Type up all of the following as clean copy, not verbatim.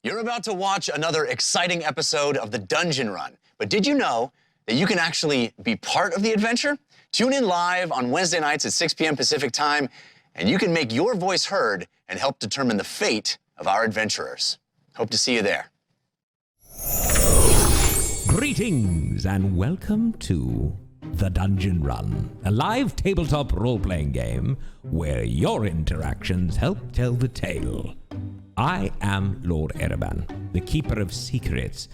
You're about to watch another exciting episode of the Dungeon Run, but did you know that you can actually be part of the adventure? Tune in live on Wednesday nights at 6 p.m. Pacific time, and you can make your voice heard and help determine the fate of our adventurers. Hope to see you there. Greetings and welcome to The Dungeon Run, a live tabletop role-playing game where your interactions help tell the tale. I am Lord Ereban, the Keeper of Secrets,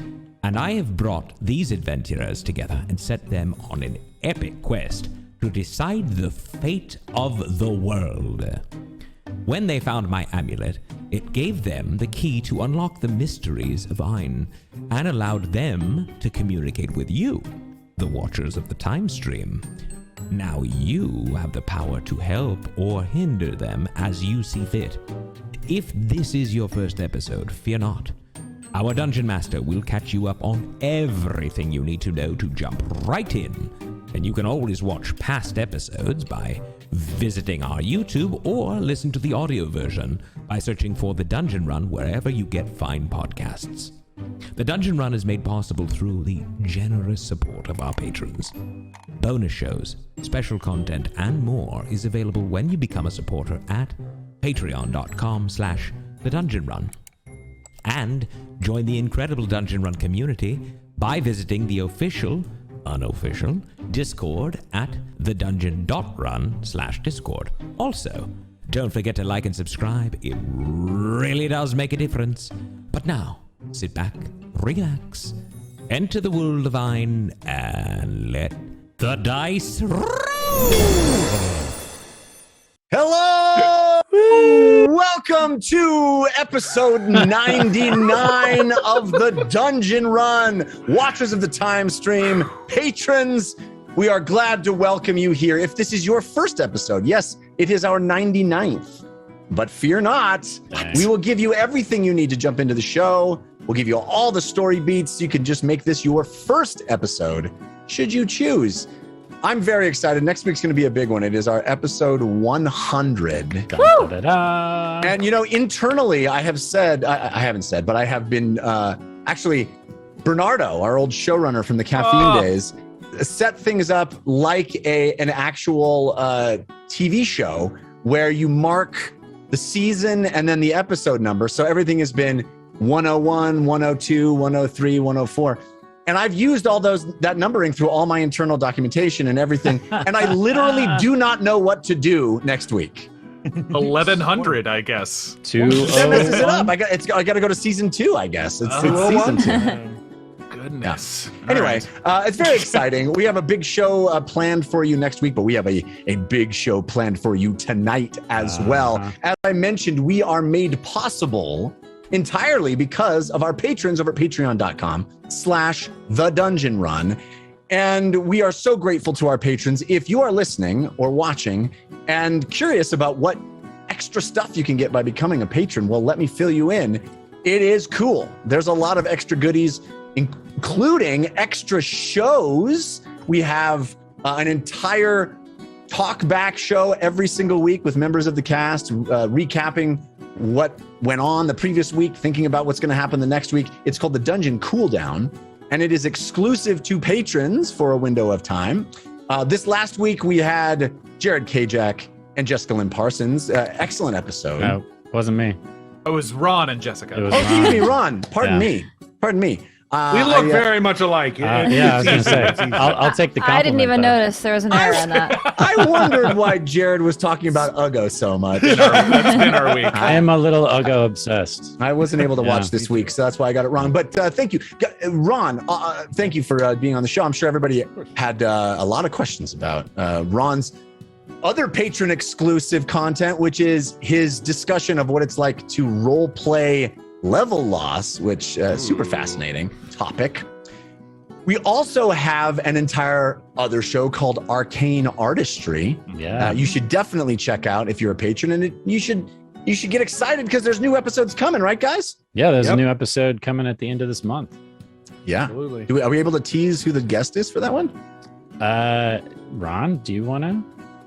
and I have brought these adventurers together and set them on an epic quest to decide the fate of the world. When they found my amulet, it gave them the key to unlock the mysteries of Ayn and allowed them to communicate with you, the Watchers of the Time Stream. Now you have the power to help or hinder them as you see fit. If this is your first episode, fear not. Our Dungeon Master will catch you up on everything you need to know to jump right in. And you can always watch past episodes by visiting our YouTube or listen to the audio version by searching for The Dungeon Run wherever you get fine podcasts. The Dungeon Run is made possible through the generous support of our patrons. Bonus shows, special content, and more is available when you become a supporter at patreon.com/thedungeonrun. And join the incredible Dungeon Run community by visiting the official, unofficial Discord at thedungeon.run/discord. Also, don't forget to like and subscribe. It really does make a difference. But now, sit back, relax, enter the world of Ayn, and let the dice roll! Hello! Welcome to episode 99 of the Dungeon Run. Watchers of the Time Stream, patrons, we are glad to welcome you here. If this is your first episode, yes, it is our 99th. But fear not, we will give you everything you need to jump into the show. We'll give you all the story beats. You can just make this your first episode, should you choose. I'm very excited. Next week's going to be a big one. It is our episode 100. And, you know, internally, I have said, I haven't said, but I have been, actually, Bernardo, our old showrunner from the Caffeine days, set things up like an actual TV show where you mark the season and then the episode number. So everything has been 101, 102, 103, 104. And I've used all that numbering through all my internal documentation and everything. And I literally do not know what to do next week. 1100, I guess. That messes it up. I got to go to season 2, I guess. It's season 2. Goodness. Yeah. Anyway, it's very exciting. We have a big show planned for you next week, but we have a big show planned for you tonight as well. As I mentioned, we are made possible entirely because of our patrons over at patreon.com/thedungeonrun. And we are so grateful to our patrons. If you are listening or watching and curious about what extra stuff you can get by becoming a patron, well, let me fill you in. It is cool. There's a lot of extra goodies, including extra shows. We have an entire talk back show every single week with members of the cast, recapping what went on the previous week, thinking about what's going to happen the next week. It's called the Dungeon Cooldown, and it is exclusive to patrons for a window of time. This last week, we had Jared Kajak and Jessica Lynn Parsons. Excellent episode. No, it wasn't me. It was Ron and Jessica. Excuse me, Ron. Pardon me. We look very much alike. Yeah, I was going to say, I'll take the compliment. I didn't even notice there was an error on that. I wondered why Jared was talking about Ugo so much. That's been our week. I am a little Ugo obsessed. I wasn't able to watch this week, so that's why I got it wrong. But thank you. Ron, thank you for being on the show. I'm sure everybody had a lot of questions about Ron's other patron exclusive content, which is his discussion of what it's like to role play level loss, which super fascinating topic. We also have an entire other show called Arcane Artistry. Yeah, you should definitely check out if you're a patron, and you should get excited because there's new episodes coming, right, guys? Yeah, there's a new episode coming at the end of this month. Yeah, absolutely. Are we able to tease who the guest is for that one? Ron, do you want to?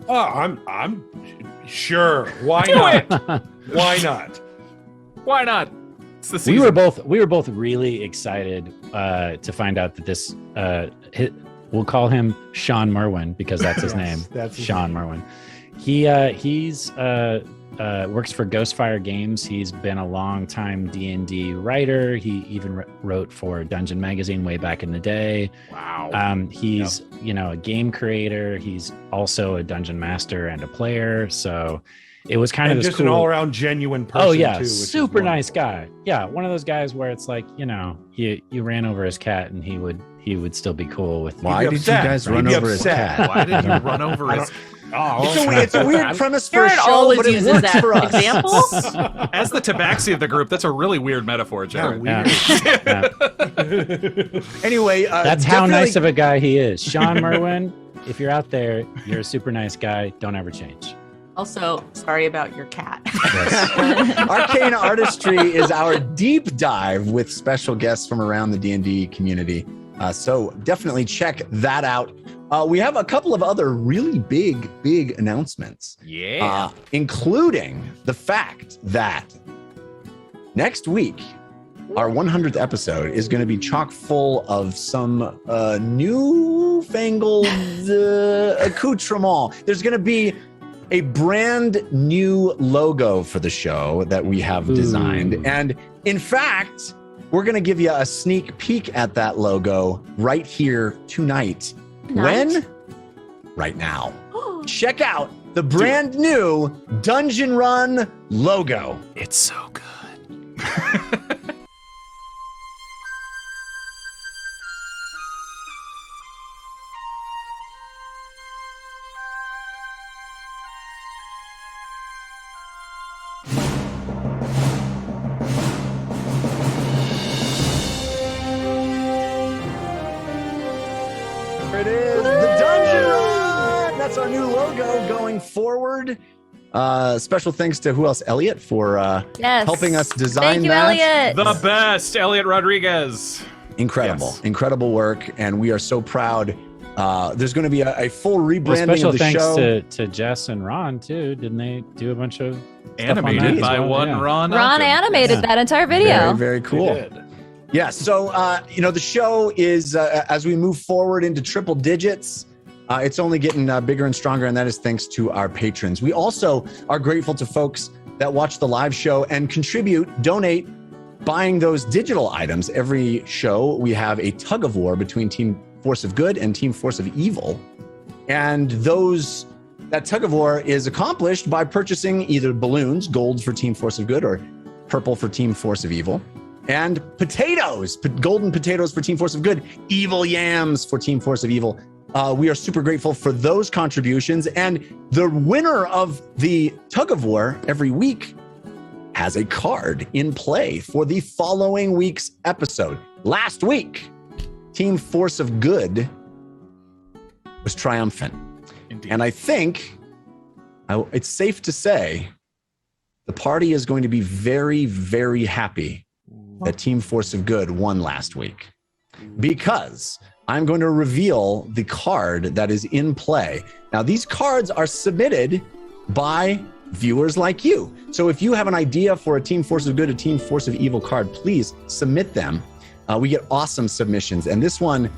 Oh, I'm sure. Why not? Why not? Why not? It's the We season. were both really excited to find out that this we'll call him Sean Merwin because that's his name. That's his Sean Merwin. He's works for Ghostfire Games. He's been a long time D&D writer. He even wrote for Dungeon Magazine way back in the day. Wow. He's a game creator. He's also a dungeon master and a player. So it was kind And of this just cool. an all-around genuine person. Oh yeah, too, which is super wonderful. nice guy. Yeah, one of those guys where it's like you ran over his cat and he would still be cool with. Why He'd be did you upset. guys He'd run be over his upset. cat? Why did you run over his... It's a weird premise for a Herald show, always but it uses works that for us. example. As the tabaxi of the group, that's a really weird metaphor, Jared. Yeah. Anyway, That's how definitely- nice of a guy he is. Sean Merwin, if you're out there, you're a super nice guy. Don't ever change. Also, sorry about your cat. Arcane Artistry is our deep dive with special guests from around the D&D community. So definitely check that out. We have a couple of other really big announcements. Yeah. Including the fact that next week, our 100th episode is going to be chock full of some newfangled accoutrement. There's going to be a brand new logo for the show that we have designed. Ooh. And in fact, we're going to give you a sneak peek at that logo right here tonight. Nice. When? Right now. Check out the brand new Dungeon Run logo. It's so good. There it is, the Dungeon Run. That's our new logo going forward. Special thanks to who else? Elliot for Yes. helping us design Thank you, that. Elliot. The best, Elliot Rodriguez. Incredible, Yes. incredible work, and we are so proud. There's going to be a full Well, rebranding special of the thanks show. to Jess and Ron too. Didn't they do a bunch of stuff on that Animated as by well? one Yeah. Ron. Ron Elkin. animated that entire video. Very, very cool. Yeah, so the show is as we move forward into triple digits, it's only getting bigger and stronger, and that is thanks to our patrons. We also are grateful to folks that watch the live show and contribute, donate, buying those digital items. Every show we have a tug of war between Team Force of Good and Team Force of Evil, and that tug of war is accomplished by purchasing either balloons, gold for Team Force of Good, or purple for Team Force of Evil. And potatoes, golden potatoes for Team Force of Good, evil yams for Team Force of Evil. We are super grateful for those contributions. And the winner of the tug of war every week has a card in play for the following week's episode. Last week, Team Force of Good was triumphant. Indeed. And I think it's safe to say the party is going to be very, very happy that Team Force of Good won last week, because I'm going to reveal the card that is in play. Now, these cards are submitted by viewers like you. So if you have an idea for a Team Force of Good, a Team Force of Evil card, please submit them. We get awesome submissions. And this one,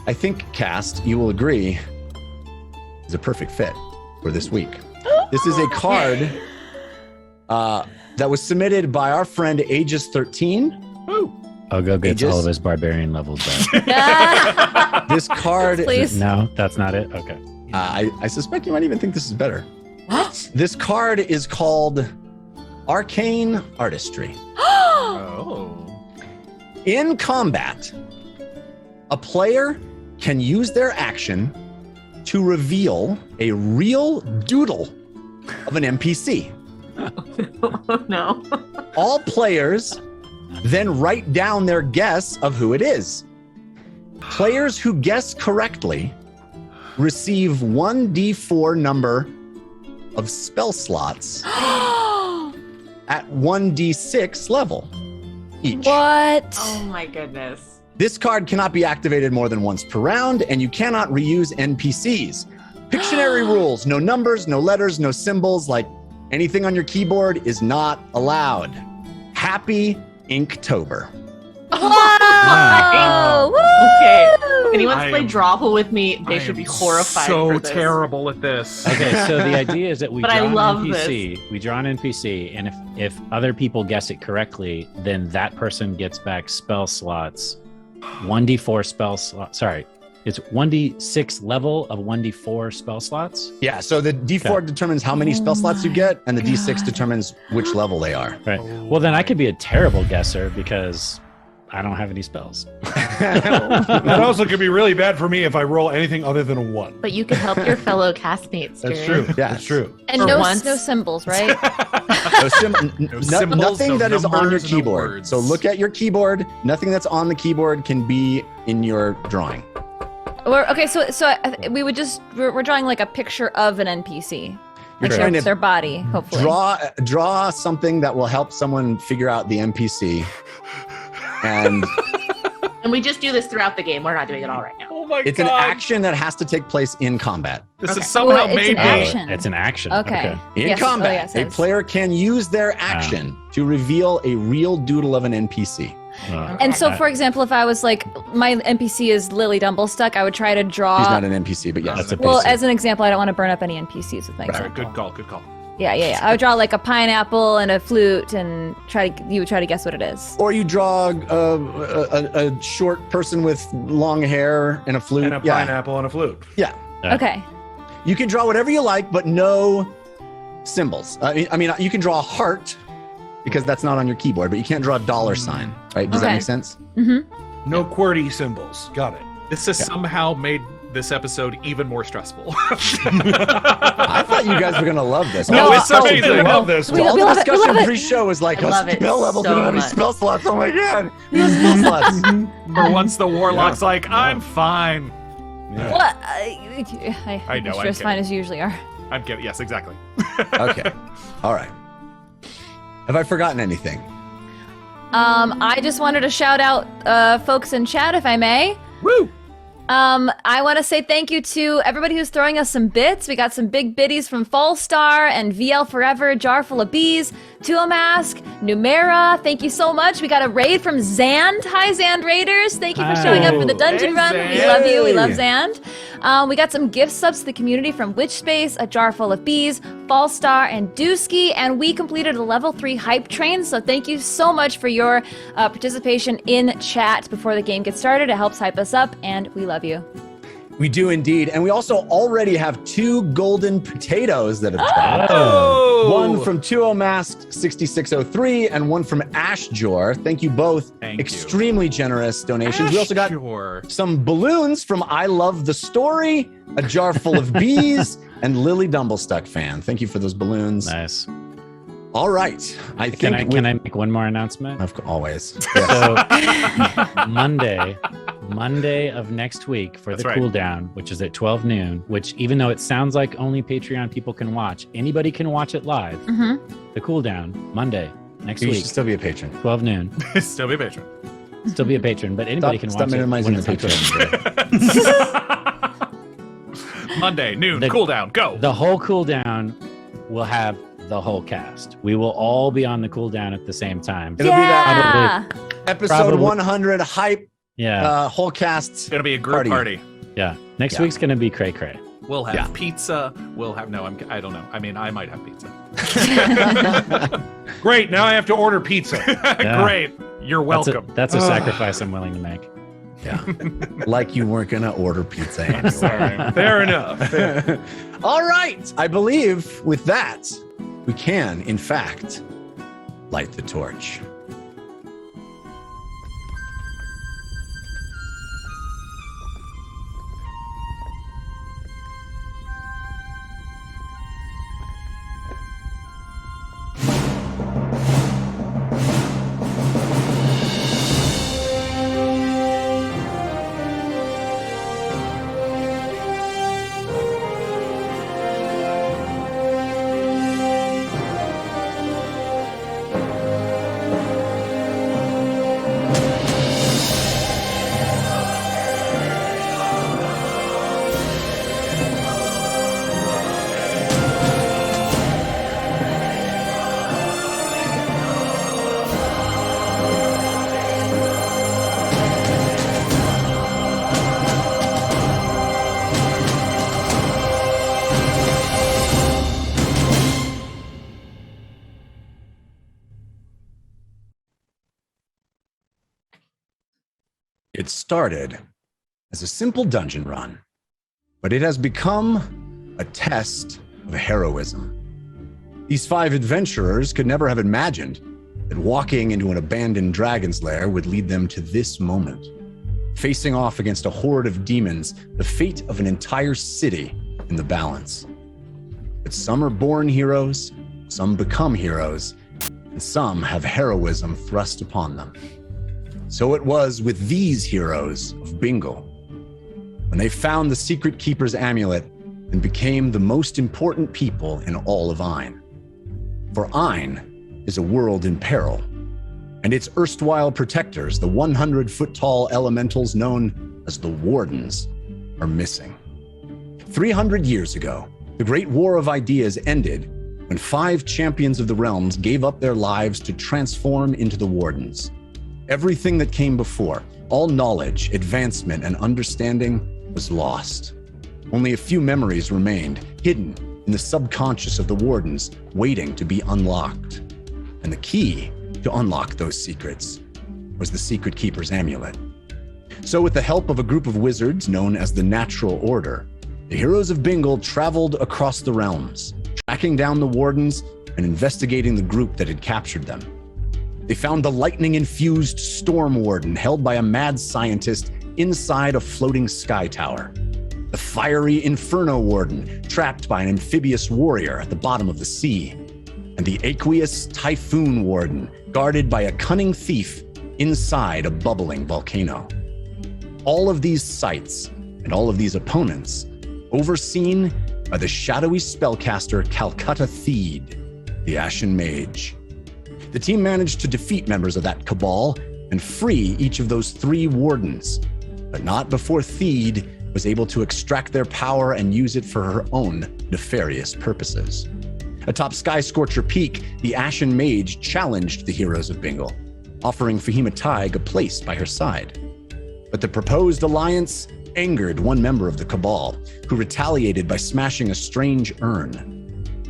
I think, Cast, you will agree, is a perfect fit for this week. This is a card that was submitted by our friend Aegis 13. Ogo gets Aegis. all of his barbarian levels back. This card, Please. No, that's not it. Okay. I suspect you might even think this is better. What? This card is called Arcane Artistry. Oh. In combat, a player can use their action to reveal a real doodle of an NPC. No. All players then write down their guess of who it is. Players who guess correctly receive 1d4 number of spell slots at 1d6 level each. What? Oh my goodness. This card cannot be activated more than once per round, and you cannot reuse NPCs. Pictionary rules: no numbers, no letters, no symbols, like anything on your keyboard is not allowed. Happy Inktober. Whoa! Woo! Okay. If anyone wants I to play am- Drawful with me, they I should am be horrified So for this. terrible at this. Okay, so the idea is that we But draw I an love NPC. We draw an NPC, and if other people guess it correctly, then that person gets back spell slots. 1d4 spell slots. Sorry, it's 1d6 level of 1d4 spell slots. Yeah, so the D4 determines how many spell slots you get, and the D6 determines which level they are. Right. Well, then I could be a terrible guesser because I don't have any spells. That also could be really bad for me if I roll anything other than a 1. But you can help your fellow castmates. That's Jared. true. Yeah. That's true. And For no, once. no symbols, right? No symbols, nothing no that is on your numbers, no keyboard. words. So look at your keyboard. Nothing that's on the keyboard can be in your drawing. Okay, so we're drawing like a picture of an NPC, You're like trying to their body, hopefully. draw something that will help someone figure out the NPC. And And we just do this throughout the game. We're not doing it all right now. Oh my it's an action that has to take place in combat. This Okay. is somehow Well, it's made an me. action. It's an action. Okay. In Yes. combat, Oh, yes, a yes. player can use their action to reveal a real doodle of an NPC. And so, for example, if I was like, my NPC is Lily Dumblestuck, I would try to draw. He's not an NPC, but yes. That's a Well, PC. as an example, I don't want to burn up any NPCs with my Right. example. Good call. Good call. Yeah. I would draw like a pineapple and a flute, and you would try to guess what it is. Or you draw a short person with long hair and a flute. And a pineapple and a flute. Yeah. Yeah. Okay. You can draw whatever you like, but no symbols. I mean, you can draw a heart because that's not on your keyboard, but you can't draw a dollar sign, right? Does that Okay. make sense? Mm-hmm. No QWERTY symbols. Got it. This has somehow made this episode even more stressful. I thought you guys were going to love this. No, All it's the amazing. discussion- I love this We one. All we the love it, we discussion love it. pre-show was like, I love it spell level so didn't have any much. spell slots. Oh my god, he has spell slots. For once, the warlock's like, I'm fine. What? I know, I'm I'm sure as fine kidding. as you usually are. I'm kidding. Yes, exactly. Okay, all right. Have I forgotten anything? I just wanted to shout out folks in chat, if I may. Woo! I want to say thank you to everybody who's throwing us some bits. We got some big biddies from Fallstar and VL Forever, Jar Full of Bees, Tuomask, Numera. Thank you so much. We got a raid from Zand. Hi, Zand Raiders. Thank you for showing up for the dungeon Hey, run. Zand. We love you. We love Yay. Zand. We got some gift subs to the community from Witch Space, A Jar Full of Bees, Fallstar, and Dusky. And we completed a level 3 hype train. So thank you so much for your participation in chat before the game gets started. It helps hype us up, and we love you. We do indeed, and we also already have 2 golden potatoes that have dropped. Oh! One from Tuomask 6603 and one from Ashjor. Thank you both. Thank you. Extremely generous donations. We also got Sure. some balloons from I Love the Story, A Jar Full of Bees, and Lily Dumblestuck fan. Thank you for those balloons. Nice. All right. I Can think I make one more announcement? always. So Monday of next week for That's the right. cooldown, which is at 12 noon, which even though it sounds like only Patreon people can watch, anybody can watch it live. Mm-hmm. The cooldown, Monday, next You week, should still be a patron. 12 noon. Still be a patron. Still be a patron, but anybody can Stop watch it. minimizing when the it's on patron. Twitter. Monday, noon, The- cooldown, go. The whole cooldown will have the whole cast. We will all be on the cooldown at the same time. It'll be that Yeah. episode Probably- 100 hype Yeah, whole cast. It's going to be a group party. yeah. Next Yeah. week's gonna be cray cray. We'll have Yeah. pizza. We'll have, no, I don't know. I mean, I might have pizza. Great. Now I have to order pizza. Great. You're welcome. That's a sacrifice I'm willing to make. Yeah. Like you weren't going to order pizza anyway. Sorry. Fair enough. All right. I believe with that, we can, in fact, light the torch. It started as a simple dungeon run, but it has become a test of heroism. These 5 adventurers could never have imagined that walking into an abandoned dragon's lair would lead them to this moment. Facing off against a horde of demons, the fate of an entire city in the balance. But some are born heroes, some become heroes, and some have heroism thrust upon them. So it was with these heroes of Bingle. When they found the Secret Keeper's amulet and became the most important people in all of Ain. For Ain is a world in peril, and its erstwhile protectors, the 100-foot-tall elementals known as the Wardens, are missing. 300 years ago, the Great War of Ideas ended when 5 champions of the realms gave up their lives to transform into the Wardens. Everything that came before, all knowledge, advancement, and understanding was lost. Only a few memories remained, hidden in the subconscious of the Wardens, waiting to be unlocked. And the key to unlock those secrets was the Secret Keeper's amulet. So with the help of a group of wizards known as the Natural Order, the Heroes of Bingle traveled across the realms, tracking down the Wardens and investigating the group that had captured them. They found the lightning-infused Storm Warden held by a mad scientist inside a floating sky tower. The fiery Inferno Warden trapped by an amphibious warrior at the bottom of the sea. And the aqueous Typhoon Warden guarded by a cunning thief inside a bubbling volcano. All of these sights and all of these opponents overseen by the shadowy spellcaster Calcutta Theed, the Ashen Mage. The team managed to defeat members of that cabal and free each of those 3 wardens, but not before Theed was able to extract their power and use it for her own nefarious purposes. Atop Sky Scorcher Peak, the Ashen Mage challenged the Heroes of Bingle, offering Fahima Taig a place by her side. But the proposed alliance angered one member of the cabal, who retaliated by smashing a strange urn.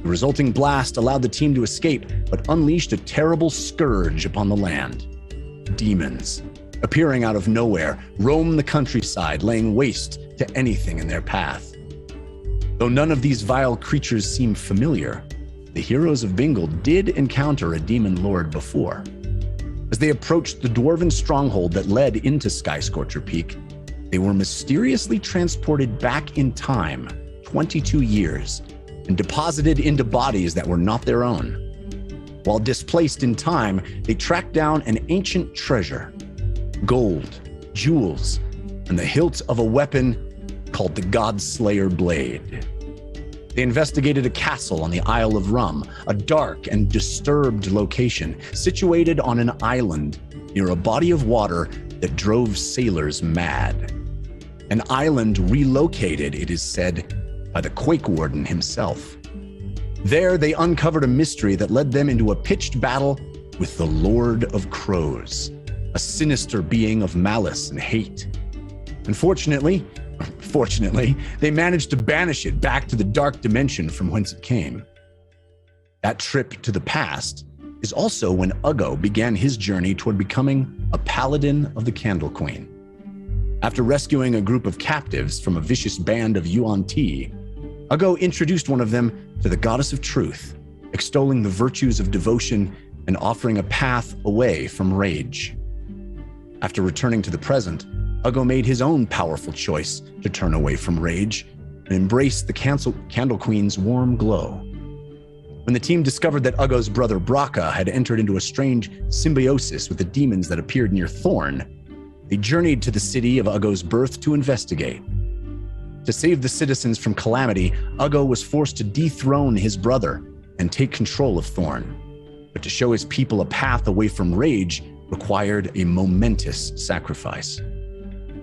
The resulting blast allowed the team to escape, but unleashed a terrible scourge upon the land. Demons, appearing out of nowhere, roam the countryside, laying waste to anything in their path. Though none of these vile creatures seem familiar, the Heroes of Bingle did encounter a demon lord before. As they approached the dwarven stronghold that led into Sky Scorcher Peak, they were mysteriously transported back in time 22 years and deposited into bodies that were not their own. While displaced in time, they tracked down an ancient treasure, gold, jewels, and the hilt of a weapon called the Godslayer Blade. They investigated a castle on the Isle of Rum, a dark and disturbed location situated on an island near a body of water that drove sailors mad. An island relocated, it is said, by the Quake Warden himself. There, they uncovered a mystery that led them into a pitched battle with the Lord of Crows, a sinister being of malice and hate. Fortunately, they managed to banish it back to the dark dimension from whence it came. That trip to the past is also when Uggo began his journey toward becoming a paladin of the Candle Queen. After rescuing a group of captives from a vicious band of Yuan-Ti, Uggo introduced one of them to the Goddess of Truth, extolling the virtues of devotion and offering a path away from rage. After returning to the present, Uggo made his own powerful choice to turn away from rage and embrace the Candle Queen's warm glow. When the team discovered that Uggo's brother Braca had entered into a strange symbiosis with the demons that appeared near Thorn, they journeyed to the city of Uggo's birth to investigate. To save the citizens from calamity, Uggo was forced to dethrone his brother and take control of Thorn. But to show his people a path away from rage required a momentous sacrifice.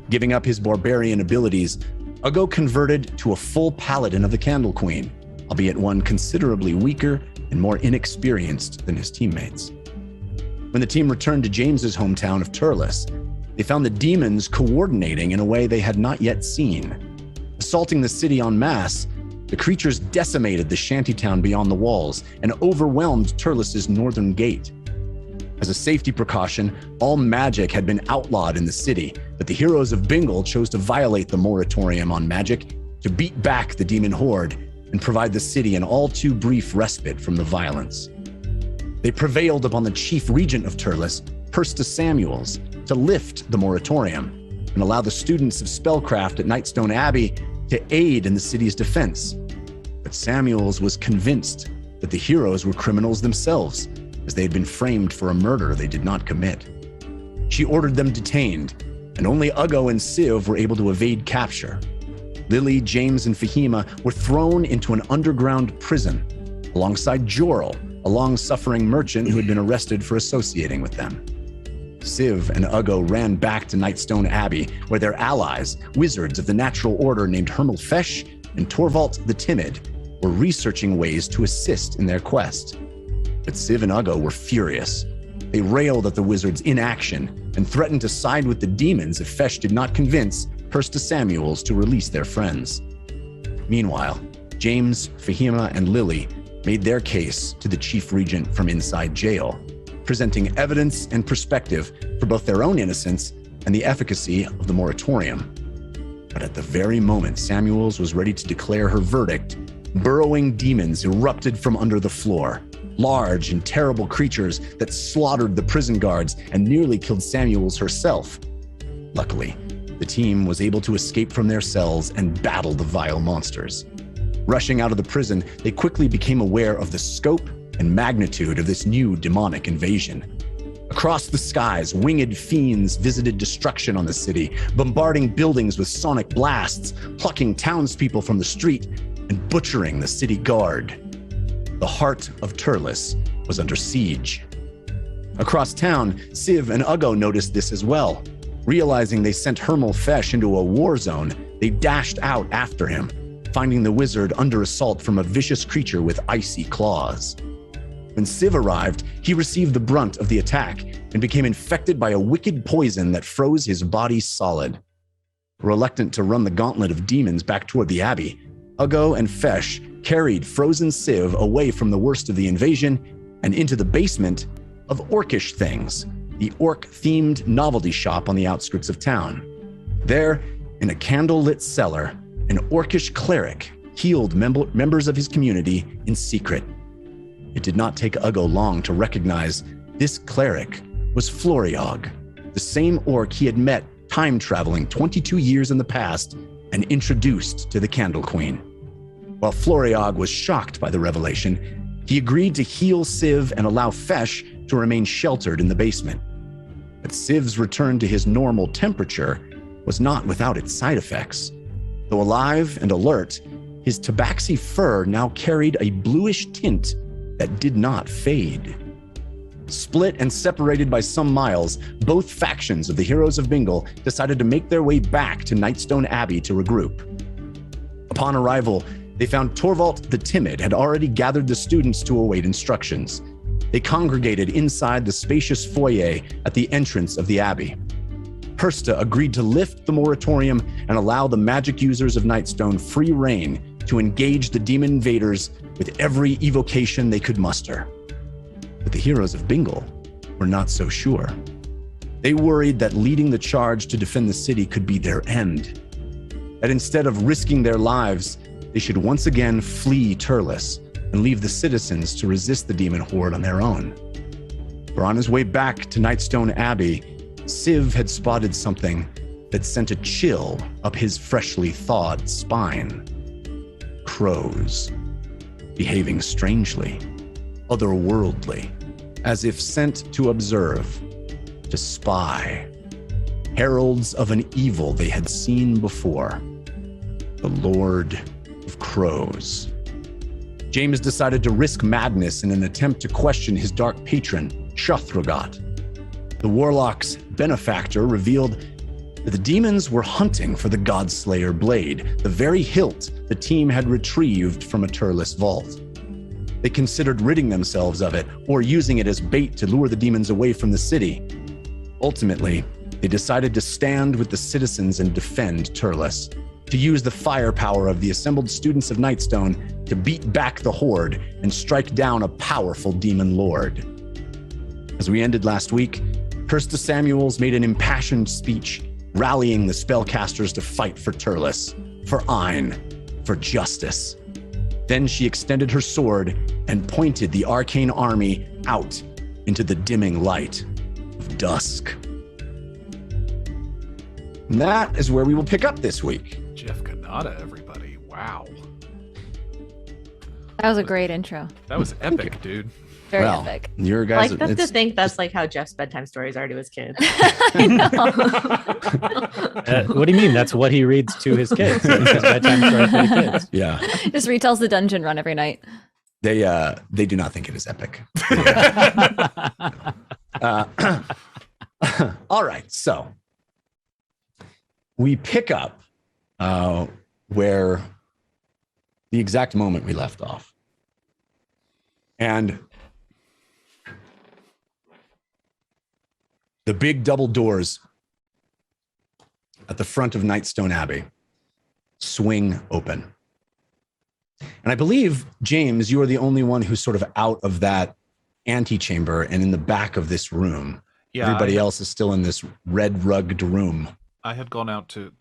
Giving up his barbarian abilities, Uggo converted to a full paladin of the Candle Queen, albeit one considerably weaker and more inexperienced than his teammates. When the team returned to James's hometown of Turles, they found the demons coordinating in a way they had not yet seen. Assaulting the city en masse, the creatures decimated the shantytown beyond the walls and overwhelmed Turles' northern gate. As a safety precaution, all magic had been outlawed in the city, but the Heroes of Bingle chose to violate the moratorium on magic to beat back the demon horde and provide the city an all too brief respite from the violence. They prevailed upon the Chief Regent of Turles, Persta Samuels, to lift the moratorium and allow the students of spellcraft at Nightstone Abbey to aid in the city's defense. But Samuels was convinced that the heroes were criminals themselves, as they had been framed for a murder they did not commit. She ordered them detained, and only Uggo and Civ were able to evade capture. Lily, James, and Fahima were thrown into an underground prison, alongside Jorl, a long-suffering merchant who had been arrested for associating with them. Civ and Uggo ran back to Nightstone Abbey, where their allies, wizards of the natural order named Hermelfesh and Torvald the Timid, were researching ways to assist in their quest. But Civ and Uggo were furious. They railed at the wizards' inaction and threatened to side with the demons if Fesh did not convince Persta Samuels to release their friends. Meanwhile, James, Fahima, and Lily made their case to the Chief Regent from inside jail, presenting evidence and perspective for both their own innocence and the efficacy of the moratorium. But at the very moment Samuels was ready to declare her verdict, burrowing demons erupted from under the floor, large and terrible creatures that slaughtered the prison guards and nearly killed Samuels herself. Luckily, the team was able to escape from their cells and battle the vile monsters. Rushing out of the prison, they quickly became aware of the scope and magnitude of this new demonic invasion. Across the skies, winged fiends visited destruction on the city, bombarding buildings with sonic blasts, plucking townspeople from the street, and butchering the city guard. The heart of Turles was under siege. Across town, Civ and Uggo noticed this as well. Realizing they sent Hermelfesh into a war zone, they dashed out after him, finding the wizard under assault from a vicious creature with icy claws. When Civ arrived, he received the brunt of the attack and became infected by a wicked poison that froze his body solid. Reluctant to run the gauntlet of demons back toward the Abbey, Uggo and Fesh carried frozen Civ away from the worst of the invasion and into the basement of Orcish Things, the orc-themed novelty shop on the outskirts of town. There, in a candle-lit cellar, an Orcish cleric healed members of his community in secret. It did not take Uggo long to recognize this cleric was Floriog, the same orc he had met time-traveling 22 years in the past and introduced to the Candle Queen. While Floriog was shocked by the revelation, he agreed to heal Civ and allow Fesh to remain sheltered in the basement. But Civ's return to his normal temperature was not without its side effects. Though alive and alert, his tabaxi fur now carried a bluish tint that did not fade. Split and separated by some miles, both factions of the Heroes of Bingle decided to make their way back to Nightstone Abbey to regroup. Upon arrival, they found Torvald the Timid had already gathered the students to await instructions. They congregated inside the spacious foyer at the entrance of the Abbey. Persta agreed to lift the moratorium and allow the magic users of Nightstone free rein to engage the demon invaders with every evocation they could muster. But the Heroes of Bingle were not so sure. They worried that leading the charge to defend the city could be their end. That instead of risking their lives, they should once again flee Turles and leave the citizens to resist the demon horde on their own. For on his way back to Nightstone Abbey, Civ had spotted something that sent a chill up his freshly thawed spine. Crows, behaving strangely, otherworldly, as if sent to observe, to spy. Heralds of an evil they had seen before. The Lord of Crows. James decided to risk madness in an attempt to question his dark patron, Shothragot. The warlock's benefactor revealed that the demons were hunting for the Godslayer blade, the very hilt the team had retrieved from a Turles vault. They considered ridding themselves of it or using it as bait to lure the demons away from the city. Ultimately, they decided to stand with the citizens and defend Turles, to use the firepower of the assembled students of Nightstone to beat back the horde and strike down a powerful demon lord. As we ended last week, Kirsta Samuels made an impassioned speech rallying the spellcasters to fight for Turles, for Ayn, for justice. Then she extended her sword and pointed the arcane army out into the dimming light of dusk. And that is where we will pick up this week. Jeff Kanata, everybody. Wow. That was a great intro. That was epic, dude. Very Well, epic. Your guys, Like, that's to think that's like how Jeff's bedtime stories are to his kids. I know. What do you mean? That's what he reads to his kids. His bedtime story for the kids. yeah, Just retells the dungeon run every night. they do not think it is epic. All right, so we pick up where the exact moment we left off, and the big double doors at the front of Nightstone Abbey swing open. And I believe, James, you are the only one who's sort of out of that antechamber and in the back of this room. Yeah, Everybody else is still in this red rugged room. I had gone out to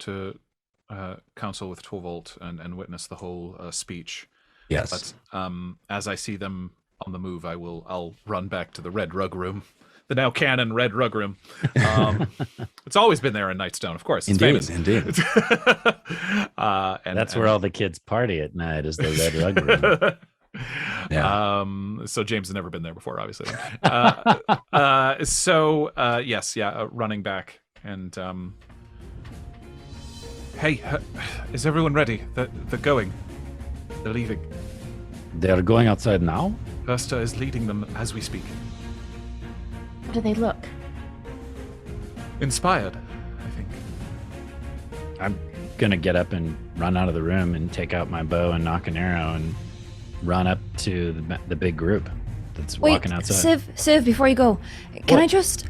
counsel with Torvald and witness the whole speech. Yes. But as I see them on the move, I'll run back to the red rug room, the now canon red rug room. It's always been there in Nightstone, of course. It's famous. Indeed. That's where all the kids party at night, is the red rug room. Yeah. So James has never been there before, obviously. Yes, running back and hey, is everyone ready? They're going. They're leaving. They're going outside now? Kirsta is leading them as we speak. How do they look? Inspired, I think. I'm gonna get up and run out of the room and take out my bow and knock an arrow and run up to the big group that's walking outside. Civ, before you go, can What?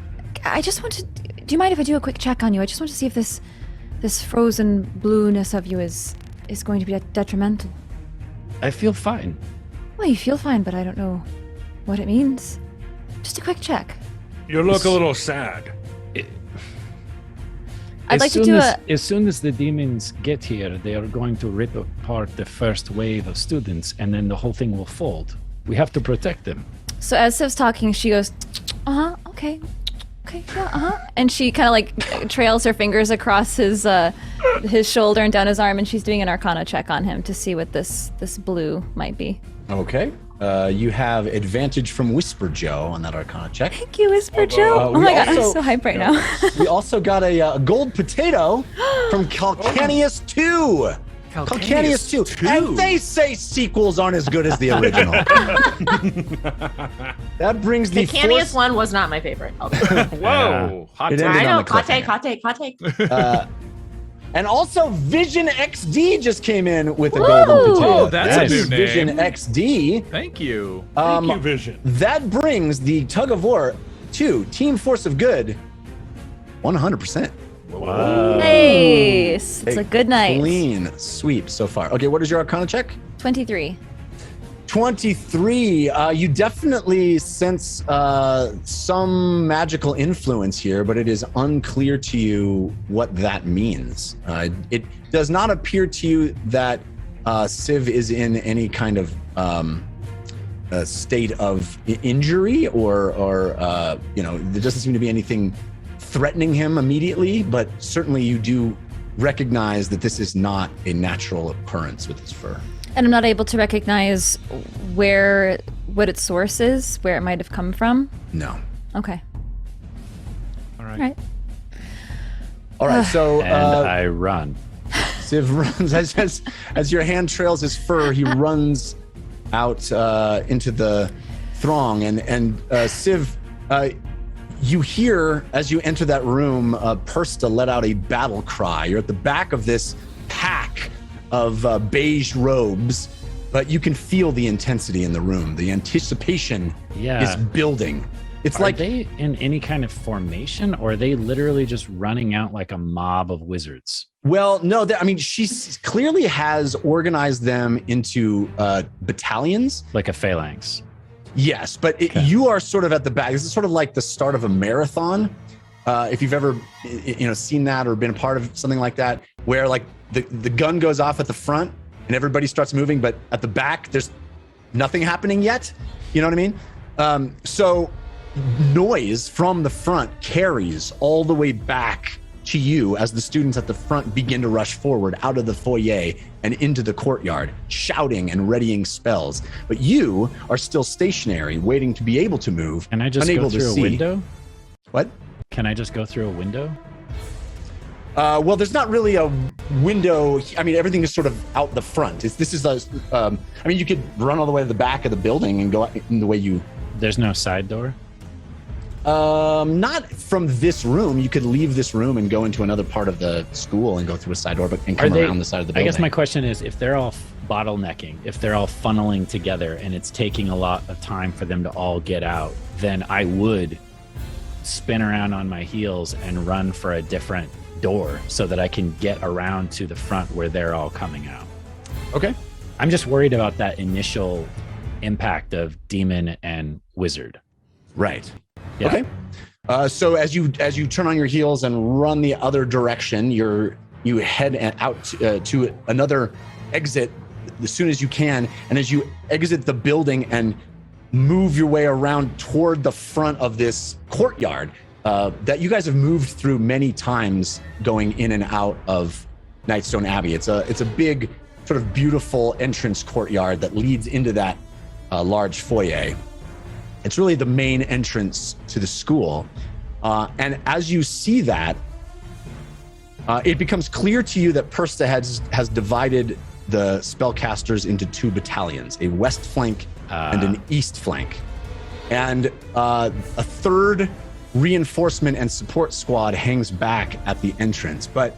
I just want to, do you mind if I do a quick check on you? I just want to see if this frozen blueness of you is going to be detrimental. I feel fine. Well, you feel fine, but I don't know what it means. Just a quick check. You look a little sad. I'd like to do As soon as the demons get here, they are going to rip apart the first wave of students, and then the whole thing will fold. We have to protect them. So as Civ's talking, she goes, okay, yeah, and she kind of like trails her fingers across his shoulder and down his arm, and she's doing an Arcana check on him to see what this blue might be. Okay. You have advantage from Whisper Joe on that Arcana check. Thank you, Whisper Joe. Oh we my god, I'm also- so hyped right now. We also got a gold potato from Calcaneus 2. Calcaneus 2. And they say sequels aren't as good as the original. That brings the Calcaneus one was not my favorite. Whoa! Hot It take. ended I on know. the Hot take. cliffhanger. Hot take. Hot take. And also Vision XD just came in with a golden potato. Oh, that's Thank a you, new name. Vision XD. Thank you. Thank you, Vision. That brings the tug of war to Team Force of Good 100%. Nice. It's a good night. Clean sweep so far. Okay, what is your Arcana check? 23. 23. You definitely sense some magical influence here, but it is unclear to you what that means. It does not appear to you that Civ is in any kind of state of injury or there doesn't seem to be anything threatening him immediately, but certainly you do recognize that this is not a natural occurrence with his fur. And I'm not able to recognize what its source is, where it might have come from. No. Okay. All All right. right. All right, so And I run. Civ runs as your hand trails his fur. He runs out into the throng, and Civ, you hear as you enter that room, Persta let out a battle cry. You're at the back of this pack of beige robes, but you can feel the intensity in the room. The anticipation is building. It's Are like they in any kind of formation, or are they literally just running out like a mob of wizards? Well, no, I mean, she clearly has organized them into battalions. Like a phalanx. Yes, but Okay. you are sort of at the back. This is sort of like the start of a marathon. If you've ever, seen that or been a part of something like that, where like the gun goes off at the front and everybody starts moving, but at the back there's nothing happening yet. You know what I mean? So noise from the front carries all the way back to you as the students at the front begin to rush forward out of the foyer and into the courtyard, shouting and readying spells. But you are still stationary, waiting to be able to move. Can I just unable go through to a see. window? What? Can I just go through a window? Well, there's not really a window. I mean, everything is sort of out the front. You could run all the way to the back of the building and go in the way you. There's no side door? Not from this room. You could leave this room and go into another part of the school and go through a side door, and come around the side of the I building. guess my question is, if they're all bottlenecking, if they're all funneling together and it's taking a lot of time for them to all get out, then I would spin around on my heels and run for a different door so that I can get around to the front where they're all coming out. Okay. I'm just worried about that initial impact of demon and wizard. Right. Yeah. Okay. So as you turn on your heels and run the other direction, you head out to another exit as soon as you can, and as you exit the building and move your way around toward the front of this courtyard that you guys have moved through many times, going in and out of Nightstone Abbey. It's a big, sort of beautiful entrance courtyard that leads into that large foyer. It's really the main entrance to the school. And as you see that, it becomes clear to you that Persta has divided the spellcasters into two battalions, a west flank and an east flank. And a third reinforcement and support squad hangs back at the entrance. But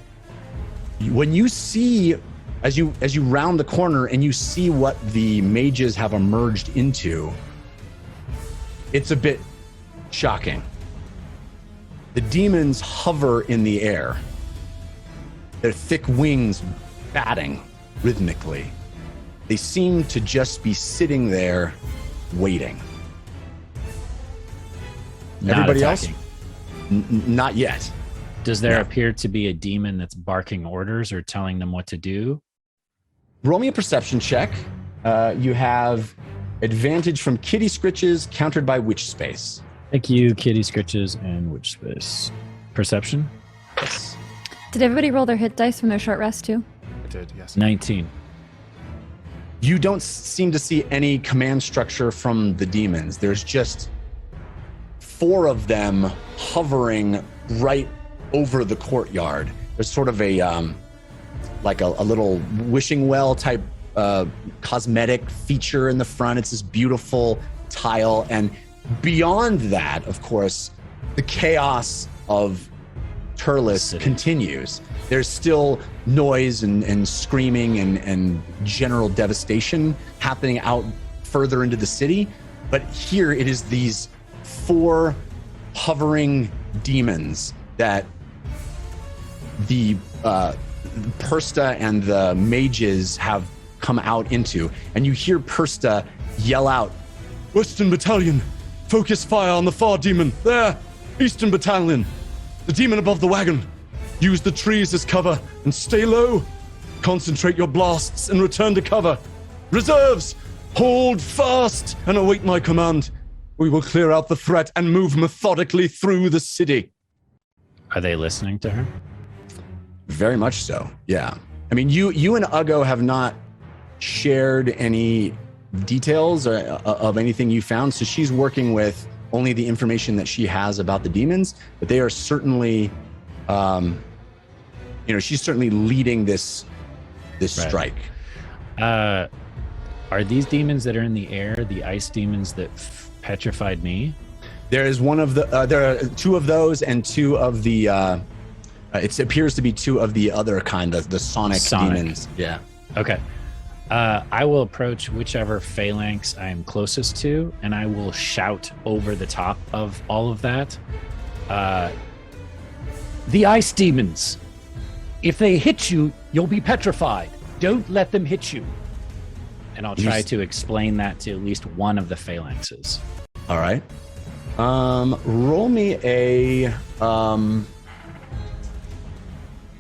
when you see, as you round the corner and you see what the mages have emerged into, it's a bit shocking. The demons hover in the air, their thick wings batting rhythmically. They seem to just be sitting there waiting. Not Everybody attacking. else? Not yet. Does there No. appear to be a demon that's barking orders or telling them what to do? Roll me a perception check. You have advantage from kitty scritches countered by witch space. Thank you, kitty scritches and witch space. Perception? Yes. Did everybody roll their hit dice from their short rest too? I did, yes. 19. You don't seem to see any command structure from the demons. There's just 4 of them hovering right over the courtyard. There's sort of a like a little wishing well type cosmetic feature in the front. It's this beautiful tile, and beyond that, of course, the chaos of Turles City. continues. There's still noise and screaming and general devastation happening out further into the city, but here it is these 4 hovering demons that the Persta and the mages have come out into, and you hear Persta yell out, "Western Battalion, focus fire on the far demon. There, Eastern Battalion, the demon above the wagon. Use the trees as cover and stay low. Concentrate your blasts and return to cover. Reserves, hold fast and await my command. We will clear out the threat and move methodically through the city." Are they listening to her? Very much so, yeah. I mean, you and Ugo have not shared any details of anything you found, so she's working with only the information that she has about the demons, but they are certainly, she's certainly leading this Right. strike. Are these demons that are in the air the ice demons that petrified me? There is one of the, there are 2 of those and 2 of the, it appears to be 2 of the other kind, the sonic demons. Yeah. Okay. I will approach whichever phalanx I am closest to, and I will shout over the top of all of that. The ice demons. If they hit you, you'll be petrified. Don't let them hit you. And I'll try to explain that to at least one of the phalanxes. All right. Roll me a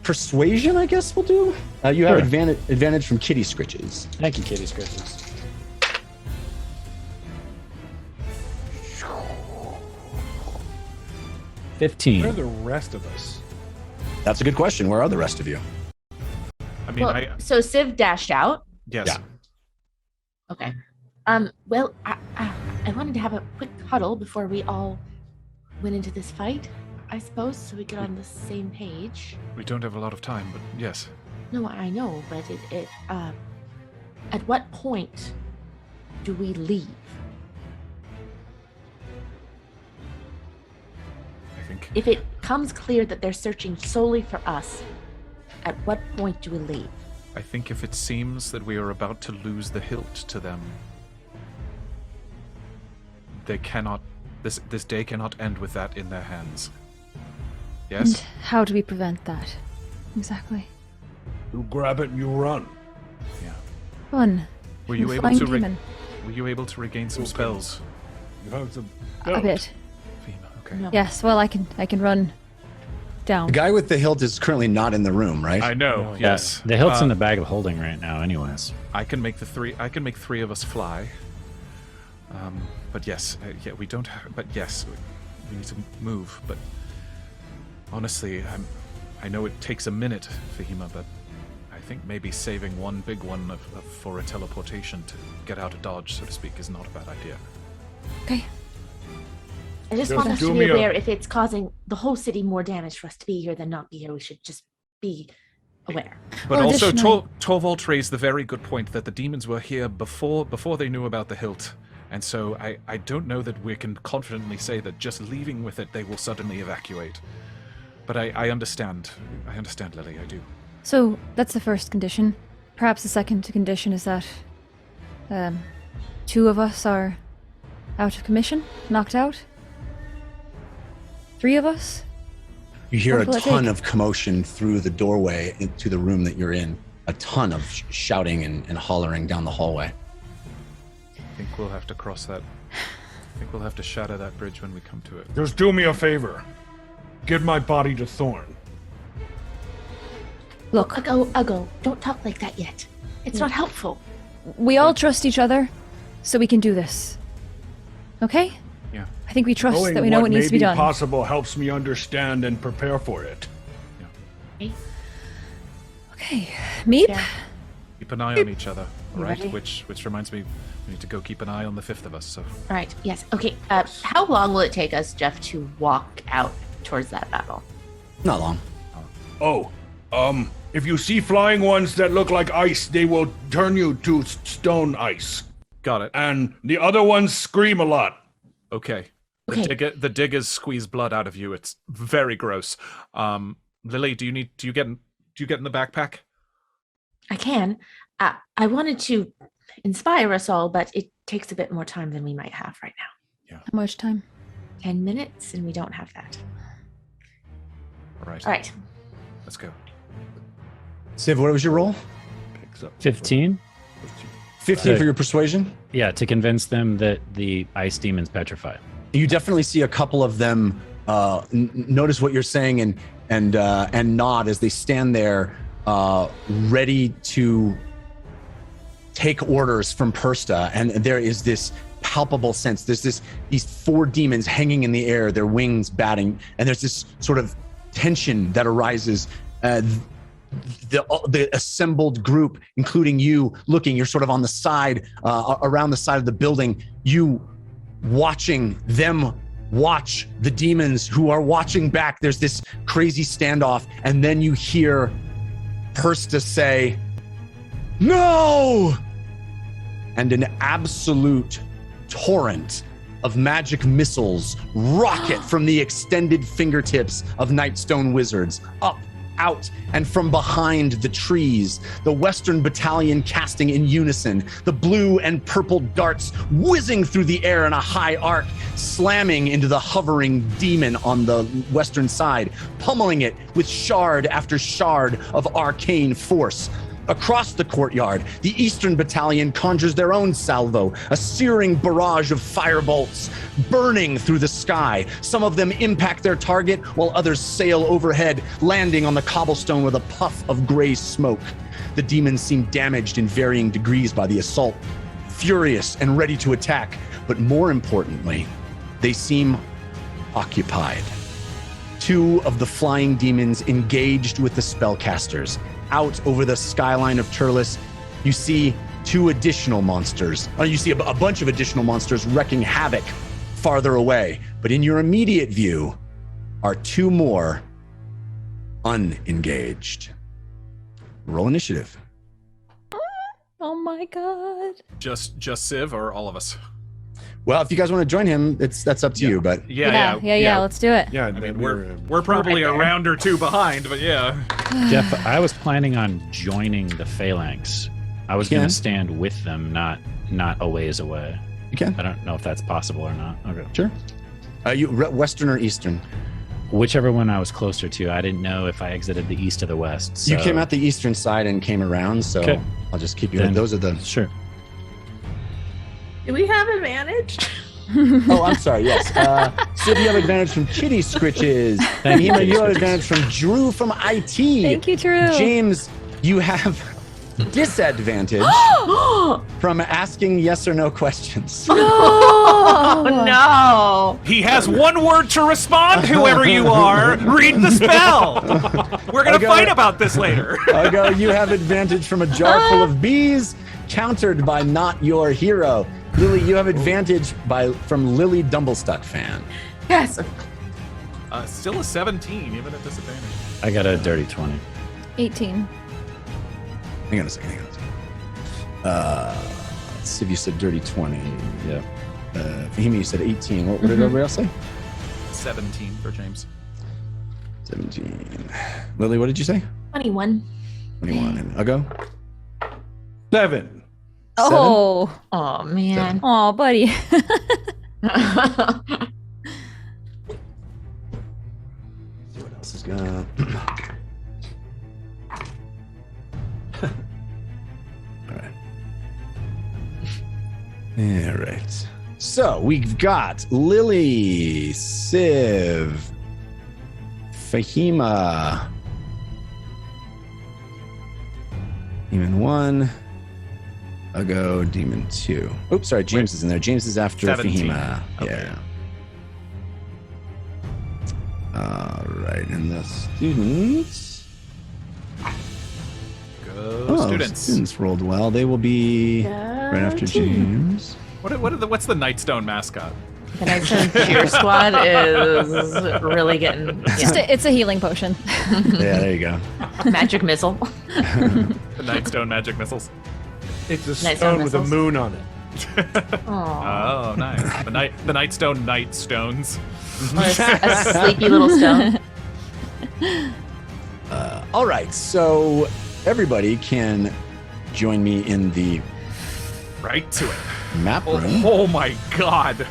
persuasion, I guess we'll do. You have Sure. advantage from kitty scritches. Thank you, Kitty Scratches. Where are 15. the rest of us? That's a good question. Where are the rest of you? I mean, Well, so Civ dashed out. yes. Yeah. Okay. Well, I wanted to have a quick huddle before we all went into this fight, I suppose, so we get on the same page. We don't have a lot of time, but yes. No, I know, but at what point do we leave? I think If it comes clear that they're searching solely for us, at what point do we leave? if it seems that we are about to lose the hilt to them, they cannot. This day cannot end with that in their hands. Yes. And how do we prevent that? Exactly. You grab it and you run. Fun. Were you The able flying to? demon. Were you able to regain some Okay. spells? You have to A bit. Fema, okay. No. Yes. Well, I can run down. The guy with the hilt is currently not in the room, right? I know. Yeah, Yes. the hilt's in the bag of holding right now, anyways. I can make three of us fly. But yes, yeah, we don't have. But yes, we need to move. But honestly, I know it takes a minute, Fahima, but I think maybe saving one big one for a teleportation to get out of Dodge, so to speak, is not a bad idea. Okay. I just Just want us do to me be a- aware if it's causing the whole city more damage for us to be here than not be here. We should just be aware. But Well, also, additionally- Torvald raised the very good point that the demons were here before they knew about the hilt. And so I don't know that we can confidently say that just leaving with it, they will suddenly evacuate. But I understand. I understand, Lily, I do. So that's the first condition. Perhaps the second condition is that two of us are out of commission, knocked out. 3 of us. You hear a What will it ton take? of commotion through the doorway into the room that you're in. A ton of shouting and hollering down the hallway. I think we'll have to cross that. I think we'll have to shatter that bridge when we come to it. Just do me a favor. Get my body to Thorn. Look, Uggo, don't talk like that yet. It's not helpful. we all trust each other, so we can do this. Okay? Yeah. I think we trust Knowing that we know what needs may to be done. possible helps me understand and prepare for it. Okay. Meep? Yeah. Keep an eye on each other, all You right? ready? Which reminds me, we need to go keep an eye on the 5th of us. So All right. Yes. Okay. How long will it take us, Jeff, to walk out towards that battle? Not long. Oh, if you see flying ones that look like ice, they will turn you to stone ice. got it. And the other ones scream a lot. Okay. Okay. The diggers squeeze blood out of you. It's very gross. Lily, do you get in the backpack? I can. I wanted to inspire us all, but it takes a bit more time than we might have right now. How much time? 10 minutes, and we don't have that. All right. All right. Let's go. Civ, what was your roll? Picks up 15? 15 Hey. for your persuasion? Yeah, to convince them that the ice demon's petrified. You definitely see a couple of them notice what you're saying and nod as they stand there ready to take orders from Persta. And there is this palpable sense. There's these 4 demons hanging in the air, their wings batting, and there's this sort of tension that arises. The assembled group, including you, you're sort of on the side, around the side of the building, you watching them watch the demons who are watching back. There's this crazy standoff, and then you hear Persta say, "No!" And an absolute torrent of magic missiles rocket from the extended fingertips of Nightstone wizards up, out, and from behind the trees, the Western Battalion casting in unison, the blue and purple darts whizzing through the air in a high arc, slamming into the hovering demon on the western side, pummeling it with shard after shard of arcane force. Across the courtyard, the Eastern Battalion conjures their own salvo, a searing barrage of firebolts burning through the sky. Some of them impact their target, while others sail overhead, landing on the cobblestone with a puff of gray smoke. The demons seem damaged in varying degrees by the assault, furious and ready to attack, but more importantly, they seem occupied. 2 of the flying demons engaged with the spellcasters. Out over the skyline of Turles, you see 2 additional monsters. You see a bunch of additional monsters wreaking havoc farther away. But in your immediate view are 2 more unengaged. Roll initiative. Oh my god. Just Civ or all of us? Well, if you guys want to join him, that's up to you. But Yeah, let's do it. Yeah, I mean, we're probably a round or 2 behind, but yeah. Jeff, I was planning on joining the Phalanx. I was going to stand with them, not a ways away. You can. I don't know if that's possible or not. Okay. Sure. You Western or Eastern? Whichever one I was closer to. I didn't know if I exited the east or the west. So. You came out the eastern side and came around, so Okay. I'll just keep you. Then- Those are the. Sure. Do we have advantage? Oh, I'm sorry. Yes. Sid, you have advantage from Chitty Scritches. Thank you, Nima, Chitty you have Scritches. advantage from Drew from IT. Thank you, Drew. James, you have disadvantage from asking yes or no questions. Oh no! He has 1 word to respond, whoever you are. Read the spell. We're going to Okay. fight about this later. Ago, you have advantage from a jar full of bees, countered by not your hero. Lily, you have advantage from Lily Dumblestut fan. Yes. Still a 17, even at disadvantage. I got a dirty 20. 18. Hang on a second. Let's see if you said dirty 20. Yeah. Fahimi, you said 18. What did everybody else say? 17 for James. 17. Lily, what did you say? 21. 21. And Ago? 7. Oh. Oh man. Oh, buddy. See what else is going All right. So we've got Lily, Civ, Fahima, Demon 1, Ago, Demon 2. Oops, sorry, James is in there. James is after 17. Fahima. Okay. Yeah. All right, and the students. Go students. Students rolled well. They will be right after James. What's the Nightstone mascot? The Nightstone Cheer Squad is really getting It's a healing potion. Yeah, there you go. magic missile. The Nightstone magic missiles. It's a Nightstone stone with a missiles. moon on it. Aww. Oh, nice. The Nightstone Nightstones. A sleepy little stone. All right, so everybody can join me in the Right to it. map room. Oh my god.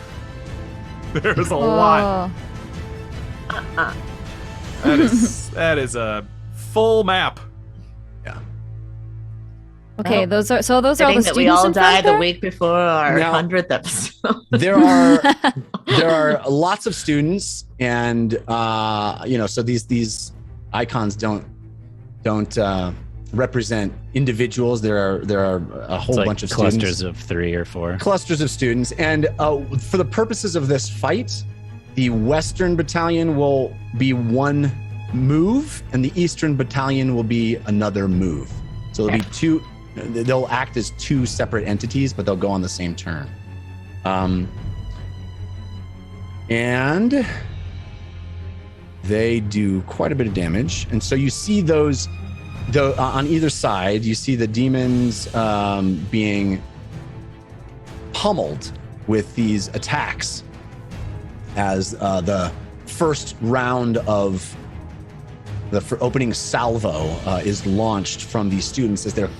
There's a lot. Oh. That is a full map. Okay, Well, those are all the Fitting students that we all in front died the there? week before our Now- 100th episode. There are lots of students, and so these icons don't represent individuals. There are a whole It's like bunch of clusters students. of 3 or 4. Clusters of students, and for the purposes of this fight, the Western Battalion will be 1 move, and the Eastern Battalion will be another move. So it'll be 2. They'll act as 2 separate entities, but they'll go on the same turn. And they do quite a bit of damage, and so you see those. On either side, you see the demons being pummeled with these attacks as the first round of the opening salvo is launched from these students as they're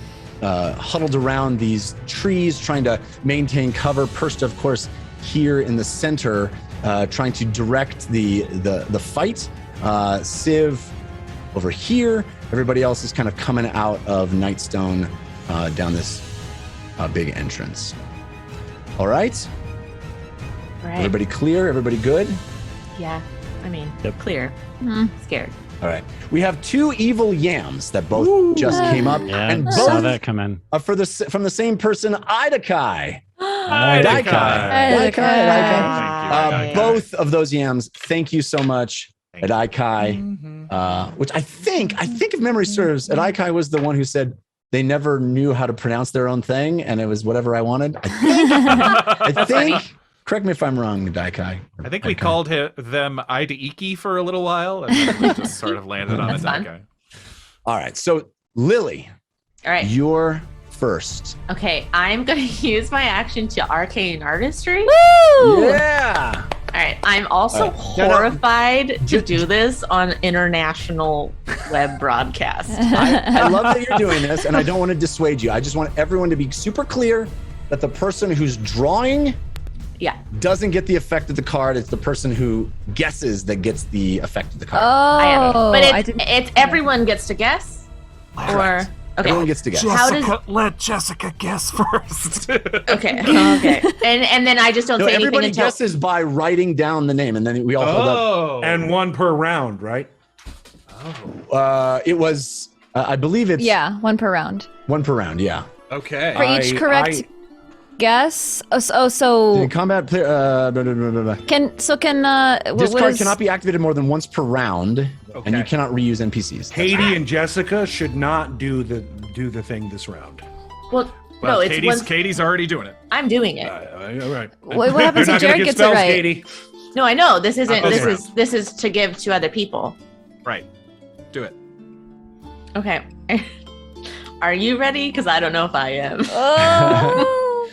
huddled around these trees, trying to maintain cover. Persta, of course, here in the center, trying to direct the fight. Civ over here. Everybody else is kind of coming out of Nightstone down this big entrance. All right. Right. Everybody clear? Everybody good? Yeah. I mean, clear. Scared. All right. We have two evil yams that both just came up, Yeah, and saw both that come in. are from the same person, Idakai. Idakai. Idakai. Both of those yams. Thank you so much, Idakai. Which I think if memory serves, Idakai was the one who said they never knew how to pronounce their own thing, and it was whatever I wanted. I think. Correct me if I'm wrong, Daikai. I think we called them Idaiki for a little while, and then we just sort of landed on a Daikai. All right, so Lily, All right. you're first. Okay, I'm going to use my action to arcane artistry. Woo! Yeah. All right, I'm also horrified to do this on international web broadcast. I love that you're doing this, and I don't want to dissuade you. I just want everyone to be super clear that the person who's drawing doesn't get the effect of the card. It's the person who guesses that gets the effect of the card. But it's everyone gets to guess? Or okay. Everyone gets to guess. Let Jessica guess first. Okay. And then I just don't say anything everybody until guesses by writing down the name, and then we all hold up. And one per round, right? It was, I believe it's one per round. One per round, yeah. Okay. For each correct guess. So combat player. Can this card cannot be activated more than once per round, and you cannot reuse NPCs. Katie and Jessica should not do the thing this round. Well, no, it's Katie's already doing it. I'm doing it. All right. What happens if Jared gets spells, it right? Katie. No, I know this isn't. This is to give to other people. Right. Do it. Okay. Are you ready? Because I don't know if I am.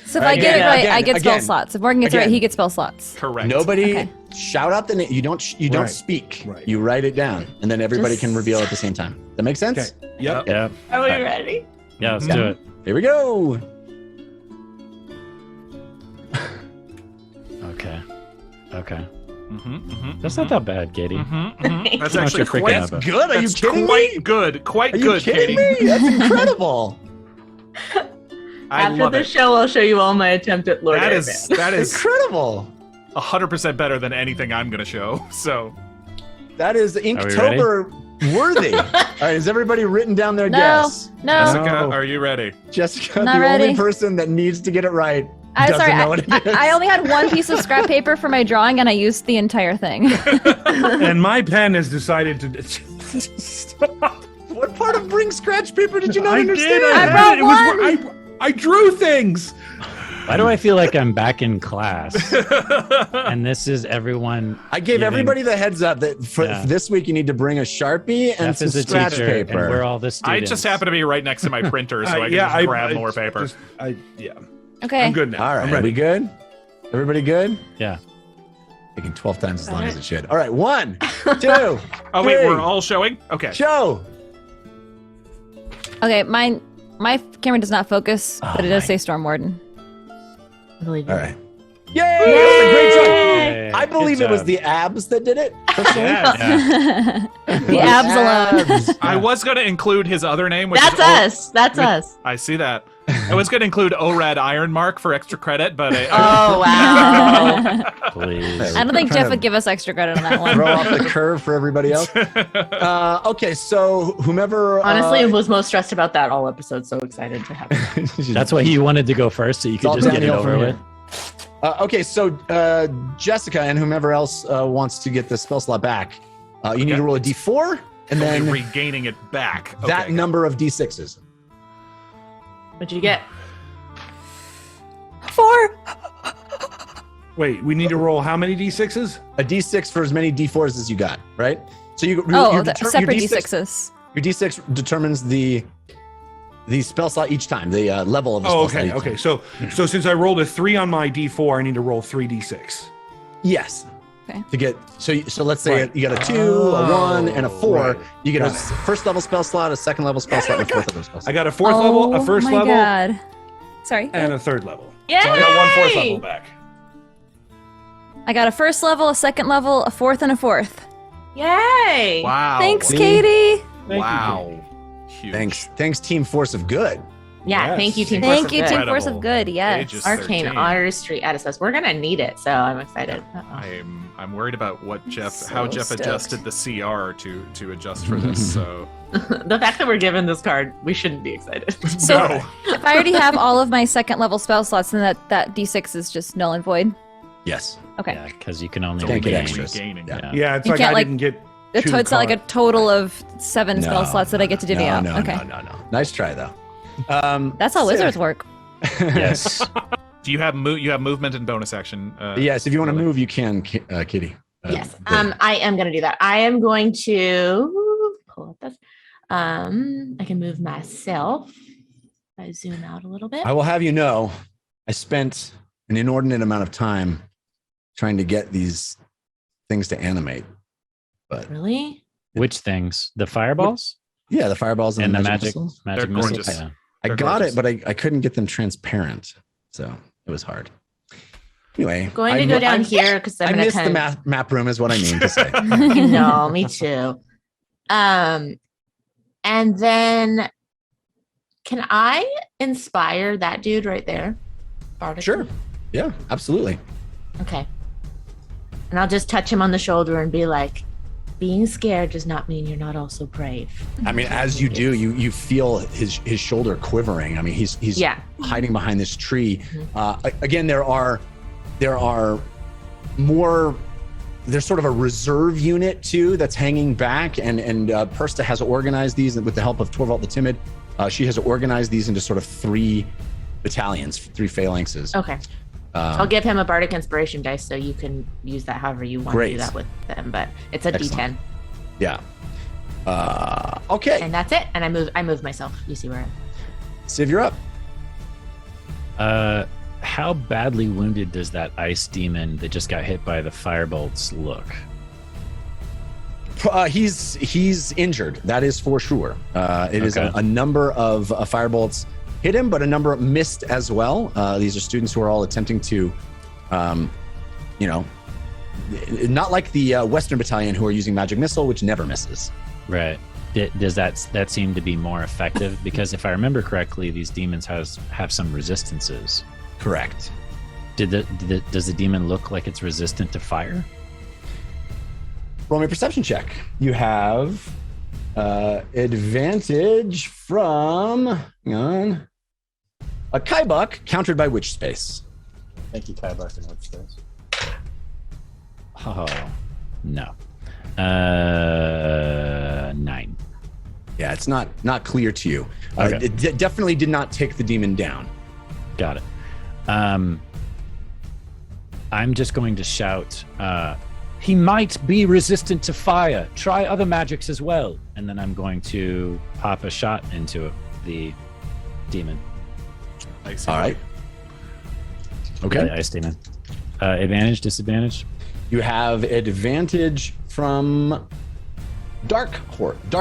So if I get it right, I get spell slots. If Morgan gets it right, he gets spell slots. Correct. Nobody shout out the name. You don't speak. Right. You write it down, and then everybody can reveal at the same time. That makes sense? Okay. Yep. Yeah. Are we ready? Yeah, let's do it. Here we go. Okay. That's not that bad, Katie. That's How much actually you're freaking quite out about. Good. Are you kidding quite me? good. Quite Are you good, kidding Katie. me? That's incredible. After the show, I'll show you all my attempt at Lord That Airband. is Incredible. 100% better than anything I'm gonna show. So That is Inktober worthy. All right, is everybody written down their guess? No. Jessica, are you ready? Jessica, Not the ready. only person that needs to get it right I'm doesn't sorry. know what it is. I only had one piece of scrap paper for my drawing, and I used the entire thing. And my pen has decided to stop. What part of bring scratch paper did you not I understand? did. I brought one. I drew things. Why do I feel like I'm back in class? And this is everyone. I gave everybody the heads up that for Yeah. this week you need to bring a Sharpie and Jeff some is a scratch teacher, paper. and we're all the I students. just happen to be right next to my printer, so I can Yeah, just grab more paper. Okay. I'm good now. All right, I'm ready. we good? Everybody good? Yeah. Taking 12 times as long as it should. All right, 1, 2, Oh wait, 3. we're all showing? Okay. Show. Okay, my camera does not focus, but it does my- say Storm Warden. I believe All you. right. Yay! That was a great job. Yay. I believe Good it was job. the abs that did it. Personally. Yeah. The abs alone. Abs. I was going to include his other name, which That's is us. That's us. I see that. I was going to include ORAD Iron Mark for extra credit, but Oh wow. Please. I don't think Jeff would give us extra credit on that one. Throw off the curve for everybody else. Okay, so whomever. Honestly, I was most stressed about that all episode. So excited to have it. That's why you wanted to go first, so you could all just get it downhill over from with. here. Okay, so Jessica and whomever else wants to get the spell slot back, you need to roll a d4 and then then regaining it back. that Okay. number of d6s. What'd you get? 4. Wait, we need to roll how many d6s? A d6 for as many d4s as you got, right? So you Separate D6s. Your d6 determines the spell slot each time, the level of the spell slot. each Okay. time. So since I rolled a 3 on my d4, I need to roll 3 d6. Yes. Okay. To get so let's say Right. you got a 2, a 1, and a 4. right. You get a Got it. first level spell slot, a second level spell slot, and a fourth level spell slot. I got a 4th level, a 1st level, God. Sorry. and a 3rd level. Yay! So I got 1 4th level back. I got a first level, a second level, a fourth, and a fourth. Yay! Wow. Thanks, See? Katie. Wow. Huge. Thanks, Team Force of Good. Yeah, Yes. thank you, Team Force Thank of you, Good. Team Force of Incredible. Good. Yes. Ages Arcane 13. artistry editors. We're gonna need it, so I'm excited. I'm worried about what So how Jeff stoked. adjusted the CR to adjust for this. So The fact that we're given this card, we shouldn't be excited. So no. if I already have all of my second level spell slots, then that D6 is just null and void. Yes. Okay. Yeah, because you can only Can't get gain- extras. Gaining. Yeah. Yeah, it's You like can't, I like- didn't get. It's two not like a cards. total of 7 spell slots that I get to divvy out. No, Okay. no. Nice try though. That's how Civ. wizards work. Yes. Do you have movement and bonus action? Yes, if you want to Lily? move, you can, Kitty. Yes. Good. I am gonna do that. I am going to pull up this. I can move myself. I zoom out a little bit. I will have you know, I spent an inordinate amount of time trying to get these things to animate. But Really? Which things? The fireballs yeah, the fireballs and the magic magic missiles. magic They're missiles. gorgeous. Yeah. I They're got gorgeous. it, but I couldn't get them transparent. So it was hard. Anyway, Going to I go mo- down I- here because I'm I gonna missed the kind map room is what I mean to say. No, me too. And then can I inspire that dude right there? Bardic? Sure. Yeah, absolutely. Okay. And I'll just touch him on the shoulder and be like, being scared does not mean you're not also brave. I mean, as you do, you feel his shoulder quivering. I mean, he's Yeah. hiding behind this tree. Mhm. Again, there are more. There's sort of a reserve unit too that's hanging back, and Persta has organized these with the help of Torvald the Timid. She has organized these into sort of 3 battalions, 3 phalanxes. Okay. I'll give him a bardic inspiration dice so you can use that however you want to Great. do that with them. But it's a Excellent. D10. Yeah. Okay, And that's it. And I move myself. You see where I'm Civ, you're up. How badly wounded does that ice demon that just got hit by the firebolts look? He's injured. That is for sure. It is Okay. a number of firebolts hit him, but a number missed as well. These are students who are all attempting to, not like the Western Battalion who are using magic missile, which never misses. Right. Does that seem to be more effective? Because if I remember correctly, these demons have some resistances. Correct. Does the demon look like it's resistant to fire? Roll me a perception check. You have advantage from, hang on, a Kaibuck countered by Witch Space. Thank you, Kaibuck and Witch Space. Oh, no. 9. Yeah, it's not clear to you. Okay. It definitely did not take the demon down. Got it. I'm just going to shout, he might be resistant to fire. Try other magics as well. And then I'm going to pop a shot into the demon. Icy. All right. The Okay. ice demon. Advantage, disadvantage? You have advantage from Dark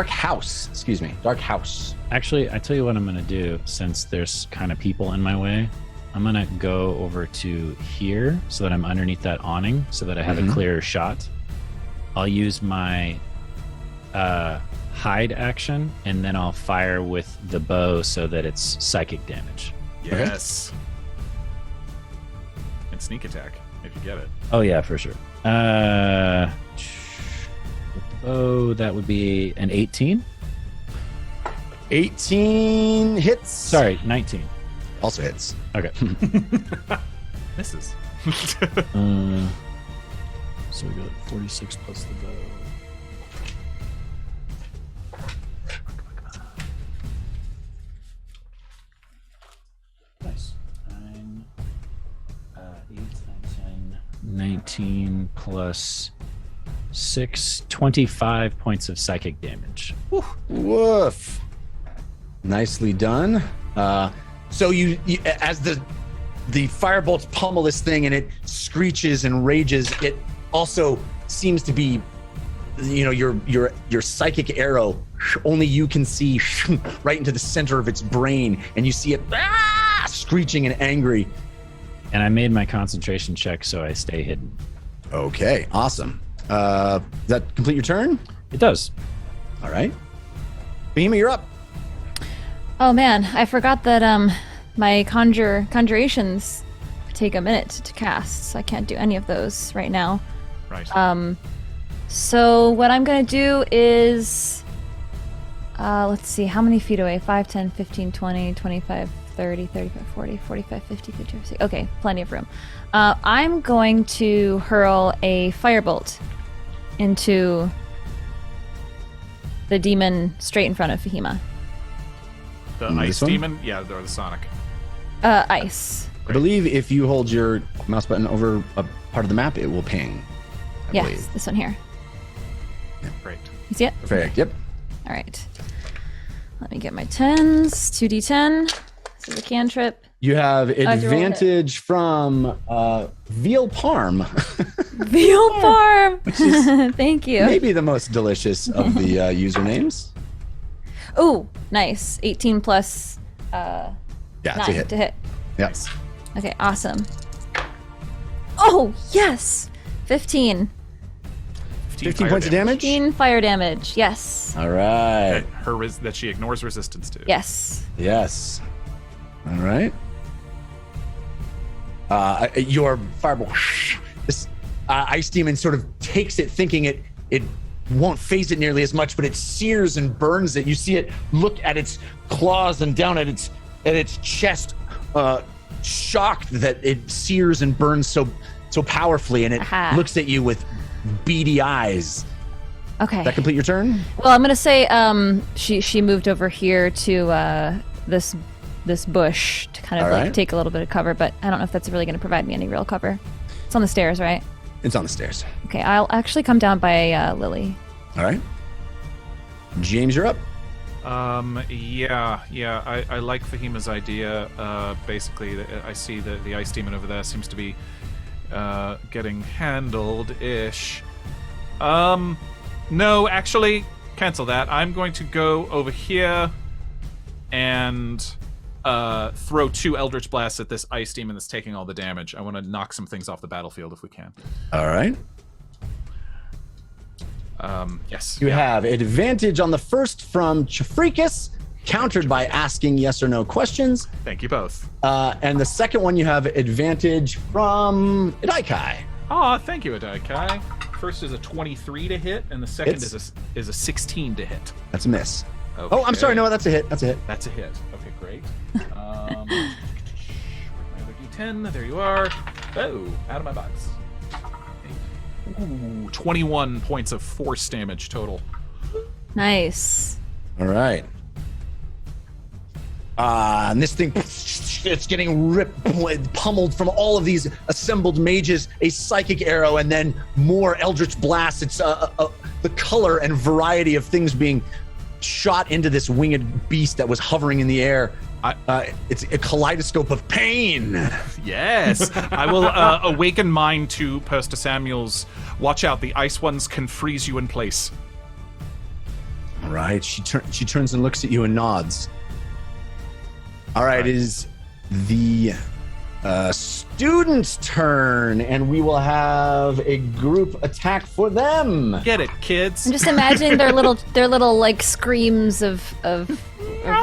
House. Excuse me. Dark House. Actually, I tell you what I'm going to do since there's kind of people in my way. I'm going to go over to here so that I'm underneath that awning so that I have a clearer shot. I'll use my hide action and then I'll fire with the bow so that it's psychic damage. Yes. And sneak attack if you get it. Oh, yeah, for sure. With the bow, that would be an 18. 18 hits. Sorry, 19. Also hits. Okay. Misses. So we got 46 plus the bow. Nice. 9, 8, 9, 10, 19 plus 6, 25 points of psychic damage. Woof. Nicely done. So you as the firebolts pummel this thing and it screeches and rages, it also seems to be, your psychic arrow, only you can see right into the center of its brain, and you see it screeching and angry. And I made my concentration check so I stay hidden. Okay, awesome. Does that complete your turn? It does. All right. Fahima, you're up. Oh man, I forgot that my conjurations take a minute to cast, so I can't do any of those right now. Right. So what I'm gonna do is, let's see, how many feet away? 5, 10, 15, 20, 25, 30, 35, 40, 45, 50, 50, 60. Okay, plenty of room. I'm going to hurl a firebolt into the demon straight in front of Fahima. The This ice one? demon? Yeah, or the Sonic. Ice. I believe if you hold your mouse button over a part of the map, it will ping. I Yes, believe. this one here. Great. You see it? Perfect. Yep. All right. Let me get my 10s. 2d10. This is a cantrip. You have have to roll it. advantage from veal parm. Veal farm. Thank you. Maybe the most delicious of the usernames. Oh, nice. 18 plus Yeah, it's 9 a hit. to hit. Yes. Okay, awesome. Oh, yes. 15. 15 points of damage. 15 fire damage. Yes. All right. That she ignores resistance to. Yes. Yes. All right. Your fireball. This ice demon sort of takes it, thinking it won't phase it nearly as much, but it sears and burns it. You see it look at its claws and down at its chest, shocked that it sears and burns so powerfully, and it Aha. looks at you with beady eyes. Okay. That complete your turn? Well, I'm gonna say she moved over here to this bush to kind of All like right. take a little bit of cover, but I don't know if that's really gonna provide me any real cover. It's on the stairs, right? It's on the stairs. Okay, I'll actually come down by Lily. All right. James, you're up. Yeah. I like Fahima's idea. Basically, I see that the ice demon over there seems to be getting handled-ish. No, actually, cancel that. I'm going to go over here and throw 2 Eldritch Blasts at this ice demon that's taking all the damage. I want to knock some things off the battlefield if we can. All right. Yes. You have advantage on the first from Chafrikas, countered by asking yes or no questions. Thank you both. And the second one, you have advantage from Idaikai. Aw, thank you, Adaikai. First is a 23 to hit, and the second Hits. is a 16 to hit. That's a miss. Okay. Oh, I'm sorry. No, that's a hit. That's a hit. That's a hit. Okay, great. My other D10. There you are. Oh, out of my box. Ooh, 21 points of force damage total. Nice. All right. And this thing, it's getting pummeled from all of these assembled mages, a psychic arrow, and then more eldritch blasts. It's the color and variety of things being shot into this winged beast that was hovering in the air. It's a kaleidoscope of pain. Yes. I will awaken mine to Persta Samuel's. Watch out, the ice ones can freeze you in place. All right. She turns and looks at you and nods. All right, it is the students' turn, and we will have a group attack for them. Get it, kids. I'm just imagining their little like screams of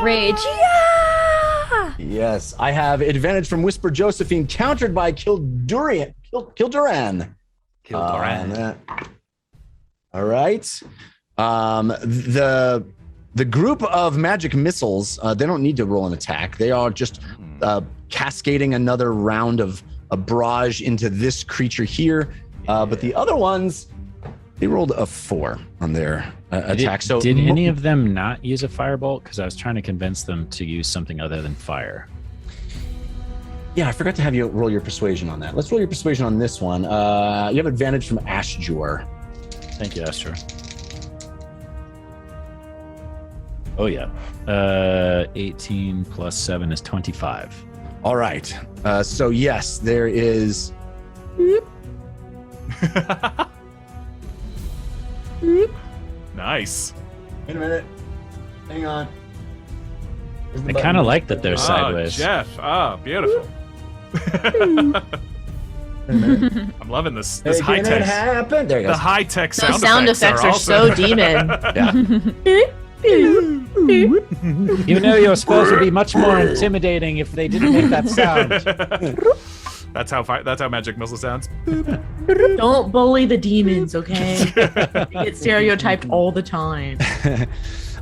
rage. Yeah! Yes, I have advantage from Whisper Josephine, countered by Kilduran. Kilduran. All right. The group of magic missiles, they don't need to roll an attack. They are just cascading another round of a barrage into this creature here. But the other ones, they rolled a 4 on their attack. So did any of them not use a firebolt? Because I was trying to convince them to use something other than fire. Yeah, I forgot to have you roll your persuasion on that. Let's roll your persuasion on this one. You have advantage from Ashjor. Thank you, Astro. Oh, yeah. 18 plus 7 is 25. All right. So yes, there is. Nice. Wait a minute. Hang on. I kind of like that they're sideways. Oh, Jeff. Oh, beautiful. I'm loving this high tech. Happen. There you go. The high tech Those sound sound effects are also so demon. Yeah. You know you're supposed to be much more intimidating if they didn't make that sound. That's how magic missile sounds. Don't bully the demons, okay? They get stereotyped all the time.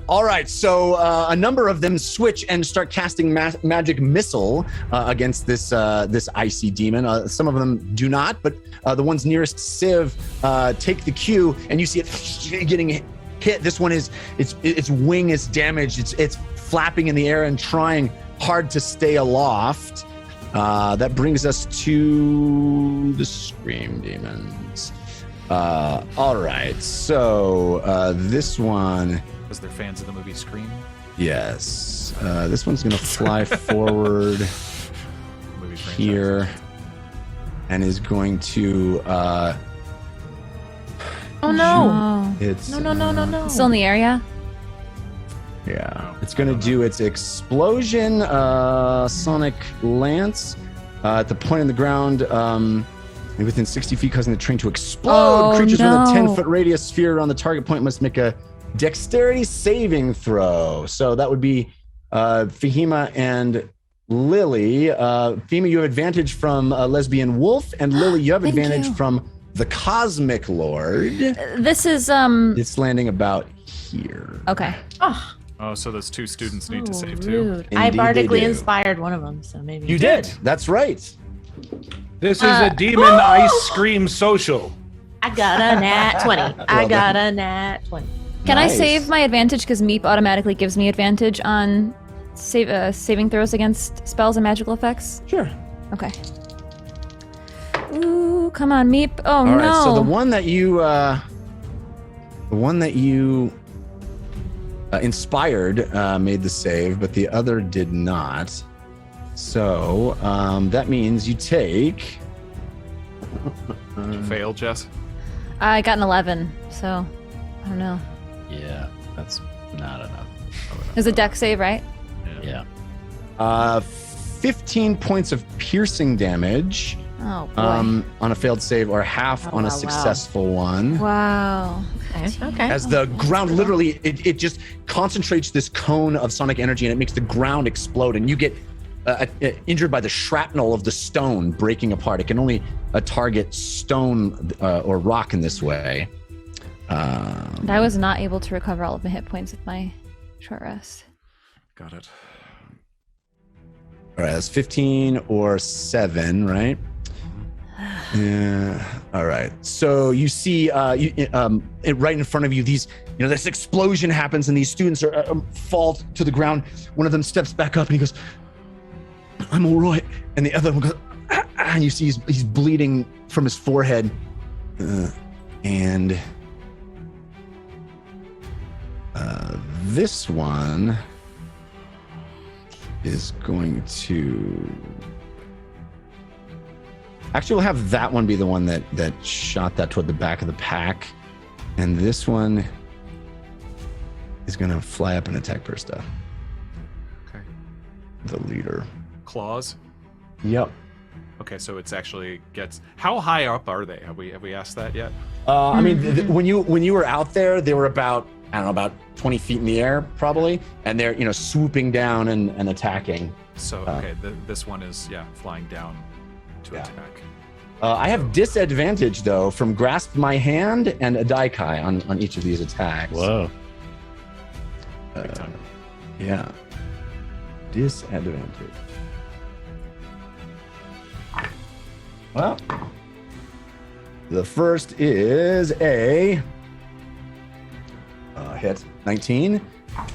All right, so a number of them switch and start casting magic missile against this icy demon. Some of them do not, but the ones nearest Civ take the cue, and you see it getting hit. This one its wing is damaged. It's flapping in the air and trying hard to stay aloft. That brings us to the Scream Demons. All right, so this one. Because they're fans of the movie Scream. Yes. This one's going to fly forward here and is going to... Oh, no. It's No. Still in the area? Yeah. It's going to do its explosion sonic lance at the point in the ground within 60 feet, causing the train to explode. Oh, Creatures with a no. 10-foot radius sphere around the target point must make a dexterity saving throw. So that would be Fahima and Lily. Fahima, you have advantage from Lesbian Wolf, and Lily, you have Thank advantage you. from the Cosmic Lord. This is It's landing about here. okay. Oh, Oh, so those two students need to so save too. rude. I Indeed they bardically do. inspired one of them, so maybe. You did. That's right. This is a demon ice scream social. I got a nat 20. I got a nat 20. Can I Nice. save my advantage because Meep automatically gives me advantage on saving throws against spells and magical effects? Sure. Okay. Ooh, come on, Meep. Oh All no. right. So the one that you inspired made the save, but the other did not. So that means you take. Fail, Jess. I got an 11, so I don't know. Yeah, that's not enough. There's a deck save, right? Yeah. 15 points of piercing damage Oh boy. on a failed save, or half Oh, on a wow. successful one. Wow. Okay. As the ground literally, it just concentrates this cone of sonic energy, and it makes the ground explode, and you get injured by the shrapnel of the stone breaking apart. It can only target stone or rock in this way. And I was not able to recover all of my hit points with my short rest. Got it. All right, that's 15 or 7, right? Yeah. All right. So you see, right in front of you, this explosion happens, and these students fall to the ground. One of them steps back up, and he goes, "I'm all right," and the other one goes, "Ah," and you see he's bleeding from his forehead, and this one is going to. Actually, we'll have that one be the one that shot that toward the back of the pack. And this one is going to fly up and attack Bursta, Okay. the leader. Claws. Yep. Okay, so it's actually gets. How high up are they? Have we asked that yet? I mean, when you were out there, they were about 20 feet in the air, probably. And they're, swooping down and attacking. So okay, this one is flying down to Yeah. attack. I have disadvantage, though, from Grasp My Hand and a Daikai on each of these attacks. Whoa. Big time. Yeah. Disadvantage. Well, the first is a hit, 19.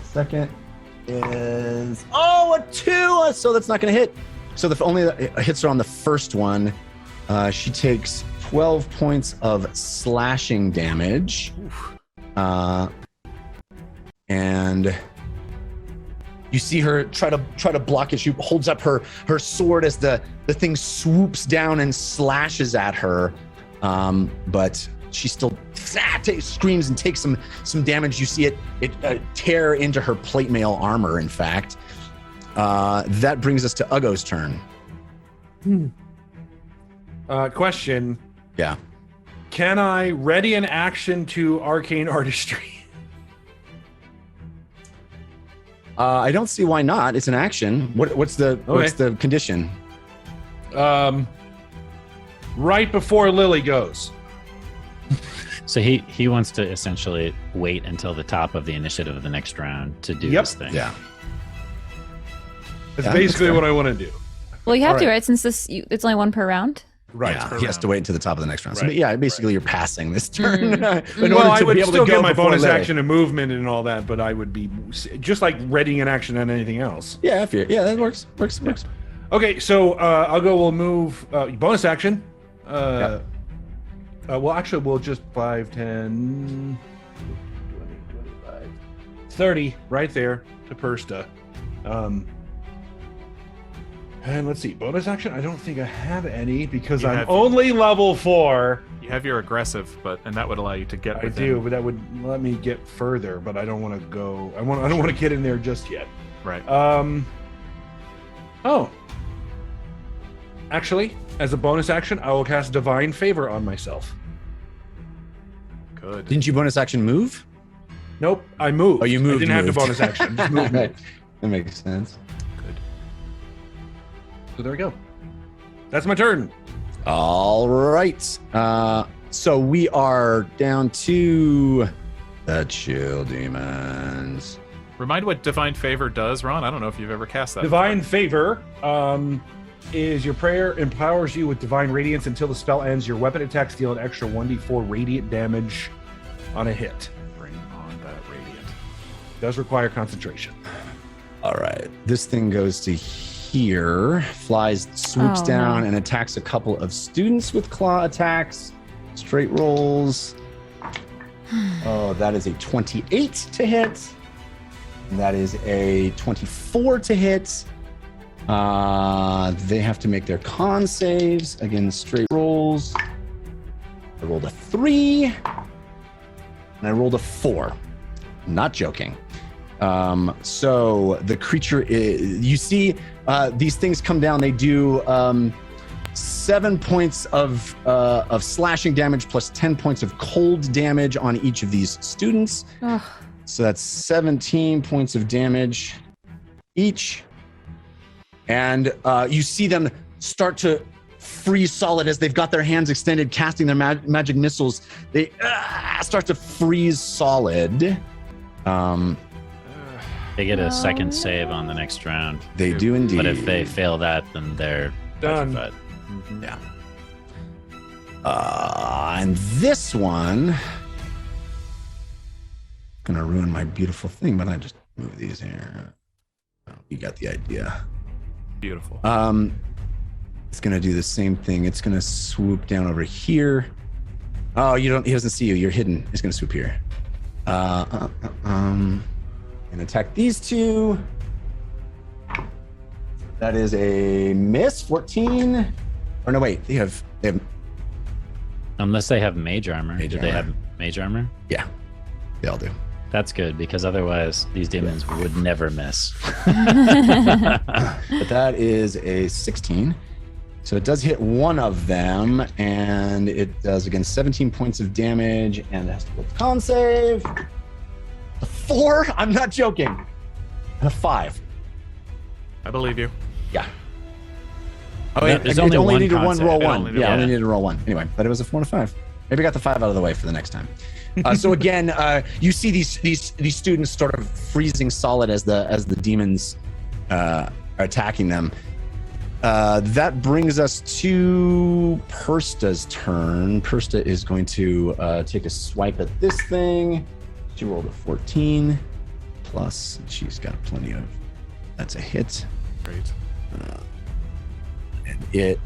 Second is a 2, so that's not going to hit. So the only hits are on the first one. She takes 12 points of slashing damage. And you see her try to block it. She holds up her sword as the thing swoops down and slashes at her. But she still screams and takes some damage. You see it tear into her plate mail armor, in fact. That brings us to Ugo's turn. Question. Yeah. Can I ready an action to arcane artistry? I don't see why not. It's an action. What's the condition? Right before Lily goes. So he wants to essentially wait until the top of the initiative of the next round to do this thing. Yeah. That's basically what I want to do. Well, you have to, right? Since it's only one per round. Right. Yeah, he has to wait until the top of the next round. Right. So, yeah, basically you're passing this turn. Well, I would still get my bonus action and movement and all that, but I would be just like readying an action on anything else. Yeah, that works. Works. Okay, so I'll go. We'll move bonus action. Well, actually, we'll just 5, 10, 20, 25, 30 right there to Persta. And let's see, bonus action. I don't think I have any because I'm only level 4. You have your aggressive, and that would allow you to get. I do, but that would let me get further. But I don't want to go. I don't want to get in there just yet. Right. Oh. Actually, as a bonus action, I will cast Divine Favor on myself. Good. Didn't you bonus action move? Nope, I moved. Oh, you moved. I didn't have the bonus action. Just moved. Right. That makes sense. Good. So there we go. That's my turn. All right. So we are down to the chill demons. Remind what Divine Favor does, Ron. I don't know if you've ever cast that. Divine Favor is your prayer empowers you with divine radiance until the spell ends. Your weapon attacks deal an extra 1d4 radiant damage on a hit. Bring on that radiant. Does require concentration. All right. This thing goes to here, swoops down and attacks a couple of students with claw attacks. Straight rolls. Oh, that is a 28 to hit. And that is a 24 to hit. They have to make their con saves. Again, straight rolls. I rolled a 3. And I rolled a 4. Not joking. So the creature you see these things come down. They do 7 points of slashing damage plus 10 points of cold damage on each of these students. Ugh. So that's 17 points of damage each. And you see them start to freeze solid as they've got their hands extended, casting their magic missiles. They start to freeze solid. They get a second save on the next round. They do indeed. But if they fail that, then they're Done. petrified. Mm-hmm. Yeah. And this one, gonna ruin my beautiful thing, but I just move these here. Oh, you got the idea. Beautiful. It's gonna do the same thing. It's gonna swoop down over here. Oh, he doesn't see you. You're hidden. It's gonna swoop here. And attack these two. That is a miss. 14. Or no, wait. They have. Unless they have mage armor. Mage Do they armor. have mage armor? Yeah, they all do. That's good, because otherwise these demons would never miss. But that is a 16. So it does hit one of them, and it does, again, 17 points of damage, and it has to go con save. A 4? I'm not joking. And a 5. I believe you. Yeah. Oh, No, wait, there's it only only one needed con one save. roll It one. only needed Yeah, one. only needed to roll one. Anyway, but it was a 4 and a 5. Maybe I got the 5 out of the way for the next time. So again, you see these students sort of freezing solid as the demons are attacking them. That brings us to Persta's turn. Persta is going to take a swipe at this thing. She rolled a 14 plus. She's got plenty of. That's a hit. Great. And it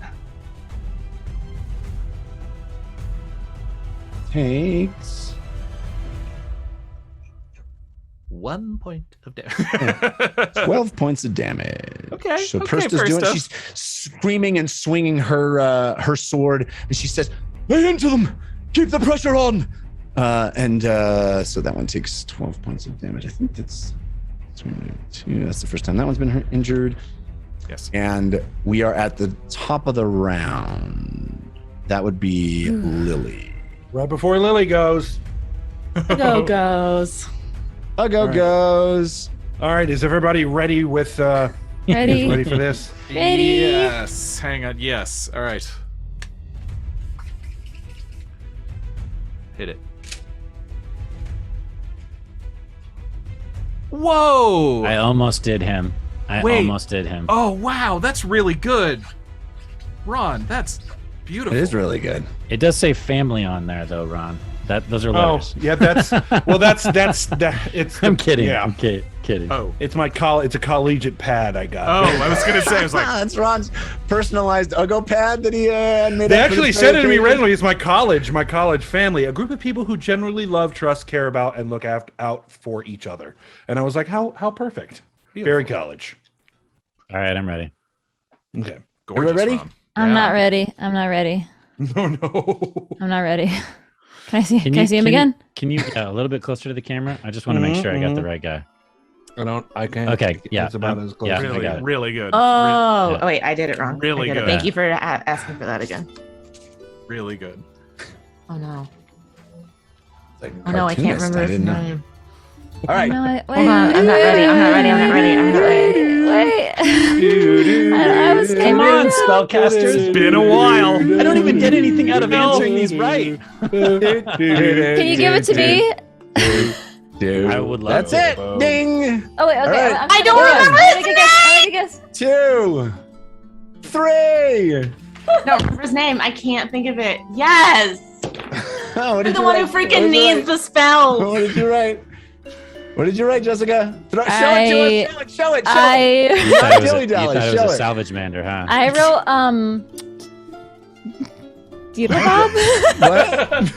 takes 1 point of damage. 12 points of damage. Okay, So okay, Persta's doing. Persta. She's screaming and swinging her sword, and she says, "Lay into them. Keep the pressure on." So that one takes 12 points of damage. I think that's 2. That's the first time that one's been injured. Yes. And we are at the top of the round. That would be Lily. Right before Lily goes. Go goes. Go Right. goes. All right, is everybody ready with ready for this? Ready? Yes. Hang on. Yes. All right. Hit it. Whoa! I almost did him. Oh wow, that's really good, Ron. That's beautiful. It is really good. It does say family on there though, Ron. Those are Oh, letters. yeah, that's it's. I'm kidding. Yeah, I'm kidding. Oh. it's my it's a collegiate pad I got. Oh, I was gonna say, I was like, That's Ron's personalized Uggo pad that he made. They up for actually this sent it to me occasion. randomly. It's my college family, a group of people who generally love, trust, care about, and look out for each other. And I was like, how perfect. Very college. All right, I'm ready. Okay. gorgeous. ready? Ron. I'm Yeah. not ready. I'm not ready. No. I'm not ready. Can I see? Can I you- see him can you- again? Can you a little bit closer to the camera? I just want to make sure I got the right guy. I can't. Okay, yeah, It's about I'm- as close yeah. as I Really, got. really good. Oh, Yeah. oh wait, I did it wrong. Really I did it. good. Thank you for asking for that again. Really good. Oh no. It's like Oh no, I can't cartoonist. remember his didn't know. name. All right. No, wait, Hold on, I'm not ready. I'm not ready. I'm not ready. I'm not ready. Wait. I was Come gonna on, do that. spellcasters. It's been a while. I don't even get anything out of answering these right. Can you give it to me? Dude. I would love That's to. it. Ding. Oh wait, okay. All right. I don't remember I'm his gonna guess. I'm gonna guess. 2, 3. I don't remember his name. I can't think of it. Yes. Oh, what You're did the you one who write? freaking What did you needs write? the spell. What did you write? What did you write, Jessica? Show it to us. Show it. You thought it was Dilly a, dally, you thought it show was a it. salvage mander, huh? I wrote Doodle Bob. What?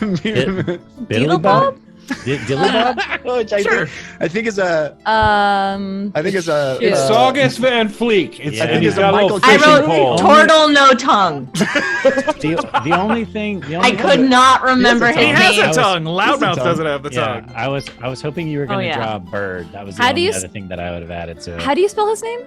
Doodle Bob. Dilly Bob? Which I think is a. I think it's a. Shit. It's Saugus Van Fleek. It's, Yeah. and he's It's a got a Michael little I Fishing fishing wrote pole. Turtle No Tongue. The only thing. I could not remember He his He has name. a tongue. Loudmouth tongue. doesn't have the Yeah, tongue. I was hoping you were going to yeah. draw a bird. That was the How do only you other thing that I would have added to it. How do you spell his name?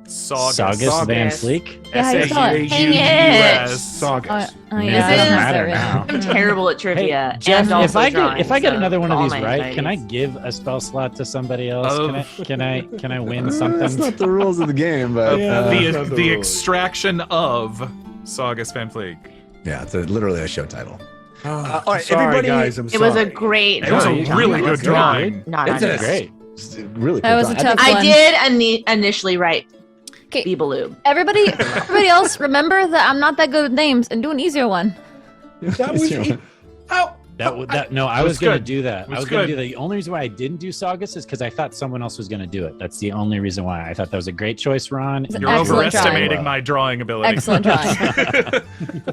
Saugus. Saugus Van Saugus. Fleek? Yeah, how do you spell it? Dang it. Saugus. Oh Man, yeah, it that's doesn't not matter right. now. I'm terrible at trivia. Hey, Jeff, and also if I drawing, get so another one of all these my right, can I anxieties. give a spell slot to somebody else? Can I win That's something? not the rules of the game, but The extraction of Saugus Van Fleek. yeah, it's literally a show title. all right, sorry, everybody- guys. I'm It was a sorry. great It was a drawing, John. really It good was drawing. Not It's on a- it. Great. It's really That cool was a drawing. tough I one. did initially write Okay. Beebaloo. Everybody else, remember that I'm not that good with names, and do an easier one. That was. I was was going to good. do that. It was I was going to good. do that. The only reason why I didn't do Saugus is because I thought someone else was going to do it. That's the only reason why. I thought that was a great choice, Ron. It's an You're excellent overestimating drawing. my drawing ability. Excellent drawing.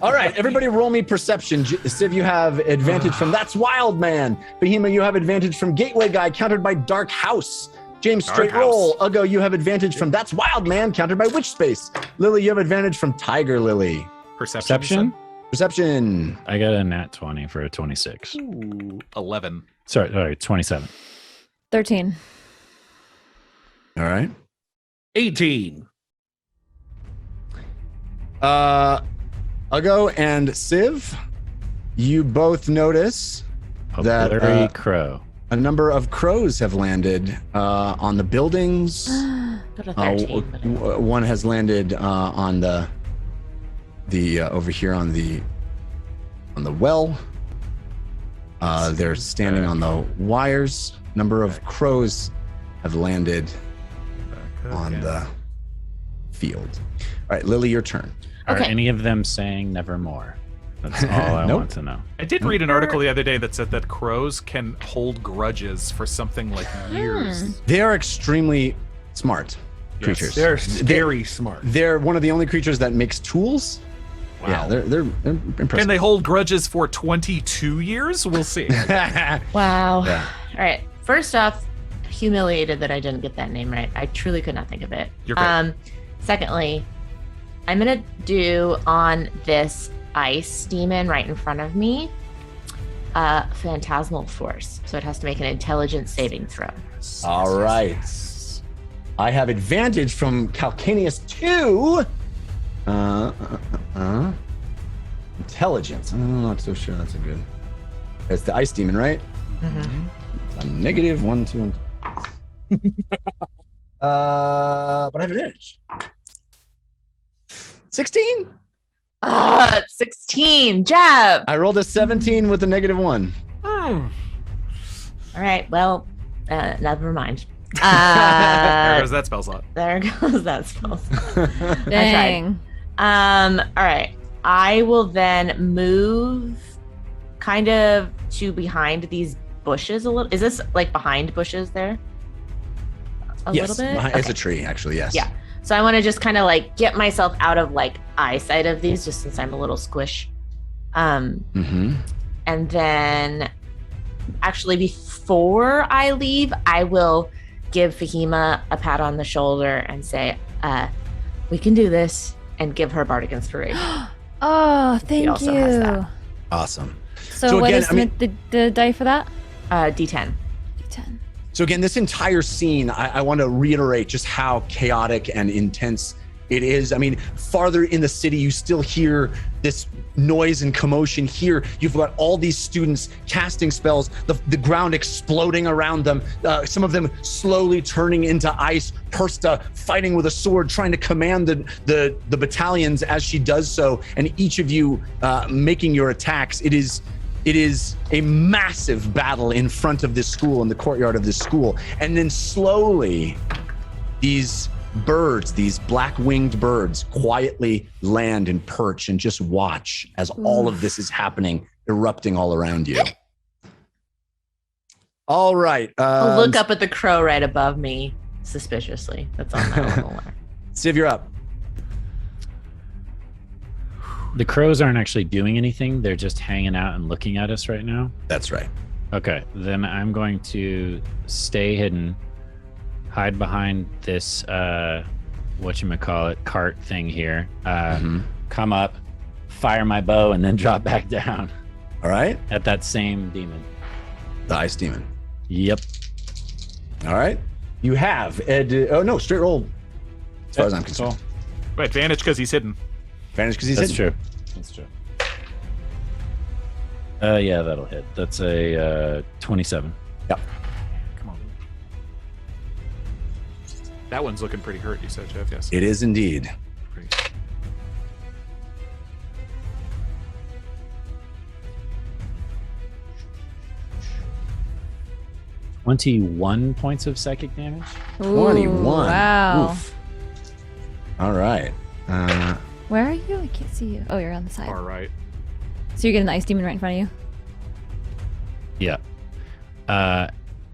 All right, everybody roll me perception. Civ, you have advantage from That's Wild Man. Bahima, you have advantage from Gateway Guy, countered by Dark House. James, Dark straight House. roll. Uggo, you have advantage from That's Wild Man, countered by Witch Space. Lily, you have advantage from Tiger Lily. Perception? Perception. I got a nat 20 for a 26. Ooh, 11. Sorry, 27. 13. All right. 18. Uggo and Civ, you both notice A That, blurry crow. a number of crows have landed on the buildings. Go to 13. but One has landed on the over here on the well. They're standing on the wires. Number of crows have landed on the field. All right, Lily, your turn. Are Okay. any of them saying nevermore? That's all I Nope. want to know. I did read an article the other day that said that crows can hold grudges for something like years. They are extremely smart creatures. They're very smart. They're one of the only creatures that makes tools. Wow. Yeah, they're impressive. Can they hold grudges for 22 years? We'll see. Wow. Yeah. All right. First off, humiliated that I didn't get that name right. I truly could not think of it. You're good. Secondly, I'm gonna do on this ice demon right in front of me phantasmal force. So it has to make an intelligence saving throw. All right. I have advantage from Calcaneus 2. Intelligence. I'm not so sure that's a good. It's the ice demon, right? Mm-hmm. I'm negative 1, 2, and But I have advantage. 16. 16. Jab. I rolled a 17 with a -1. All right. Well, never mind. There goes that spell slot. There goes that spell slot. Dang. All right. I will then move kind of to behind these bushes a little. Is this like behind bushes there? A Yes, little bit? it's Okay. a tree, actually, yes. Yeah. So I want to just kind of like get myself out of like eyesight of these, just since I'm a little squish. Mm-hmm. And then actually before I leave, I will give Fahima a pat on the shoulder and say, we can do this, and give her Bardic Inspiration. Oh, thank also has you. that. Awesome. So, So what again, is I mean- the die for that? D10. D10. So again, this entire scene, I want to reiterate just how chaotic and intense it is. I mean, farther in the city, you still hear this noise and commotion. Here, you've got all these students casting spells, the ground exploding around them, some of them slowly turning into ice. Persta fighting with a sword, trying to command the battalions as she does so, and each of you making your attacks. It is a massive battle in front of this school, in the courtyard of this school. And then slowly, these birds, these black-winged birds, quietly land and perch and just watch as all of this is happening, erupting all around you. All right. I'll look up at the crow right above me suspiciously. That's on my level one. Civ, you're up. The crows aren't actually doing anything. They're just hanging out and looking at us right now. That's right. Okay, then I'm going to stay hidden, hide behind this whatchamacallit cart thing here. Come up, fire my bow, and then drop back down All right. at that same demon. The ice demon. Yep. All right. You have oh no, straight roll. As far as I'm concerned. Wait, advantage because he's hidden. Advantage because he's That's hidden. true. That's true. Yeah, that'll hit. That's a 27. Yep. Come on. That one's looking pretty hurt, you said, Jeff. Yes. It is indeed. Pretty. 21 points of psychic damage. Ooh, 21. Wow. Oof. All right. Where are you? I can't see you. Oh, you're on the side. All right. So you're getting the ice demon right in front of you. Yeah.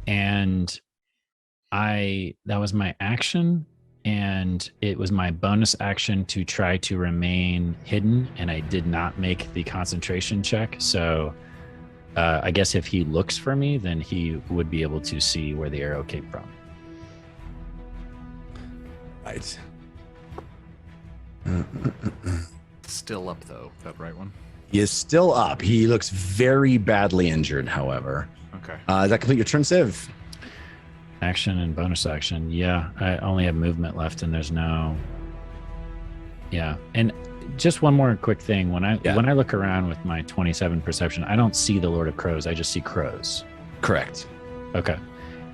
And that was my action, and it was my bonus action to try to remain hidden, and I did not make the concentration check. So I guess if he looks for me, then he would be able to see where the arrow came from. Right. Still up, though, that right one. He is still up. He looks very badly injured, however. Okay. Does that complete your turn, Civ? Action and bonus action. Yeah, I only have movement left, and there's no. Yeah, and just one more quick thing. When I look around with my 27 perception, I don't see the Lord of Crows. I just see crows. Correct. Okay.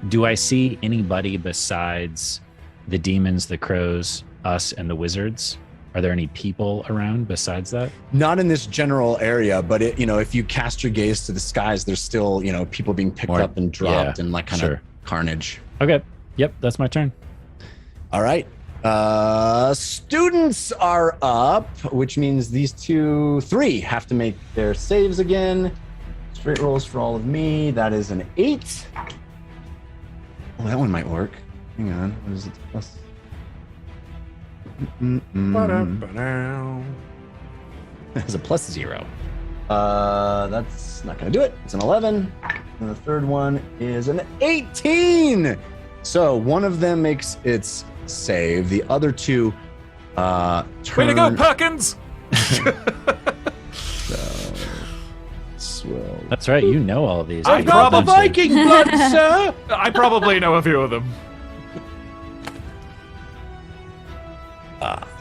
Do I see anybody besides the demons, the crows, us, and the wizards? Are there any people around besides that? Not in this general area, but if you cast your gaze to the skies, there's still, people being picked up and dropped and like kind of carnage. Okay. Yep, that's my turn. All right. Students are up, which means these 3 have to make their saves again. Straight rolls for all of me. That is an 8. Oh, that one might work. Hang on. What is it? Plus? That's a +0. That's not going to do it. It's an 11. And the third one is an 18. So one of them makes its save. The other 2 turn. Way to go, Perkins! Swell. That's right. You know all of these. I You got the mentioned- Viking blood, sir. I probably know a few of them.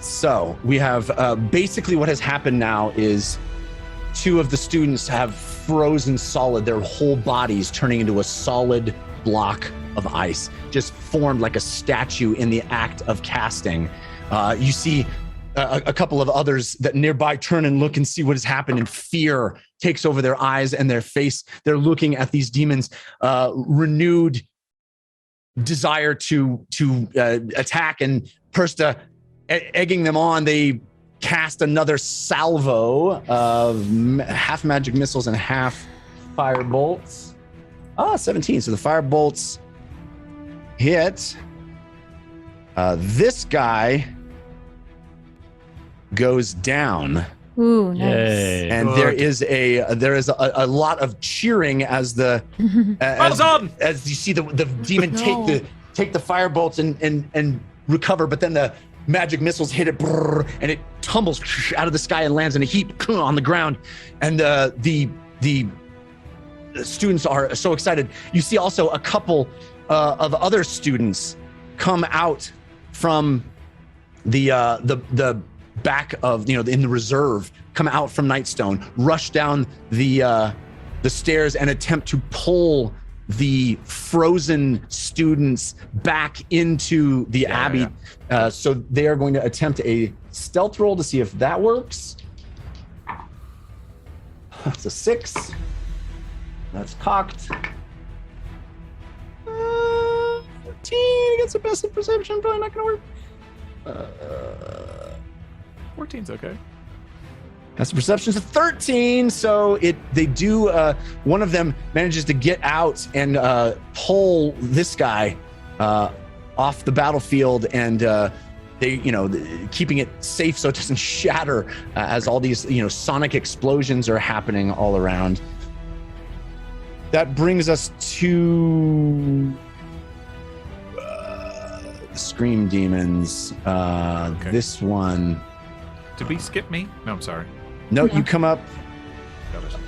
So we have basically what has happened now is 2 of the students have frozen solid, their whole bodies turning into a solid block of ice, just formed like a statue in the act of casting. You see a couple of others that nearby turn and look and see what has happened, and fear takes over their eyes and their face. They're looking at these demons, renewed desire to attack, and Persta egging them on. They cast another salvo of half magic missiles and half fire bolts. 17. So the fire bolts hit. This guy goes down. Ooh, nice. Yay. And there is a lot of cheering as the as you see the demon take the fire bolts and recover, but then the magic missiles hit it, and it tumbles out of the sky and lands in a heap on the ground. And the students are so excited. You see also a couple of other students come out from the back of, in the reserve, come out from Nightstone, rush down the stairs and attempt to pull the frozen students back into the Abbey. So they are going to attempt a stealth roll to see if that works. That's a 6. That's cocked. 14 against a passive perception, probably not going to work. 14's okay. That's perception's a 13, so they do. One of them manages to get out and pull this guy off the battlefield, and they, keeping it safe so it doesn't shatter as all these, sonic explosions are happening all around. That brings us to the Scream Demons. Okay. This one. Did we skip me? No, I'm sorry. No, you come up.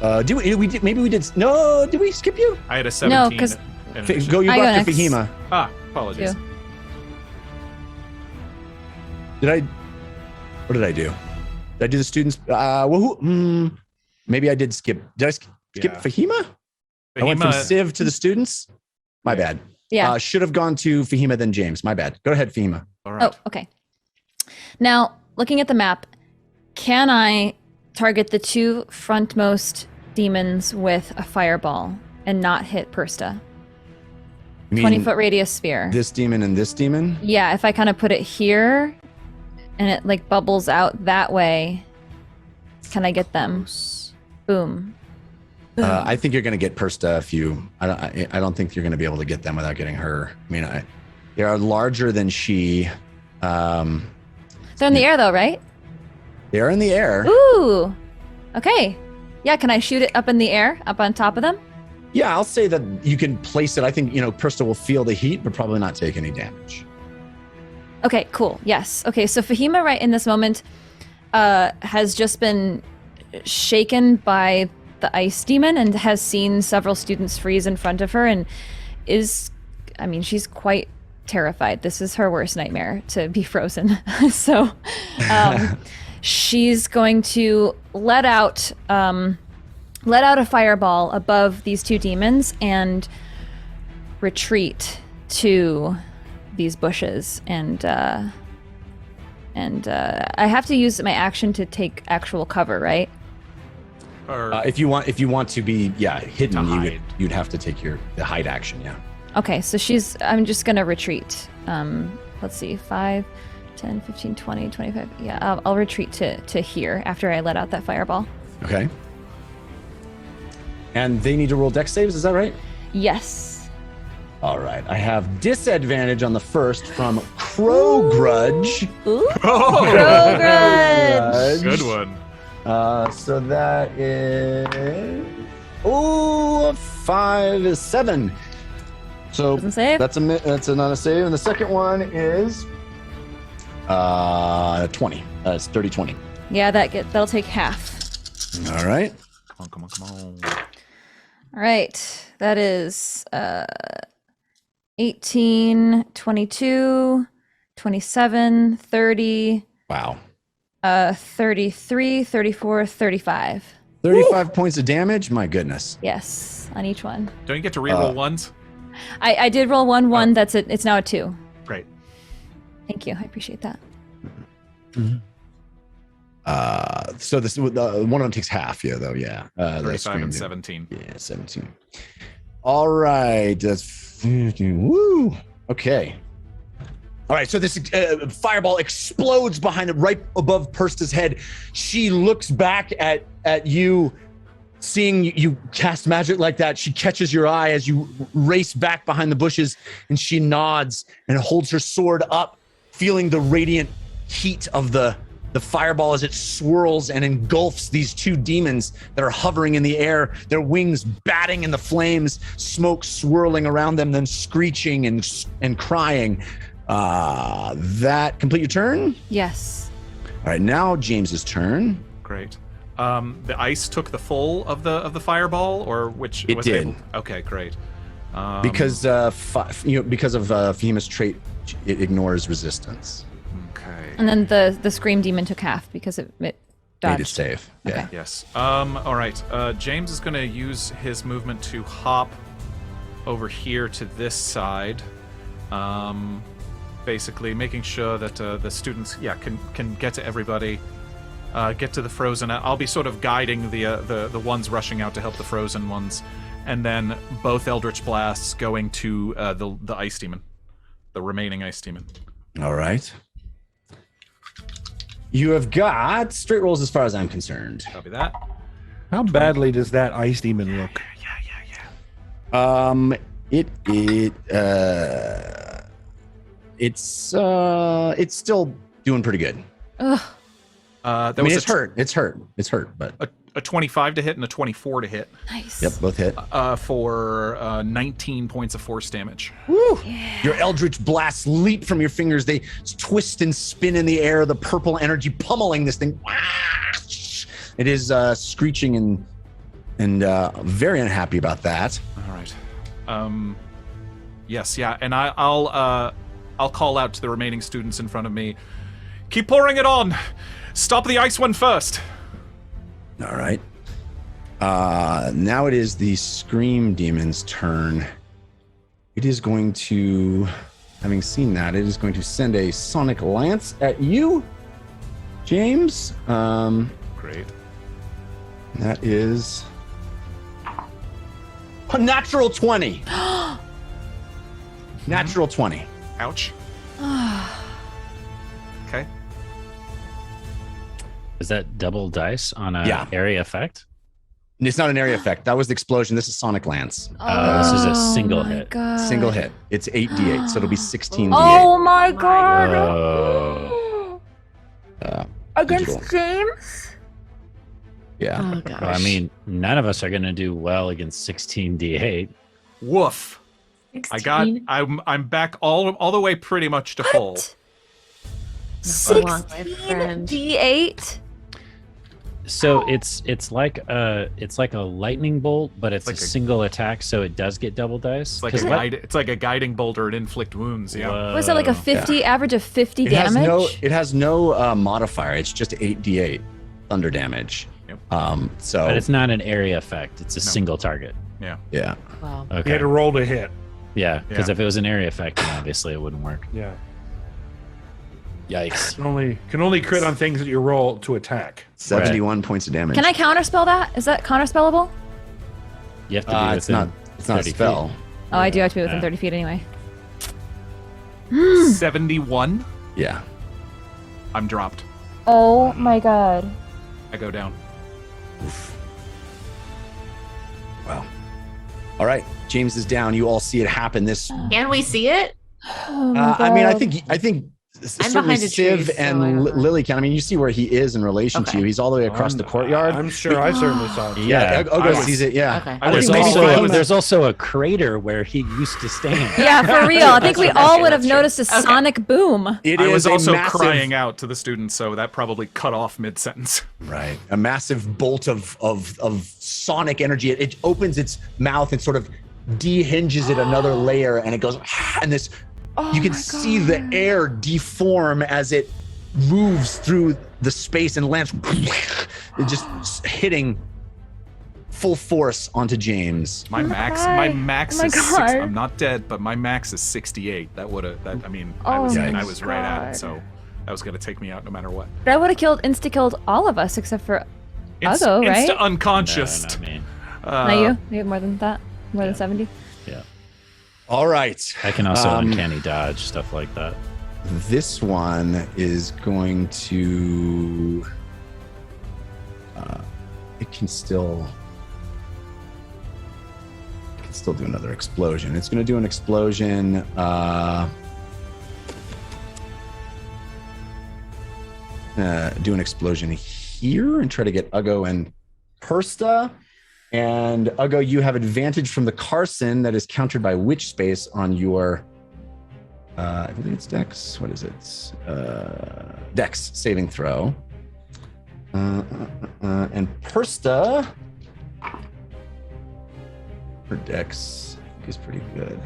Got it. We did. Maybe we did. No, did we skip you? I had a 17. No, 'cause- and an You addition. go I back go to next. Fahima. Apologies. What did I do? Did I do the students? Maybe I did skip. Did I skip Yeah. Fahima? I went from Fahima- Civ to the students. My bad. Yeah. Should have gone to Fahima then James. My bad. Go ahead, Fahima. All right. Oh, okay. Now, looking at the map, can I target the 2 frontmost demons with a fireball and not hit Persta? You mean 20-foot radius sphere. This demon and this demon. Yeah, if I kind of put it here and it like bubbles out that way, can I get them? Boom. I think you're going to get Persta if you. I don't think you're going to be able to get them without getting her. I mean, they are larger than she. They're in the air though, right? They are in the air. Ooh. Okay. Yeah, can I shoot it up in the air, up on top of them? Yeah, I'll say that you can place it. I think, Persta will feel the heat, but probably not take any damage. Okay, cool. Yes. Okay, so Fahima right in this moment has just been shaken by the ice demon and has seen several students freeze in front of her and she's quite terrified. This is her worst nightmare, to be frozen. So she's going to let out a fireball above these 2 demons and retreat to these bushes, and I have to use my action to take actual cover, right? Or If you want to be hidden, To hide. you'd have to take the hide action. Yeah. Okay, so I'm just gonna retreat. Let's see, 5, 10, 15, 20, 25. Yeah, I'll retreat to here after I let out that fireball. Okay. And they need to roll dex saves. Is that right? Yes. All right. I have disadvantage on the first from Crow Grudge. Ooh. Oh, Crow Grudge. good one. So that is 5 is 7. So Doesn't save. that's not a save, and the second one is 20. It's 30-20. Yeah, that'll take half. All right. Come on. All right, that is 18, 22, 27, 30, Wow. 33, 34, 35. 35 points of damage. My goodness. Yes, on each one. Don't you get to reroll ones? I did roll 1-1. That's it. It's now a 2. Great. Thank you. I appreciate that. So this one of them takes half, though. Yeah. 35 and 17. Yeah, 17. All right. That's 15. Woo. Okay. All right. So this fireball explodes right above Persta's head. She looks back at you, seeing you cast magic like that. She catches your eye as you race back behind the bushes, and she nods and holds her sword up, feeling the radiant heat of the fireball as it swirls and engulfs these two demons that are hovering in the air, their wings batting in the flames, smoke swirling around them, then screeching and crying. That complete your turn? Yes. All right, now James's turn. Great. The ice took the full of the fireball, or which It was did. able? Okay, great. Because because of Fahima's trait, it ignores resistance. Okay. And then the scream demon took half because it dodged. Made it safe. Yeah. Okay. Yes. All right. James is going to use his movement to hop over here to this side, basically making sure that the students, can get to everybody, get to the frozen. I'll be sort of guiding the ones rushing out to help the frozen ones, and then both Eldritch Blasts going to the ice demon, the remaining ice demon. All right. You have got straight rolls as far as I'm concerned. Copy that. How badly does that ice demon look? It's still doing pretty good. Ugh. It's hurt, but A 25 to hit and a 24 to hit Nice. yep, both hit. for 19 points of force damage. Woo! Your eldritch blasts leap from your fingers. They twist and spin in the air, the purple energy pummeling this thing. It is screeching and very unhappy about that. All right. Yes, yeah, and I'll call out to the remaining students in front of me. Keep pouring it on. Stop the ice one first. All right. Now it is the Scream Demon's turn. It is going to, having seen that, it is going to send a Sonic Lance at you, James. Great. That is a natural 20. Natural 20. Ouch. Okay. Is that double dice on a Yeah. area effect? It's not an area effect. That was the explosion. This is Sonic Lance. This is a single my hit. God. Single hit. It's 8d8, so it'll be 16d8. Oh my God. Oh. Against digital. James? Yeah. Oh gosh. Well, I mean, none of us are going to do well against 16d8. Woof. 16? I'm back all the way pretty much to full. So long, my friend. 16d8? So it's like a lightning bolt, but it's Like a a- single attack, so it does get double dice. It's like a guiding bolt or an inflict wounds. Yeah. Was that like a 50 average of 50 damage? It has no modifier. It's just 8d8 thunder damage. Yep. So But it's not an area effect. It's a single target. Yeah. yeah. Wow. You Okay. had to roll to hit. Yeah, because Yeah. if it was an area effect, then obviously it wouldn't work. Yeah. Yikes. Can only crit on things that you roll to attack. 71 points of damage. Can I counterspell that? Is that counterspellable? You have to be It's not. within It's not a 30 spell. feet. Oh, I do have to be within Yeah. 30 feet anyway. 71. Yeah. I'm dropped. Oh my God. I go down. Wow. All right. James is down. You all see it happen. This. Can we see it? Oh my I mean, I God. think. I'm Certainly behind a tree, Civ so and I don't know. Lily can. I mean, you see where he is in relation to Okay. you. He's all the way across the courtyard. I'm sure I certainly saw it. yeah, I Ogo was- sees it. Yeah. Okay. I There's was maybe also, Fahima- there's also a crater where he used to stand. Yeah, for real. I think we That's all true. would have That's true. noticed a sonic boom. It I is was a also massive, crying out to the students, so that probably cut off mid-sentence. Right. A massive bolt of sonic energy. It opens its mouth and sort of dehinges it another layer, and it goes, and this. You can see the air deform as it moves through the space and lands, it just hitting full force onto James. My max my is God. I'm not dead, but my max is 68. I was my right at God. it, so that was gonna take me out no matter what. That would have insta-killed all of us except for Uggo, right? Insta unconscious. No, not me. Not you? You have more than that? More than 70? Yeah. All right. I can also uncanny dodge, stuff like that. This one is going to. It can still do another explosion. It's going to do an explosion. Do an explosion here and try to get Uggo and Persta. And Uggo, you have advantage from the Carson that is countered by witch space on your. I believe it's Dex. What is it? Dex saving throw. And Persta, her Dex I think is pretty good.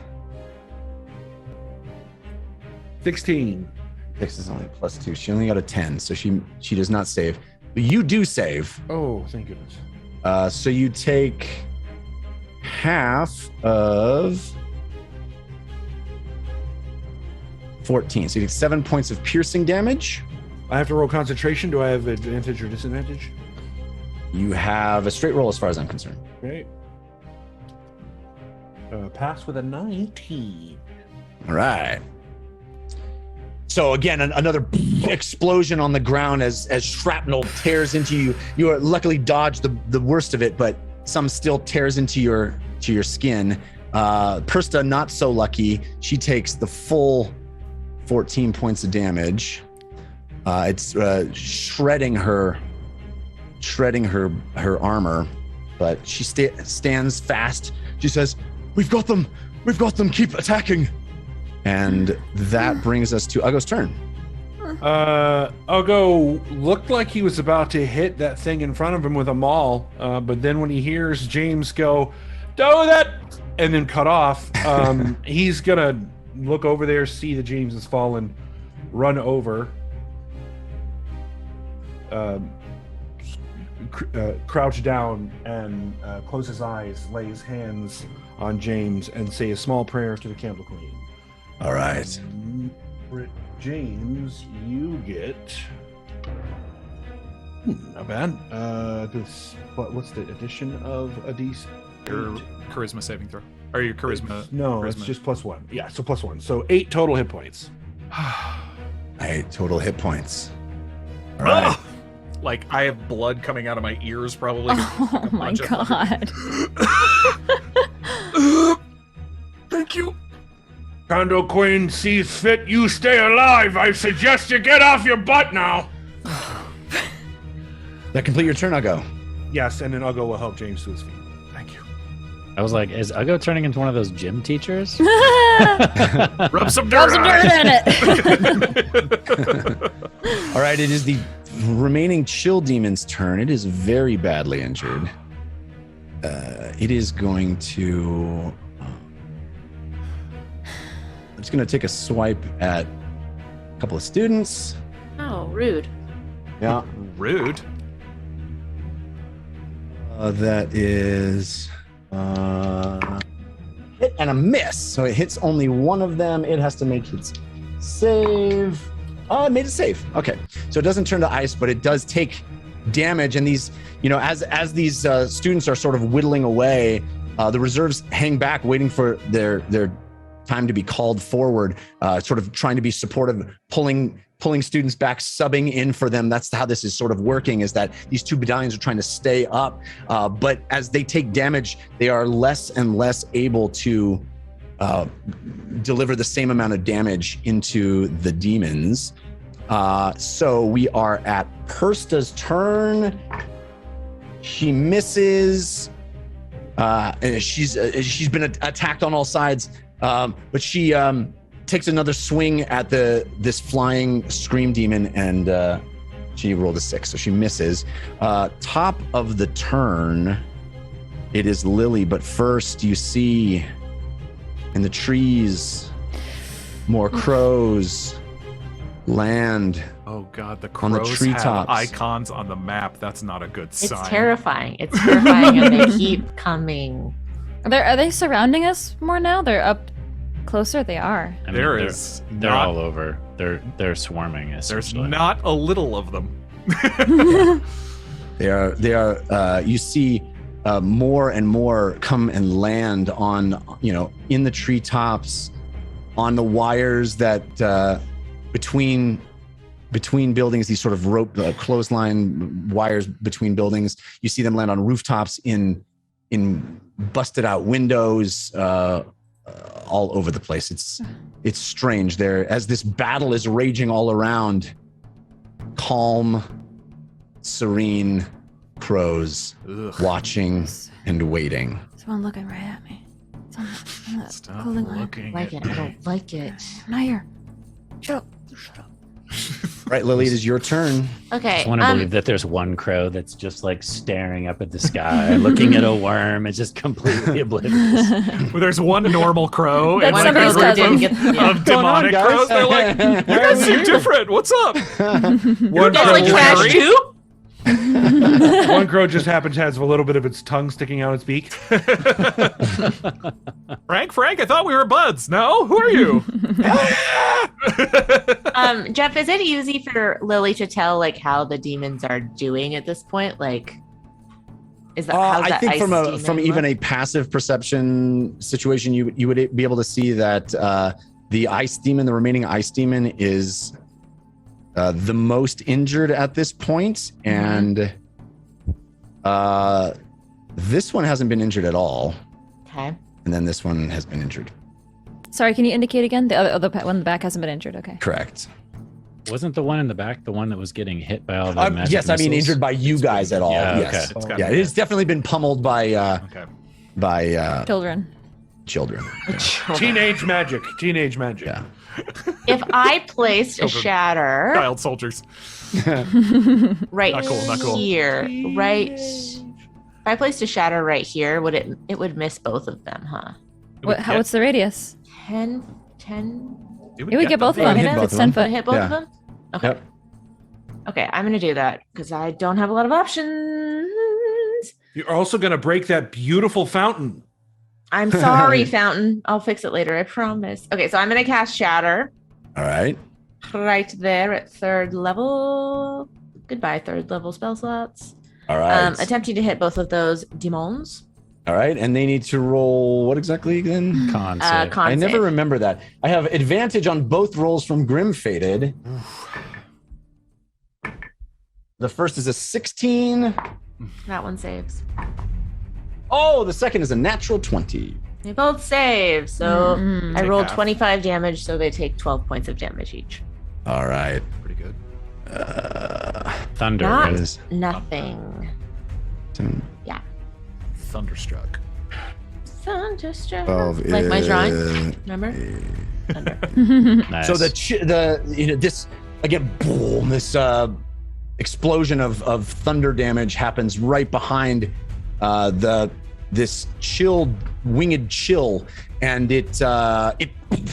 16. Dex is only +2. She only got a 10, so she does not save. But you do save. Oh, thank goodness. So you take half of 14. So you take 7 points of piercing damage. I have to roll concentration. Do I have advantage or disadvantage? You have a straight roll as far as I'm concerned. Okay. Pass with a 19. All right. So again, another explosion on the ground as shrapnel tears into you. You are luckily dodged the worst of it, but some still tears into your skin. Persta not so lucky. She takes the full 14 points of damage. It's shredding her armor, but she stands fast. She says, "We've got them. Keep attacking." And that brings us to Uggo's turn. Uggo looked like he was about to hit that thing in front of him with a maul, but then when he hears James go, "Do that," and then cut off, he's gonna look over there, see that James has fallen, run over, crouch down, and close his eyes, lay his hands on James, and say a small prayer to the Candle Queen. All right. James, you get. Not bad. What's the addition of a D6? Your charisma saving throw. Or your charisma. No, charisma. it's just +1. Yeah, so +1. So 8 total hit points. 8 total hit points. All right. Like I have blood coming out of my ears, probably. Oh my God. Thank you. Candle Queen sees fit you stay alive. I suggest you get off your butt now. That complete your turn, Uggo. Yes, and then Uggo will help James to his feet. Thank you. I was like, is Uggo turning into one of those gym teachers? Rub some dirt in it. All right, it is the remaining chill demon's turn. It is very badly injured. It is going to. It's going to take a swipe at a couple of students. Oh, rude. Yeah. Rude. That is hit and a miss. So it hits only one of them. It has to make its save. It made it save. Okay. So it doesn't turn to ice, but it does take damage. And these, as these students are sort of whittling away, the reserves hang back, waiting for their time to be called forward, sort of trying to be supportive, pulling students back, subbing in for them. That's how this is sort of working, is that these two battalions are trying to stay up. But as they take damage, they are less and less able to deliver the same amount of damage into the demons. So we are at Persta's turn. She misses. She's been attacked on all sides. But she takes another swing at this flying scream demon, and she rolled a 6, so she misses. Top of the turn, it is Lily, but first you see in the trees more crows land. Oh god, the On the crows have treetops. icons on the map. That's not a good It's sign. terrifying. It's terrifying, and they keep coming. Are they surrounding us more now? They're up closer. They are. I mean, There they're- is They're not- all over. They're swarming. There's Essentially. not a little of them. They are. You see more and more come and land on, in the treetops, on the wires that between buildings. These sort of rope, clothesline wires between buildings. You see them land on rooftops, in busted out windows, all over the place. It's strange. There, as this battle is raging all around, calm, serene crows Ugh. watching and waiting. Someone looking right at me. Someone Stop clothing line. looking Like at it. I me. don't like it. I'm not here. Shut up. Shut up. Right, Lily, it is your turn. I Okay. just want to believe that there's one crow that's just like staring up at the sky, looking at a worm. It's just completely oblivious. Well, there's one normal crow That's and like a somebody's group cousin. of, Didn't get- of demonic crows. They're like, you guys seem different. What's up? One Guys like crow, trash too? one crow just happens to have a little bit of its tongue sticking out its beak. Frank, I thought we were buds. No, who are you? Jeff, is it easy for Lily to tell like how the demons are doing at this point? Like, is that how's I that think ice from demon even look? a passive perception situation, you would be able to see that the ice demon, the remaining ice demon, is the most injured at this point, and this one hasn't been injured at all, Okay. and then this one has been injured. Sorry, can you indicate again? The other one in the back hasn't been injured. Okay. Correct. Wasn't the one in the back the one that was getting hit by all the magic Yes, I mean missiles? injured by you guys at all. Yeah, Yes. It's gotta Yeah, be it has definitely been pummeled by Okay. Children. children. Teenage magic. Yeah. If I placed a Children. shatter Child soldiers. right Not cool, not cool. here, if I placed a shatter right here, it would miss both of them, huh? What's the radius? 10? It would get both of them. them. Hit both It's of 10 them. foot. Hit both Yeah. of them? Okay. Yep. Okay, I'm gonna do that because I don't have a lot of options. You're also going to break that beautiful fountain. I'm sorry, Fountain. I'll fix it later, I promise. Okay, so I'm gonna cast Shatter All right. right there at 3rd level. Goodbye, 3rd level spell slots. All right. Attempting to hit both of those demons. All right. And they need to roll what exactly again? Con Uh, save. con I never save. remember that. I have advantage on both rolls from Grim Fated. The first is a 16. That one saves. Oh, the second is a natural 20. They both save. So Mm. I Take rolled half. 25 damage, so they take 12 points of damage each. All right. Pretty good. Thunder. Not That right? is nothing. 10, Thunderstruck. Thunderstruck. 12 Like my drawing. is- Remember? Thunder. Nice. So this again, boom, this explosion of thunder damage happens right behind this chilled winged chill, and it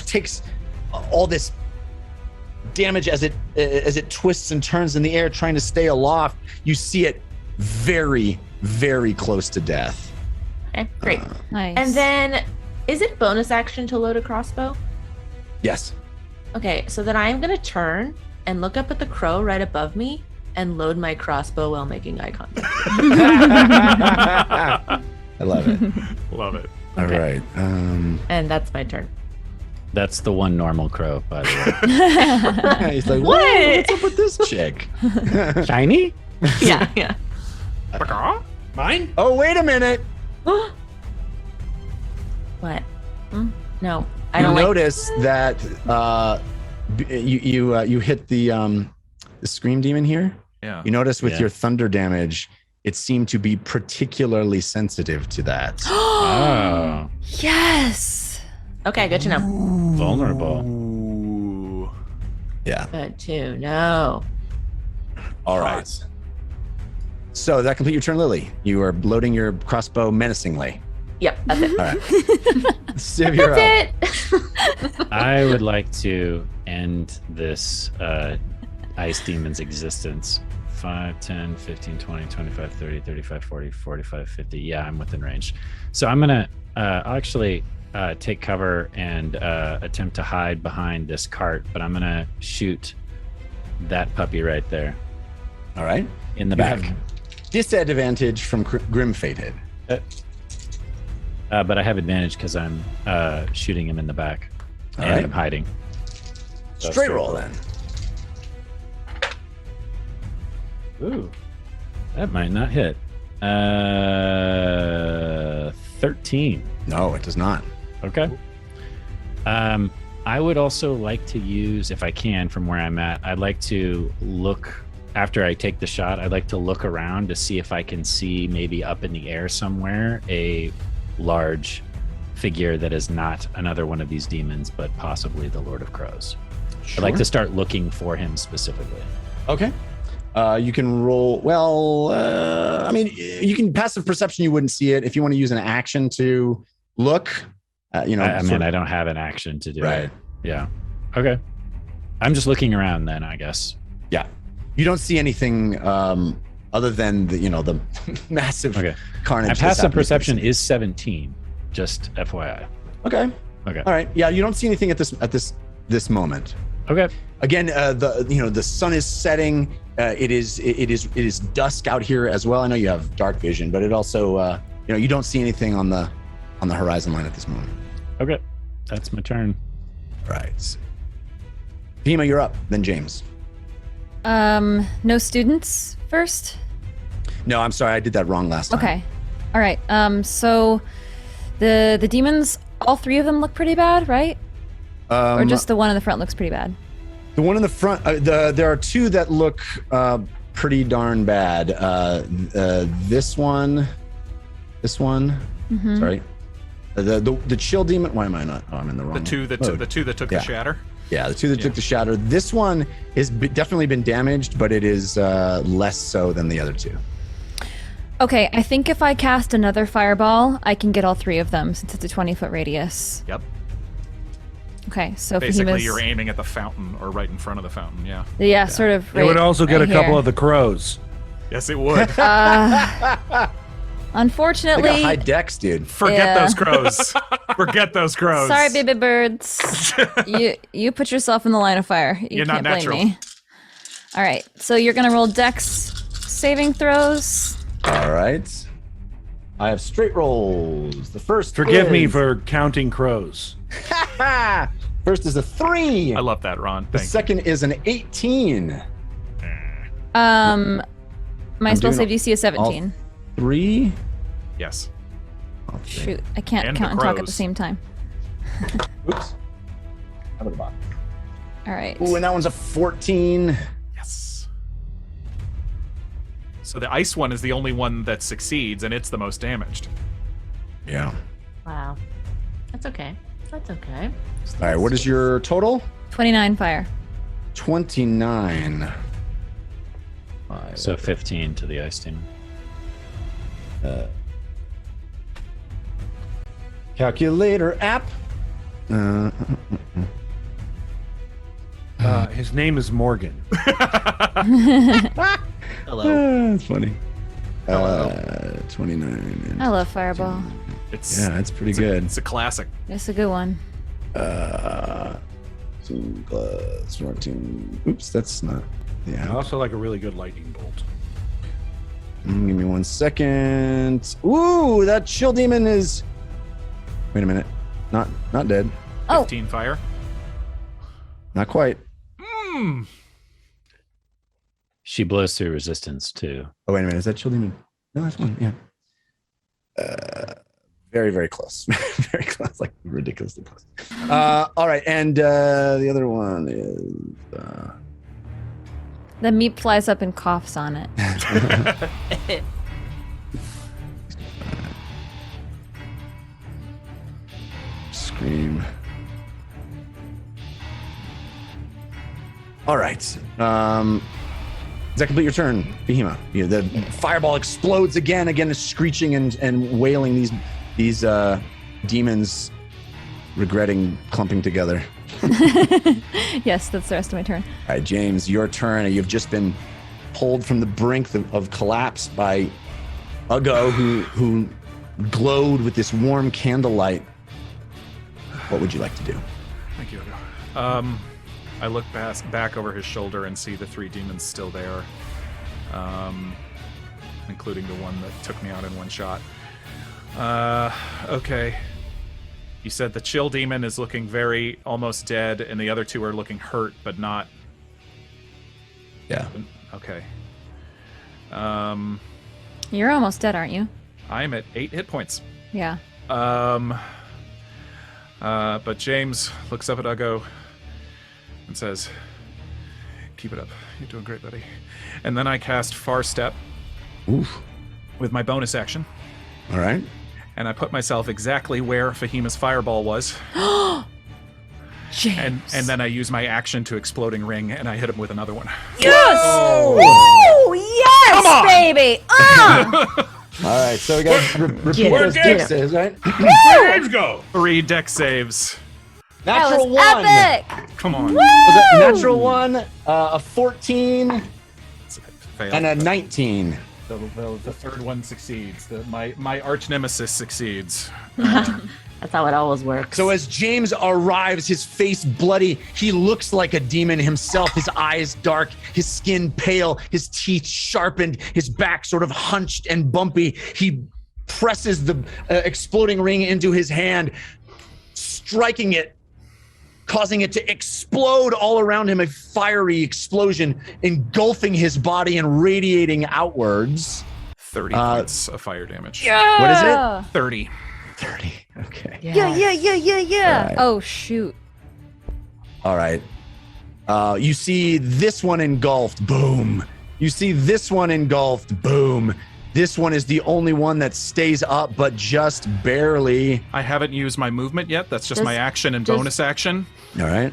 takes all this damage as it twists and turns in the air, trying to stay aloft. You see it very, very close to death. Okay, great. Nice. And then, is it bonus action to load a crossbow? Yes. Okay, so then I'm going to turn and look up at the crow right above me and load my crossbow while making eye contact. I love it. Love it. All Okay. right. And that's my turn. That's the one normal crow, by the way. He's like, What? "Whoa, what's up with this chick? Shiny? Yeah, yeah. Mine? Oh, wait a minute. What? No, I You don't like. notice that you hit the scream demon here. Yeah. You notice with Yeah. your thunder damage, it seemed to be particularly sensitive to that. Oh, Yes. Okay, good to know. vulnerable. Ooh. Yeah. Good to know. All right. So does that complete your turn, Lily? You are loading your crossbow menacingly. Yep, that's it. All right. Civ, you're up. That's it. I would like to end this ice demon's existence. 5, 10, 15, 20, 25, 30, 35, 40, 45, 50. Yeah, I'm within range. So I'm going to I'll actually take cover and attempt to hide behind this cart, but I'm going to shoot that puppy right there. All right. In the You back. have disadvantage from Grim Fatehead. But I have advantage because I'm shooting him in the back. All And right. I'm hiding. So Straight roll then. Ooh, that might not hit. 13. No, it does not. Okay. I would also like to use, if I can, from where I'm at, I'd like to look, after I take the shot, I'd like to look around to see if I can see maybe up in the air somewhere a large figure that is not another one of these demons, but possibly the Lord of Crows. I'd like to start looking for him specifically. Okay. You can roll. Well, I mean, you can passive perception. You wouldn't see it if you want to use an action to look. You know, I mean, I don't have an action to do Right. it. Yeah. Okay. I'm just looking around then, I guess. Yeah. You don't see anything other than the massive Okay. carnage. My that's passive happening. perception is 17. Just FYI. Okay. Okay. All right. Yeah. You don't see anything at this moment. Okay. Again, the sun is setting. It is dusk out here as well. I know you have dark vision, but it also you don't see anything on the horizon line at this moment. Okay. That's my turn. Right. Fema, you're up. Then James. No students first? No, I'm sorry. I did that wrong last time. Okay. All right. So the demons, all three of them look pretty bad, right? Or just the one in the front looks pretty bad? The one in the front. There are two that look pretty darn bad. This one. Mm-hmm. Sorry. The chill demon. Why am I not? Oh, I'm in the wrong. The two that mode. took Yeah. the shatter. Yeah, the two that took the shatter. This one is definitely been damaged, but it is less so than the other two. Okay, I think if I cast another fireball, I can get all three of them since it's a 20-foot radius. Yep. Okay, so Basically, Fahima's, you're aiming at the fountain or right in front of the fountain. Yeah. Yeah, sort of. It would also get right a couple here. of the crows. Yes, it would. They Unfortunately, got high decks, dude. Forget Yeah. those crows. Forget those crows. sorry, baby birds. you put yourself in the line of fire. You're can't not blame natural. me. All right, so you're gonna roll Dex saving throws. All right. I have straight rolls. The first. Forgive me is- for counting crows. First is a 3. I love that, Ron. The Thank you. second is an 18. My spell doing save DC is 17. 3. Yes. Shoot, I can't And count the and talk at the crows. same time. Oops. Out of the box. All right. Ooh, and that one's a 14. Yes. So the ice one is the only one that succeeds, and it's the most damaged. Yeah. Wow. That's okay. That's okay. All right. What is your total? 29 fire. 29. So 15 to the ice demon. Calculator app. His name is Morgan. That's funny. 29. And I love fireball. It's yeah, that's pretty good. It's a classic. It's a good one. 2 plus 14. Oops, that's not. I Yeah. also like a really good lightning bolt. Give me 1 second. Ooh, that chill demon is. Wait a minute. Not dead. Oh, 15 fire. Not quite. She blows through resistance too. Oh, wait a minute. Is that chill demon? No, that's one. Yeah. Very, very close. Very close. Like ridiculously close. All right. And the other one is. the meat flies up and coughs on it. Scream. All right. Does that complete your turn, Behemoth? The fireball explodes again. Again, is screeching and wailing these demons, regretting clumping together. Yes, that's the rest of my turn. All right, James, your turn. You've just been pulled from the brink of collapse by Uggo, who glowed with this warm candlelight. What would you like to do? Thank you, Uggo. I look back over his shoulder and see the 3 demons still there, including the one that took me out in one shot. Okay. You said the chill demon is looking very almost dead, and the other 2 are looking hurt, but not. Yeah. Okay. You're almost dead, aren't you? I'm at 8 hit points. Yeah. But James looks up at Uggo and says, "Keep it up. You're doing great, buddy." And then I cast Far Step. Oof. With my bonus action. All right. And I put myself exactly where Fahima's fireball was. James. And then I use my action to Exploding Ring, and I hit him with another one. Yes! Oh. Woo! Yes, baby! All right, so we got to repeat Get those it. dex saves, right? Let's go. 3 dex saves. That Natural was 1. epic! Come on. Was it natural 1, a 14, Fail. and a 19? The third one succeeds. My arch nemesis succeeds. That's how it always works. So as James arrives, his face bloody, he looks like a demon himself. His eyes dark, his skin pale, his teeth sharpened, his back sort of hunched and bumpy. He presses the exploding ring into his hand, striking it, causing it to explode all around him, a fiery explosion engulfing his body and radiating outwards. 30 points of fire damage. Yeah! What is it? 30. 30. Okay. Yeah. Right. Oh, shoot. All right. You see this one engulfed. Boom. You see this one engulfed. Boom. This one is the only one that stays up, but just barely. I haven't used my movement yet. That's just my action and bonus action. All right.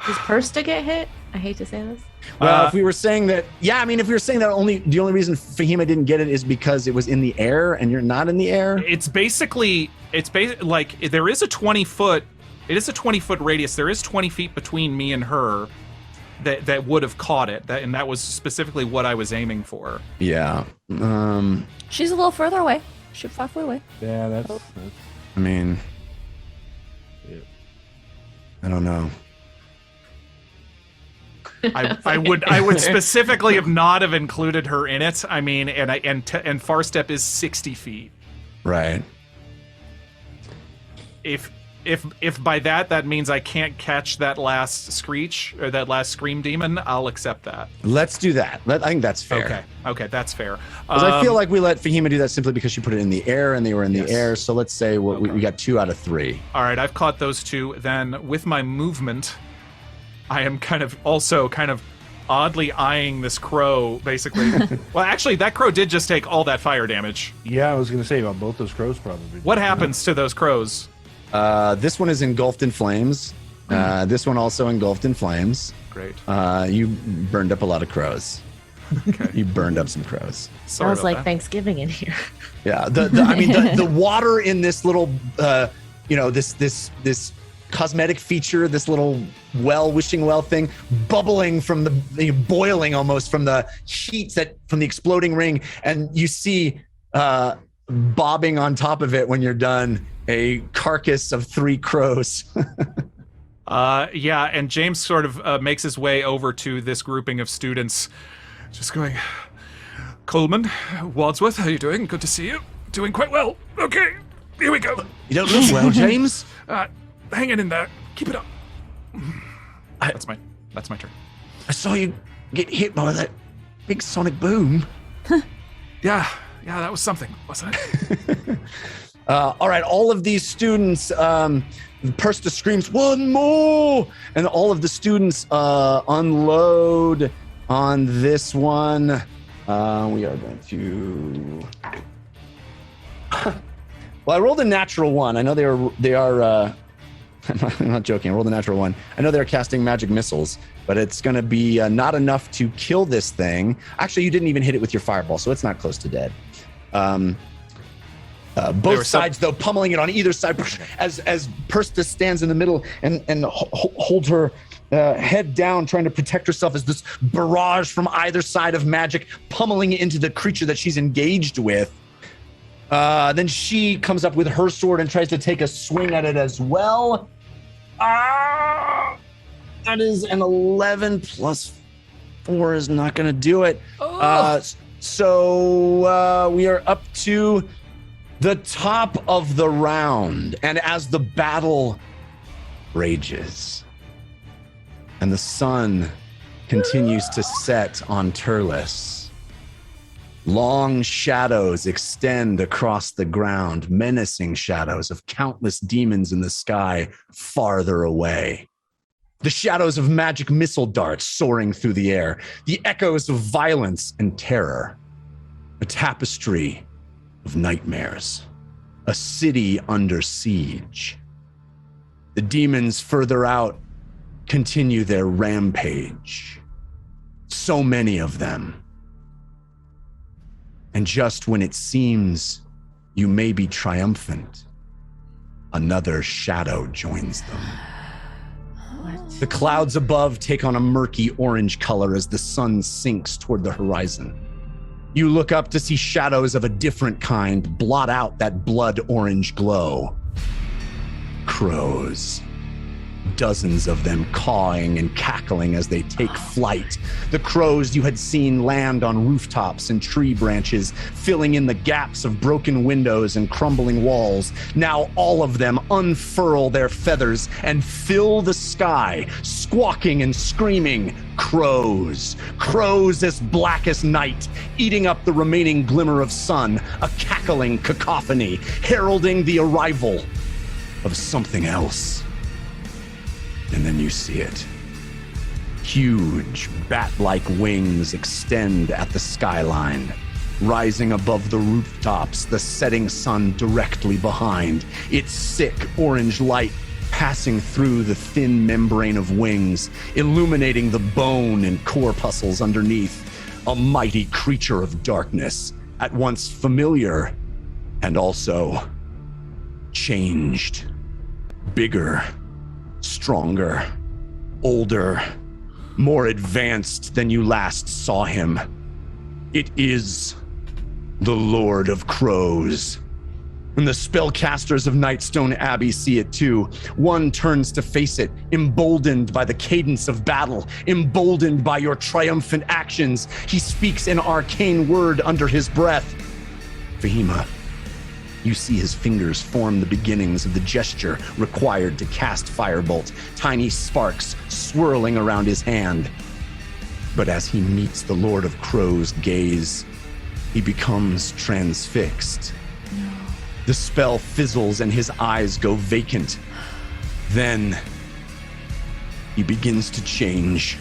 Does Persta get hit? I hate to say this. Well, if we were saying that, if we were saying that the only reason Fahima didn't get it is because it was in the air and you're not in the air. It's basically like there is a 20-foot. It is a 20-foot radius. There is 20 feet between me and her that would have caught it. And that was specifically what I was aiming for. Yeah. She's a little further away. She's halfway away. Yeah, that's I mean, I don't know. I would specifically have not have included her in it. I mean, and Far Step is 60 feet. Right. If by that means I can't catch that last screech or that last scream demon, I'll accept that. Let's do that. I think that's fair. Okay, that's fair. Because I feel like we let Fahima do that simply because she put it in the air and they were in the air. So let's say we got 2 out of 3. All right, I've caught those 2. Then with my movement, I am kind of oddly eyeing this crow, basically. Well, actually, that crow did just take all that fire damage. Yeah, I was going to say about both those crows probably. What happens to those crows? This one is engulfed in flames. This one also engulfed in flames. Great. You burned up a lot of crows. Okay. You burned up some crows. Sorry Sounds about like that. Thanksgiving in here. Yeah. The water in this little, this cosmetic feature, this little wishing well thing, bubbling from the boiling almost from the heat from the exploding ring, and you see bobbing on top of it when you're done a carcass of 3 crows. And James sort of makes his way over to this grouping of students, just going, "Coleman, Wadsworth, how are you doing? Good to see you. Doing quite well. Okay, here we go. You don't look well, James. Hanging in there. Keep it up." That's my turn. I saw you get hit by that big sonic boom. Yeah, that was something, wasn't it? All right, all of these students, Persta screams, "One more!" And all of the students unload on this one. We are going to... Well, I rolled a natural 1. I know they are I'm not joking. I rolled a natural 1. I know they're casting magic missiles, but it's going to be not enough to kill this thing. Actually, you didn't even hit it with your fireball, so it's not close to dead. Both sides, though, pummeling it on either side as Persta stands in the middle and holds her head down, trying to protect herself as this barrage from either side of magic pummeling into the creature that she's engaged with. Then she comes up with her sword and tries to take a swing at it as well. That is an 11 plus 4 is not going to do it. So we are up to the top of the round. And as the battle rages and the sun continues to set on Turles, long shadows extend across the ground, menacing shadows of countless demons in the sky farther away. The shadows of magic missile darts soaring through the air, the echoes of violence and terror, a tapestry of nightmares, a city under siege. The demons further out continue their rampage. So many of them. And just when it seems you may be triumphant, another shadow joins them. The clouds above take on a murky orange color as the sun sinks toward the horizon. You look up to see shadows of a different kind blot out that blood orange glow. Crows. Dozens of them cawing and cackling as they take flight. The crows you had seen land on rooftops and tree branches, filling in the gaps of broken windows and crumbling walls. Now all of them unfurl their feathers and fill the sky, squawking and screaming. Crows. Crows as black as night, eating up the remaining glimmer of sun, a cackling cacophony, heralding the arrival of something else. And then you see it. Huge, bat-like wings extend at the skyline, rising above the rooftops, the setting sun directly behind, its sick orange light passing through the thin membrane of wings, illuminating the bone and corpuscles underneath. A mighty creature of darkness, at once familiar and also changed. Bigger, stronger, older, more advanced than you last saw him. It is the Lord of Crows. And the spellcasters of Nightstone Abbey see it too. One turns to face it, emboldened by the cadence of battle, emboldened by your triumphant actions. He speaks an arcane word under his breath. Fahima. You see his fingers form the beginnings of the gesture required to cast Firebolt, tiny sparks swirling around his hand. But as he meets the Lord of Crow's gaze, he becomes transfixed. No. The spell fizzles and his eyes go vacant. Then he begins to change.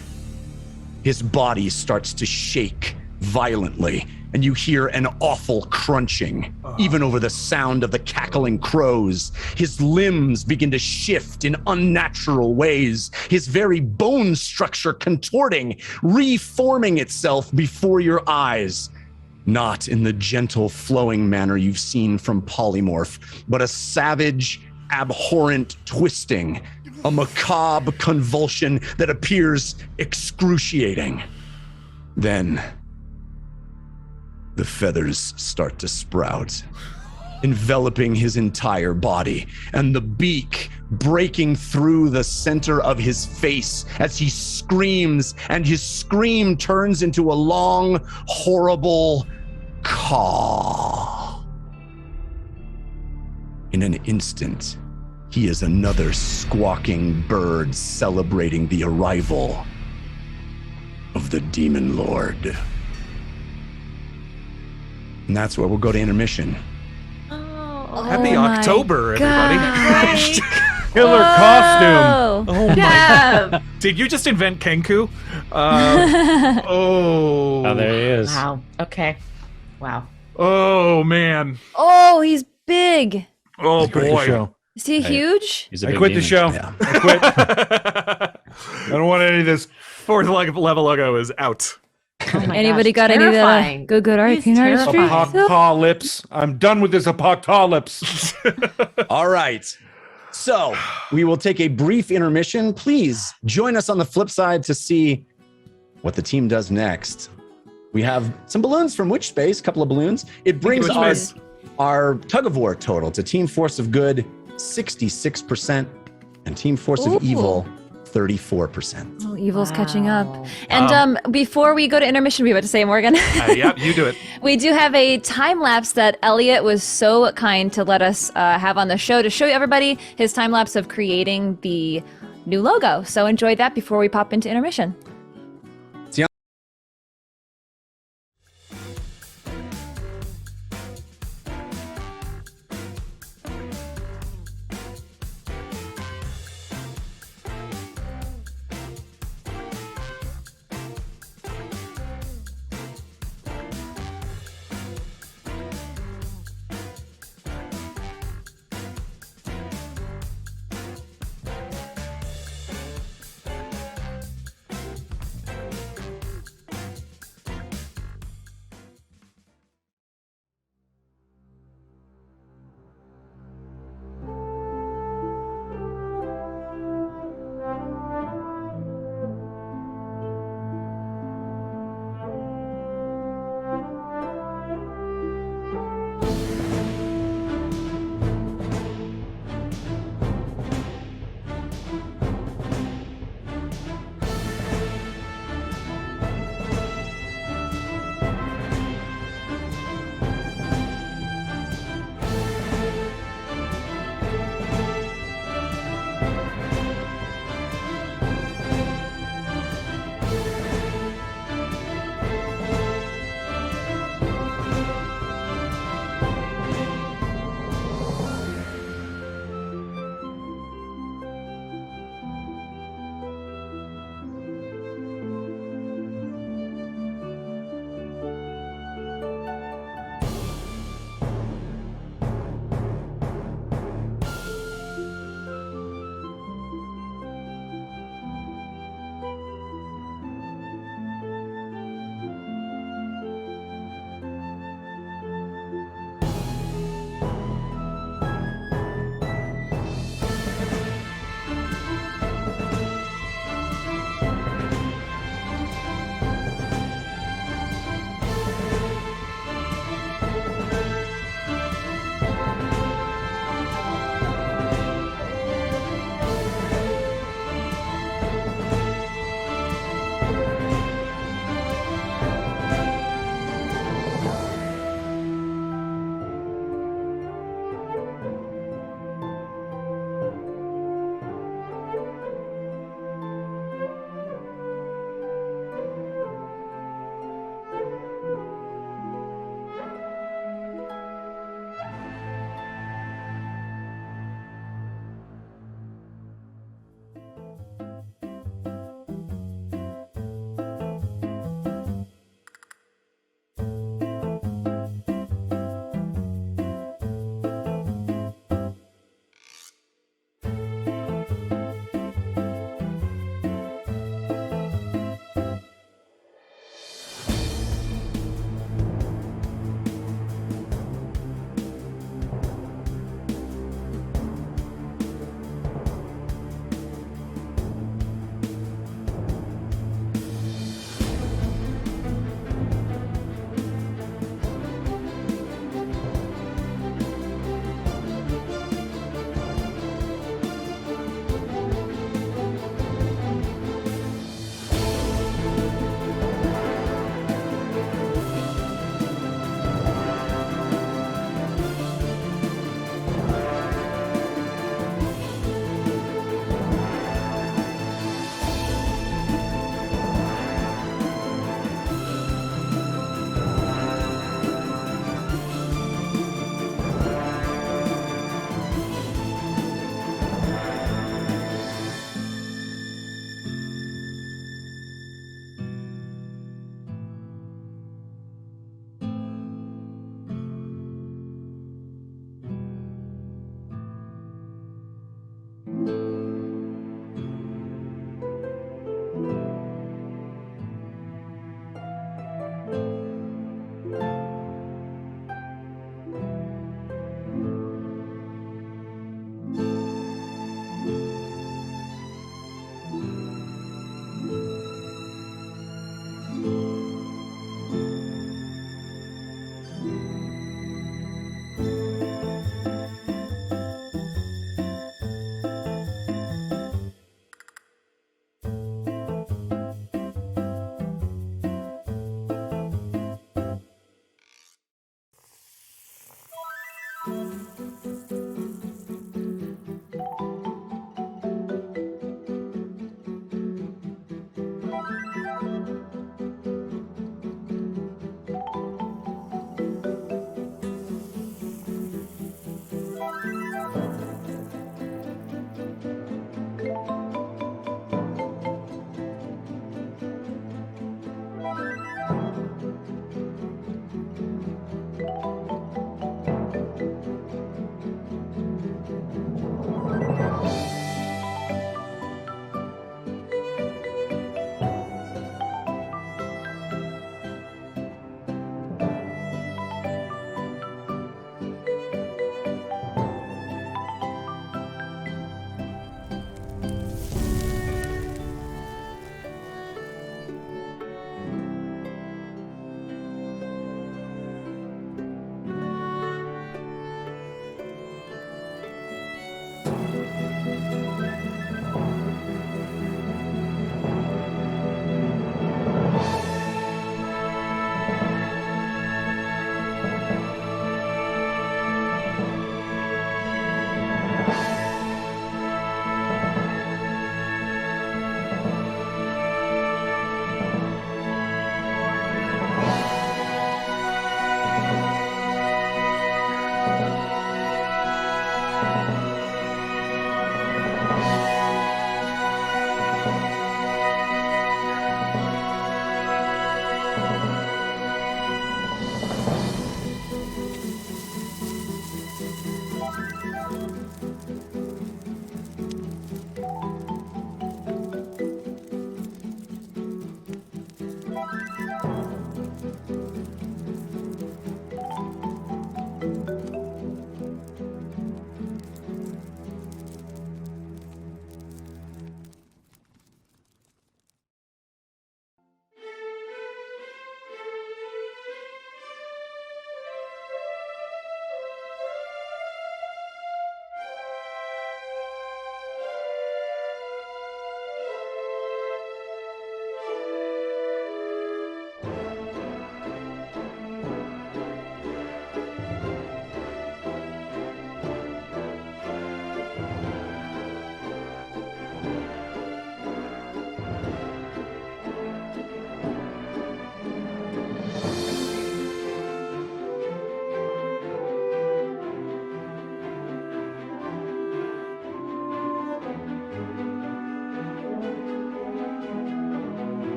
His body starts to shake violently, and you hear an awful crunching, even over the sound of the cackling crows. His limbs begin to shift in unnatural ways, his very bone structure contorting, reforming itself before your eyes. Not in the gentle, flowing manner you've seen from Polymorph, but a savage, abhorrent twisting, a macabre convulsion that appears excruciating. Then the feathers start to sprout, enveloping his entire body, and the beak breaking through the center of his face as he screams, and his scream turns into a long, horrible caw. In an instant, he is another squawking bird celebrating the arrival of the Demon Lord. And that's where we'll go to intermission. Happy October, everybody. Right. Killer costume. Oh my God. Did you just invent Kenku? Oh, there he is. Wow. Okay. Wow. Oh, man. Oh, he's big. Oh, Quit the boy. show. Is he huge? He's a I big quit the demon. show. Yeah. I quit. I don't want any of this. Fourth level logo is out. Oh my Anybody gosh, got any terrifying. good He's arcane artistry? terrifying. Apocalypse. I'm done with this apocalypse. All right. So we will take a brief intermission. Please join us on the flip side to see what the team does next. We have some balloons from Witch Space, a couple of balloons. It brings Witch our, Space. our tug of war total to Team Force of Good, 66%, and Team Force Ooh. of Evil, 34%. Oh, evil's catching up. Wow. And before we go to intermission, we about to say, Morgan. Yeah, you do it. We do have a time lapse that Elliot was so kind to let us have on the show to show everybody his time lapse of creating the new logo. So enjoy that before we pop into intermission.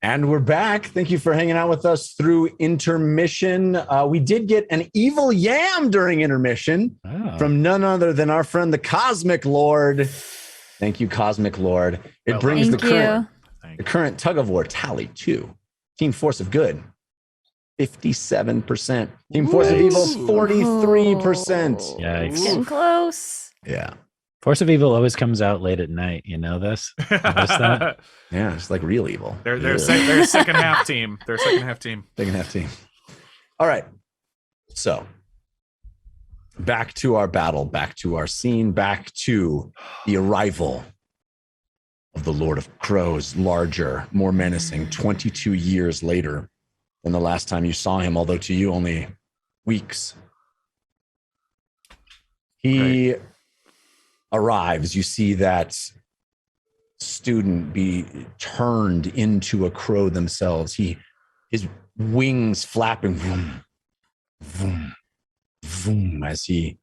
And we're back. Thank you for hanging out with us through intermission. We did get an evil yam during intermission from none other than our friend, the Cosmic Lord. Thank you, Cosmic Lord. It brings the current tug of war tally to Team Force of Good, 57%. Team Force of Evil, 43%. Yikes. Getting close. Yeah. Force of Evil always comes out late at night. You know this? Notice that? Yeah, it's like real evil. They're a second half team. They're a second half team. Second half team. All right. So back to our battle, back to our scene, back to the arrival of the Lord of Crows, larger, more menacing, 22 years later than the last time you saw him, although to you only weeks. He arrives. You see that student be turned into a crow themselves. His wings flapping, vroom, vroom, vroom, as he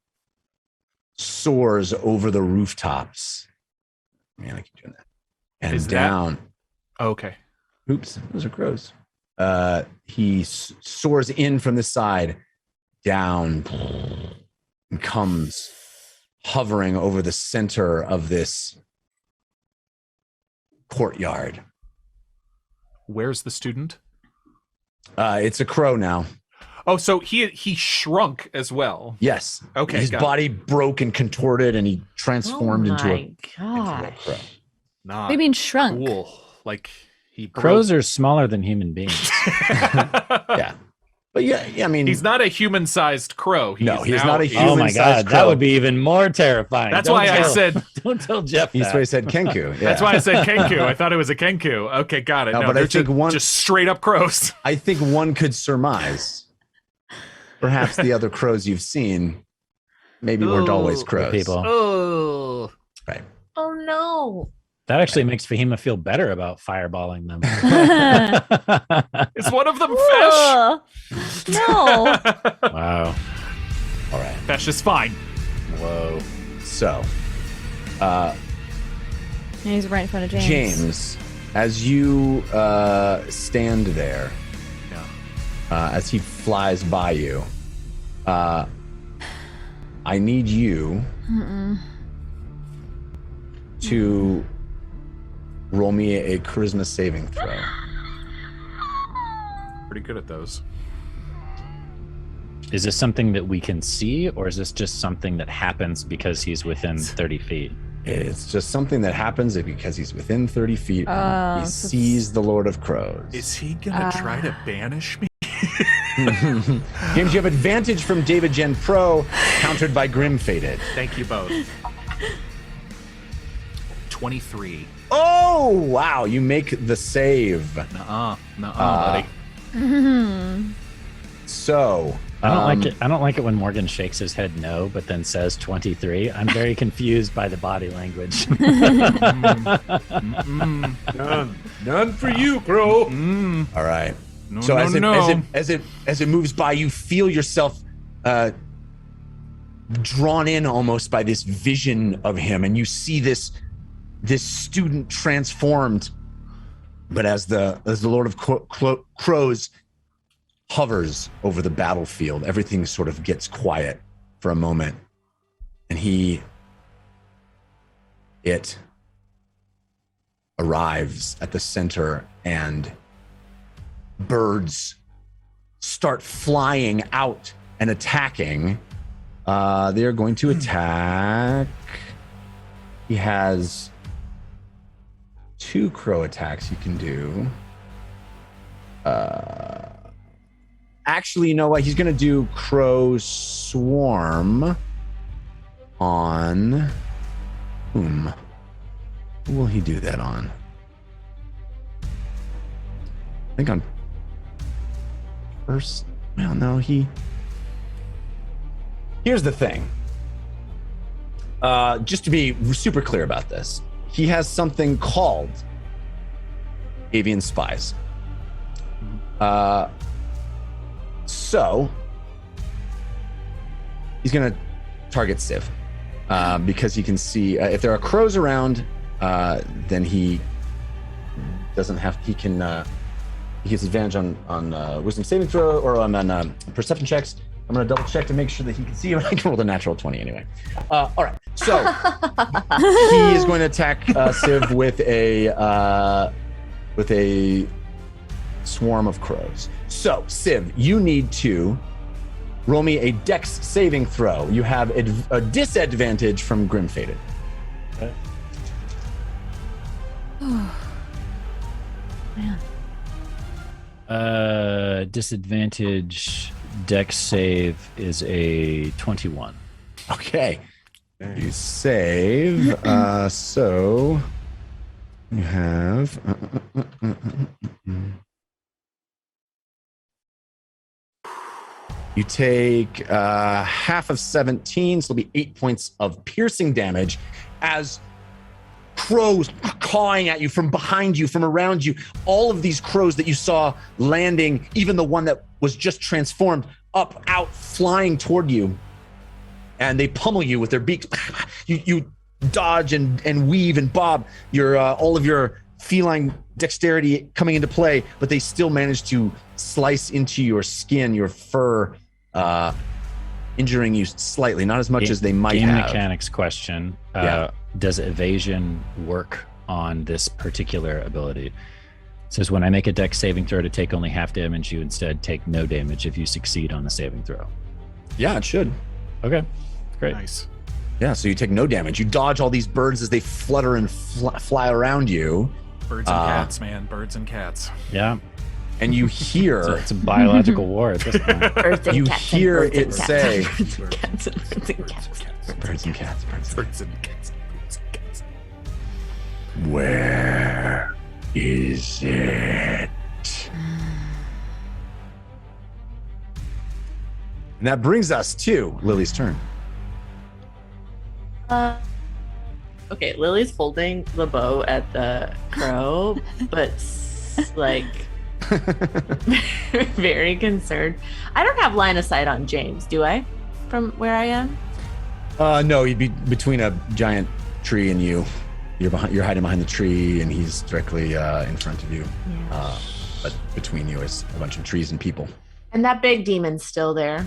soars over the rooftops. Man, I keep doing that. And Is down. Okay. Oops, those are crows. He soars in from the side, down, and comes hovering over the center of this courtyard. Where's the student? It's a crow now. Oh, so he shrunk as well. Yes. Okay. His body broke and contorted, and he transformed into a crow. Nah. What do you mean shrunk? Cool. Like he Crows are smaller than human beings. Yeah. But yeah, I mean, he's not a human-sized crow. He's not a human. Oh my God, that would be even more terrifying. That's why I said. Don't tell Jeff that. That's why I said Kenku. Yeah. That's why I said Kenku. I thought it was a Kenku. Okay, got it. No, No, but I they're think just straight up crows. I think one could surmise, perhaps the other crows you've seen maybe weren't always crows. People. Oh. Right. Oh no. That actually makes Fahima feel better about fireballing them. Is one of them fish? Ugh. No. Wow. All right. Fish is fine. Whoa. So, He's right in front of James. James, as you stand there, as he flies by you, I need you to roll me a charisma saving throw. Pretty good at those. Is this something that we can see, or is this just something that happens because he's within 30 feet? It's just something that happens because he's within 30 feet. He sees the Lord of Crows. Is he gonna try to banish me? James, you have advantage from David Gen Pro, countered by Grim Fated. Thank you both. 23. Oh, wow. You make the save. Buddy. So, I don't like it. I don't like it when Morgan shakes his head no, but then says 23. I'm very confused by the body language. None for you, Crow. all right. No, So no, as it moves by, you feel yourself drawn in almost by this vision of him, and you see this student transformed. But as the Lord of Crows hovers over the battlefield, everything sort of gets quiet for a moment, and it arrives at the center, and birds start flying out and attacking. They're going to attack. He has 2 crow attacks he can do. Actually, you know what? He's going to do Crow Swarm on whom? Who will he do that on? I think on first. Well, no, Here's the thing. Just to be super clear about this, he has something called Avian Spies. So he's going to target Civ because he can see if there are crows around, then he doesn't have. He can he gets advantage on wisdom saving throw or on perception checks. I'm going to double check to make sure that he can see you. I can roll the natural 20 anyway. All right. So he is going to attack Civ with a swarm of crows. So Civ, you need to roll me a dex saving throw. You have a disadvantage from Grim Fated. Okay. Man. Disadvantage dex save is a 21. Okay. You save. So you have. You take half of 17, so it'll be 8 points of piercing damage as crows clawing at you from behind you, from around you. All of these crows that you saw landing, even the one that was just transformed, up, out, flying toward you. And they pummel you with their beaks. You dodge and weave and bob. Your all of your feline dexterity coming into play, but they still manage to slice into your skin, your fur, injuring you slightly, not as much as they might game have. Mechanics question. Does evasion work on this particular ability? It says when I make a dex saving throw to take only half damage, you instead take no damage if you succeed on the saving throw. Yeah, it should. Okay, great. Nice. Yeah, so you take no damage. You dodge all these birds as they flutter and fly around you. Birds and cats, man. Birds and cats. Yeah. And you hear... So it's a biological war at this point. Birds and You cats hear and birds it and say... cats. Birds and cats and birds and cats. Birds and cats, birds and Birds and cats. Birds and cats. Where is it? And that brings us to Lily's turn. Okay, Lily's holding the bow at the crow, but like very concerned. I don't have line of sight on James, do I? From where I am? No, he'd be between a giant tree and you. You're hiding behind the tree, and he's directly in front of you. Yeah. But between you is a bunch of trees and people. And that big demon's still there.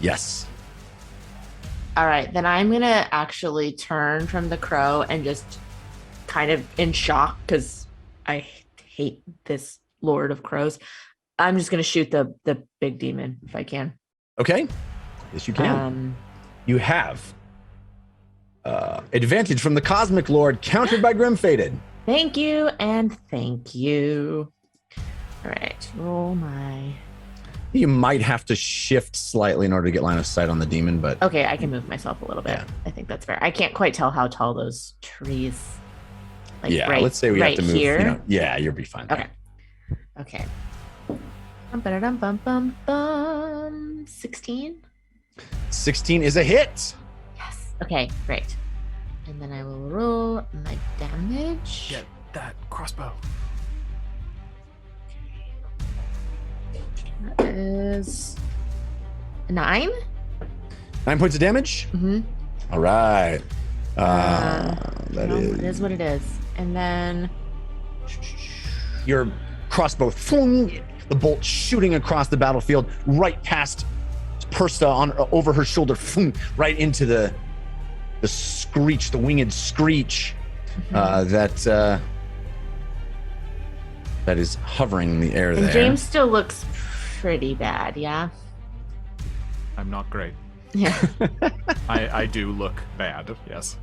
Yes. All right, then I'm gonna actually turn from the crow and just kind of in shock because I hate this Lord of Crows. I'm just gonna shoot the big demon if I can. Okay. Yes, you can. You have advantage from the Cosmic Lord, countered by Grim Fated. Thank you and thank you. All right, roll my. You might have to shift slightly in order to get line of sight on the demon, but Okay, I can move myself a little bit. Yeah. I think that's fair. I can't quite tell how tall those trees. Like yeah, right, let's say we right have to move. here. Yeah, you'll be fine. Okay. Okay. Bum, bum, bum, bum. 16. 16 is a hit. Yes. Okay, great. And then I will roll my damage. Get that crossbow. That is 9. 9 points of damage. Mm-hmm. All right. It is what it is. And then Your crossbow, thwong, the bolt shooting across the battlefield, right past Persta over her shoulder, thwong, right into the screech, the winged screech that is hovering in the air and there. James still looks pretty bad, yeah? I'm not great. Yeah. I do look bad, yes.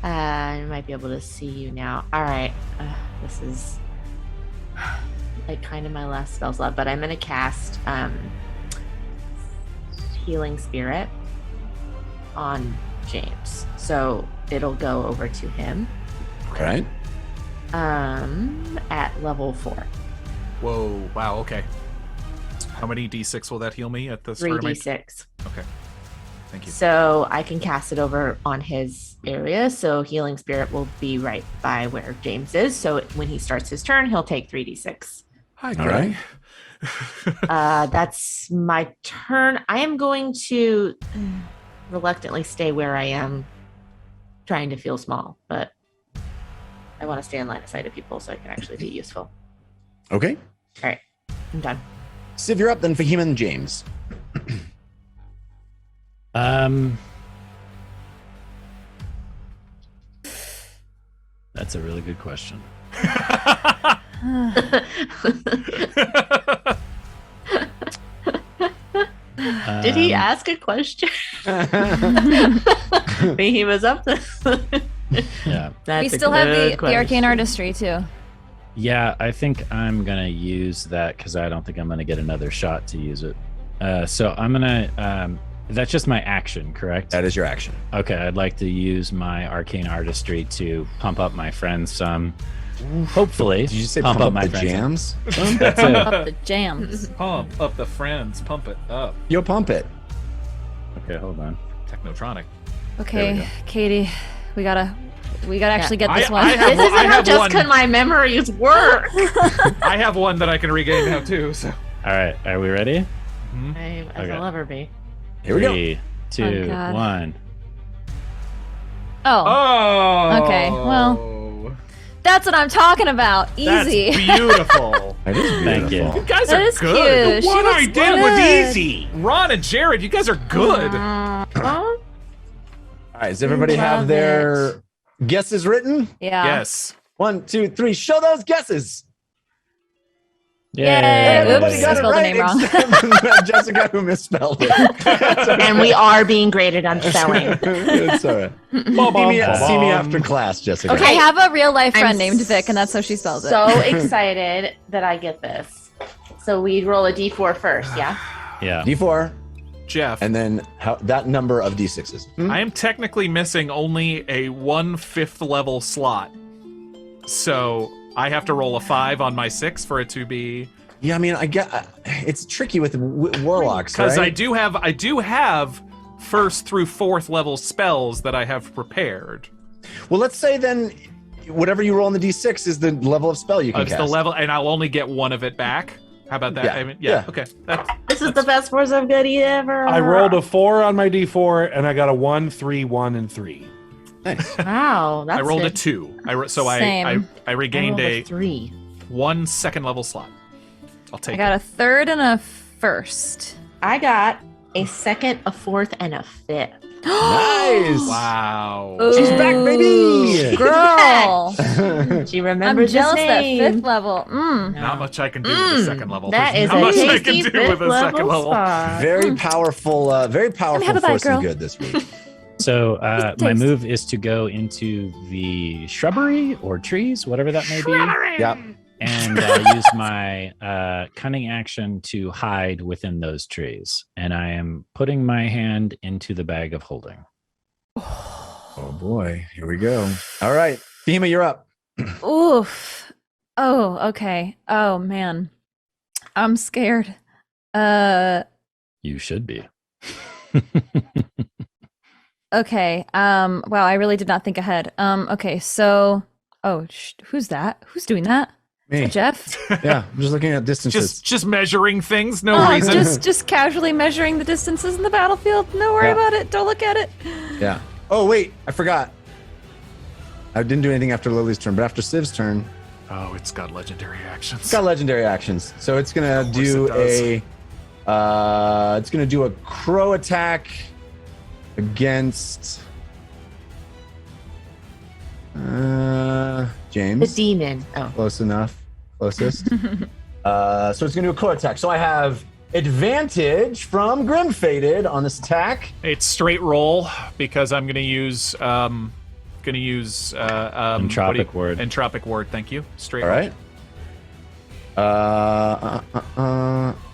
I might be able to see you now. All right. This is like kind of my last spell slot, but I'm going to cast Healing Spirit on James. So it'll go over to him. Okay. At level 4. Whoa, wow, okay. How many d6 will that heal me at the start of my... 3d6. Okay, thank you. So I can cast it over on his area. So Healing Spirit will be right by where James is. So when he starts his turn, he'll take 3d6. Hi, All Greg. right. That's my turn. I am going to reluctantly stay where I am, trying to feel small, but I want to stay in line of sight of people so I can actually be useful. Okay. All right, I'm done. Civ, you're up. Then Fahima and James. That's a really good question. Did he ask a question? He was up to. Yeah. We still have the arcane artistry too. Yeah, I think I'm gonna use that because I don't think I'm gonna get another shot to use it. So I'm gonna. That's just my action, correct? That is your action. Okay, I'd like to use my arcane artistry to pump up my friends some. Hopefully, Did you say pump up the friends jams? some. That's it. Up the jams. Pump up the friends. Pump it up. Yo, pump it. Okay, hold on. Technotronic. Okay, Katie, we gotta actually get this one. I have This one- isn't I how have just one. can my memories work. I have one that I can regain now too. So All right, are we ready? As Okay. a lover be. Here we go. 3, 2, Oh, God. 1. Oh, okay, well. That's what I'm talking about. Easy. That's beautiful. That is beautiful. Thank you. You guys That are is good. cute. She What I looks did was good. easy. Ron and Jared, you guys are good. All right, does everybody have Love their guesses written? Yeah. Yes. 1, 2, 3. Show those guesses. Yay. Everybody Oops, got I it spelled the right name wrong. except Jessica, who misspelled it. And we are being graded on spelling. It's all right. See me after class, Jessica. Okay. I have a real life I'm friend named Vic, and that's how she spells it. So excited that I get this. So we roll a d4 first, yeah? Yeah. D4, Jeff, and then that number of D6s. I am technically missing only a 1/5 level slot. So I have to roll a 5 on my 6 for it to be. Yeah, I mean, I get it's tricky with warlocks, Because right? I do have 1st through 4th level spells that I have prepared. Well, let's say then whatever you roll on the D6 is the level of spell you can It's cast. the level, and I'll only get one of it back. How about that? Yeah. I mean, Yeah. okay. That's, This is the best Force of Goody ever. I rolled a 4 on my d4, and I got a 1, 3, 1, and 3. Nice. Wow, that's I rolled a good. 2. I Same. I regained I rolled a 3. 1 second level slot. I'll take I got it. a third and a first. I got a second, a fourth, and a fifth. Nice. Wow. She's back, baby. Girl. She I'm remembered jealous his that name. fifth level. Not much I can do with the second level. That There's is not a much I tasty can do with fifth the second level level. spot. Very powerful, have a bite, force girl. of good this week. So my Taste. move is to go into the shrubbery or trees, whatever that may be, Yep. and use my cunning action to hide within those trees. And I am putting my hand into the bag of holding. Oh boy, here we go. All right, Fahima, you're up. Oof. Oh, okay. Oh man. I'm scared. You should be. Okay. Wow, I really did not think ahead. Okay, so who's that? Who's doing that? Is Me. that Jeff? Yeah, I'm just looking at distances. Just measuring things, no Oh, reason. just casually measuring the distances in the battlefield. No worry Yeah. about it. Don't look at it. Yeah. Oh wait, I forgot. I didn't do anything after Lily's turn, but after Civ's turn, Oh, it's got legendary actions. it's got legendary actions. So it's gonna course do it it's gonna do a crow attack against The James. demon. Oh. Close enough. Closest. So it's gonna do a crow attack. So I have advantage from Grim Faded on this attack. It's straight roll because I'm gonna use Entropic word. Entropic word. Thank you. Straight All roll. right.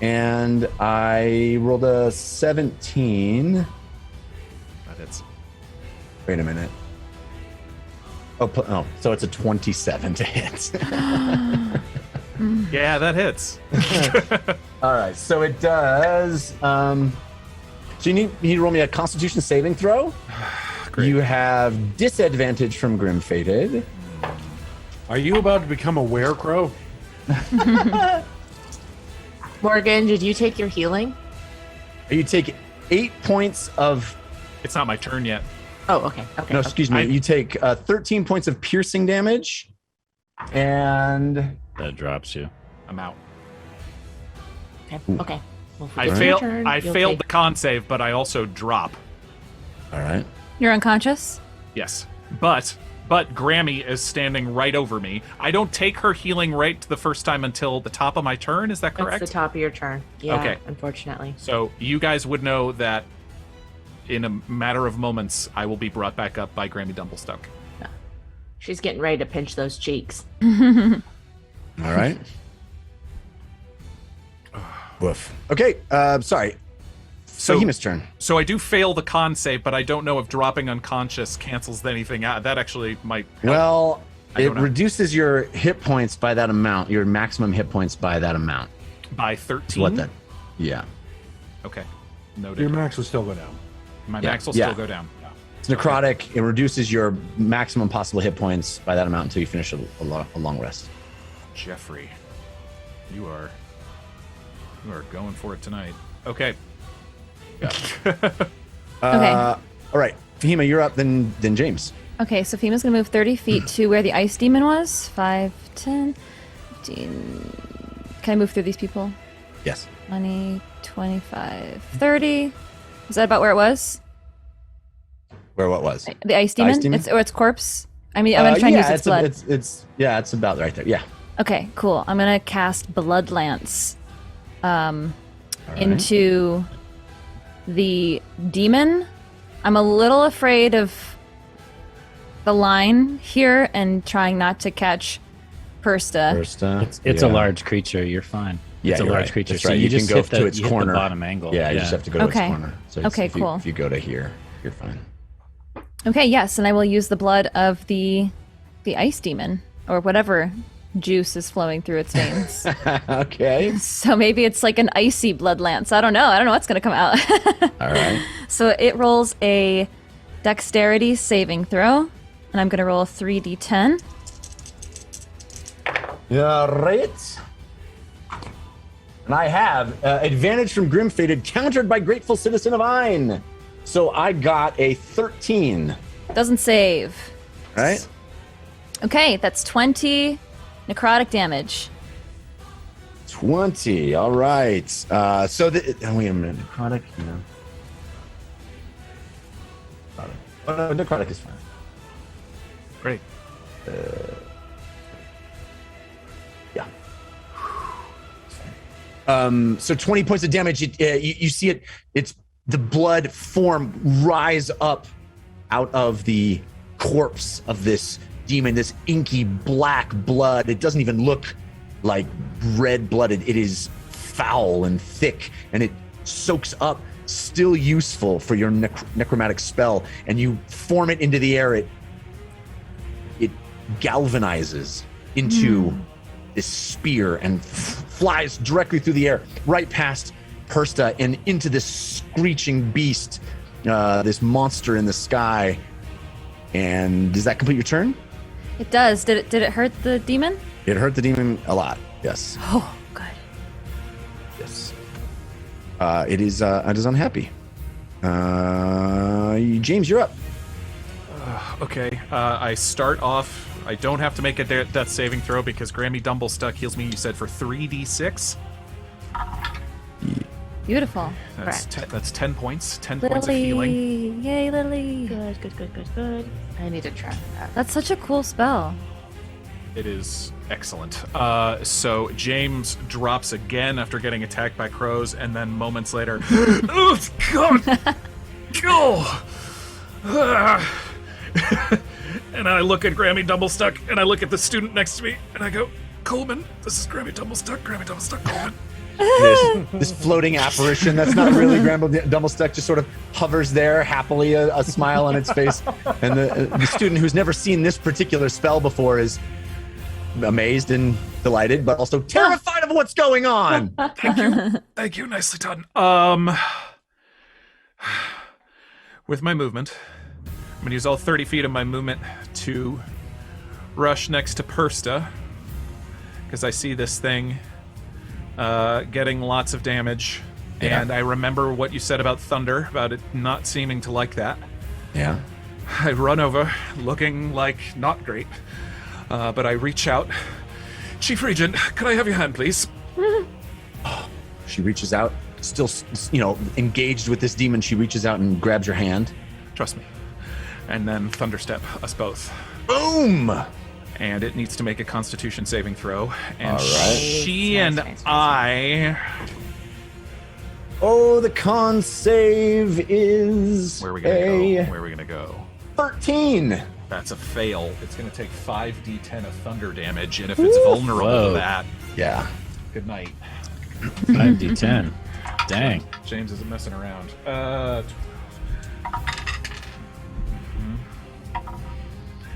And I rolled a 17. That hits. Wait a minute. Oh, so it's a 27 to hit. Yeah, that hits. All right, so it does. So you need to roll me a Constitution saving throw. Great. You have disadvantage from Grim Faded. Are you about to become a werecrow? Morgan, did you take your healing? You take 8 points of. It's not my turn yet. Oh, okay. Okay. No, okay. excuse me. I- You take 13 points of piercing damage, and That drops you. I'm out. Okay. Okay. Well, I your failed. turn, I you'll failed take- the con save, but I also drop. All right. You're unconscious? Yes, but Grammy is standing right over me. I don't take her healing right the first time until the top of my turn. Is that correct? That's the top of your turn. Yeah. Okay. Unfortunately. So you guys would know that in a matter of moments, I will be brought back up by Grammy Dumblestuck. She's getting ready to pinch those cheeks. All right. Woof. Okay. Sorry. So Fahima's turn. So I do fail the con save, but I don't know if dropping unconscious cancels anything out. That actually might help. Well, I it don't know. reduces your hit points by that amount. Your maximum hit points by that amount. By Is 13. what that? Yeah. Okay. Noted. Your max will still go down. My Yeah. max will Yeah. still go down. It's necrotic. It reduces your maximum possible hit points by that amount until you finish a long rest. Jeffrey, you are going for it tonight. Okay. Okay. All right. Fahima, you're up. Then James. Okay, so Fima's gonna move 30 feet to where the ice demon was. 5, 10, 15. Can I move through these people? Yes. 20, 25, 30. Is that about where it was? Where what was? The ice demon? demon? Its corpse? I mean, I'm gonna try and use its blood. It's about right there. Yeah. Okay, cool. I'm gonna cast Blood Lance right. into the demon. I'm a little afraid of the line here and trying not to catch Persta. It's a large creature. You're fine. Yeah, it's a you're large right. creature. That's So right. you You can just go hit to its you hit corner. the bottom angle. Yeah, you just have to go to Okay. its corner. So Okay, if you, cool. If you go to here, you're fine. Okay, yes, and I will use the blood of the ice demon or whatever juice is flowing through its veins. Okay. So maybe it's like an icy blood lance. I don't know what's gonna come out. All right. So it rolls a dexterity saving throw, and I'm gonna roll a 3d10. All right. And I have advantage from Grim Fated, countered by Grateful Citizen of Ayn. So I got a 13. Doesn't save. Right? Okay, that's 20 necrotic damage. 20. All right. So wait a minute. Necrotic. No. Oh no, necrotic is fine. Great. Yeah. So 20 points of damage. You see it. It's the blood form rise up out of the corpse of this demon. This inky black blood. It doesn't even look like red-blooded. It is foul and thick, and it soaks up. Still useful for your necromantic spell, and you form it into the air. It galvanizes into this spear and flies directly through the air, right past Persta and into this screeching beast, this monster in the sky. And does that complete your turn? It does. Did it hurt the demon? It hurt the demon a lot. Yes. Oh, good. Yes. It is unhappy. James, you're up. Okay. I start off. I don't have to make a death saving throw because Grammy Dumblestuck heals me, you said, for 3d6. Beautiful. That's 10 points. 10 points of healing. Lily. Yay, Lily. Good. I need to track that. That's such a cool spell. It is excellent. So James drops again after getting attacked by crows, and then moments later, oh God, and I look at Grammy Dumblestuck, and I look at the student next to me, and I go, Coleman, this is Grammy Dumblestuck, Coleman. This floating apparition that's not really Grammy Dumblestuck just sort of hovers there happily, a smile on its face. And the student who's never seen this particular spell before is amazed and delighted, but also terrified of what's going on. Thank you, nicely done. With my movement, I'm gonna use all 30 feet of my movement to rush next to Persta, because I see this thing getting lots of damage, and I remember what you said about thunder, about it not seeming to like that. Yeah. I run over, looking like not great, but I reach out. Chief Regent, could I have your hand, please? She reaches out, still, engaged with this demon. She reaches out and grabs your hand. Trust me. And then Thunderstep us both. Boom! And it needs to make a Constitution saving throw. And All right. she and I... Oh, the con save is Where are we going to go? 13. That's a fail. It's going to take 5d10 of thunder damage, and if it's vulnerable to that, Yeah. good night. 5d10. Dang. James isn't messing around.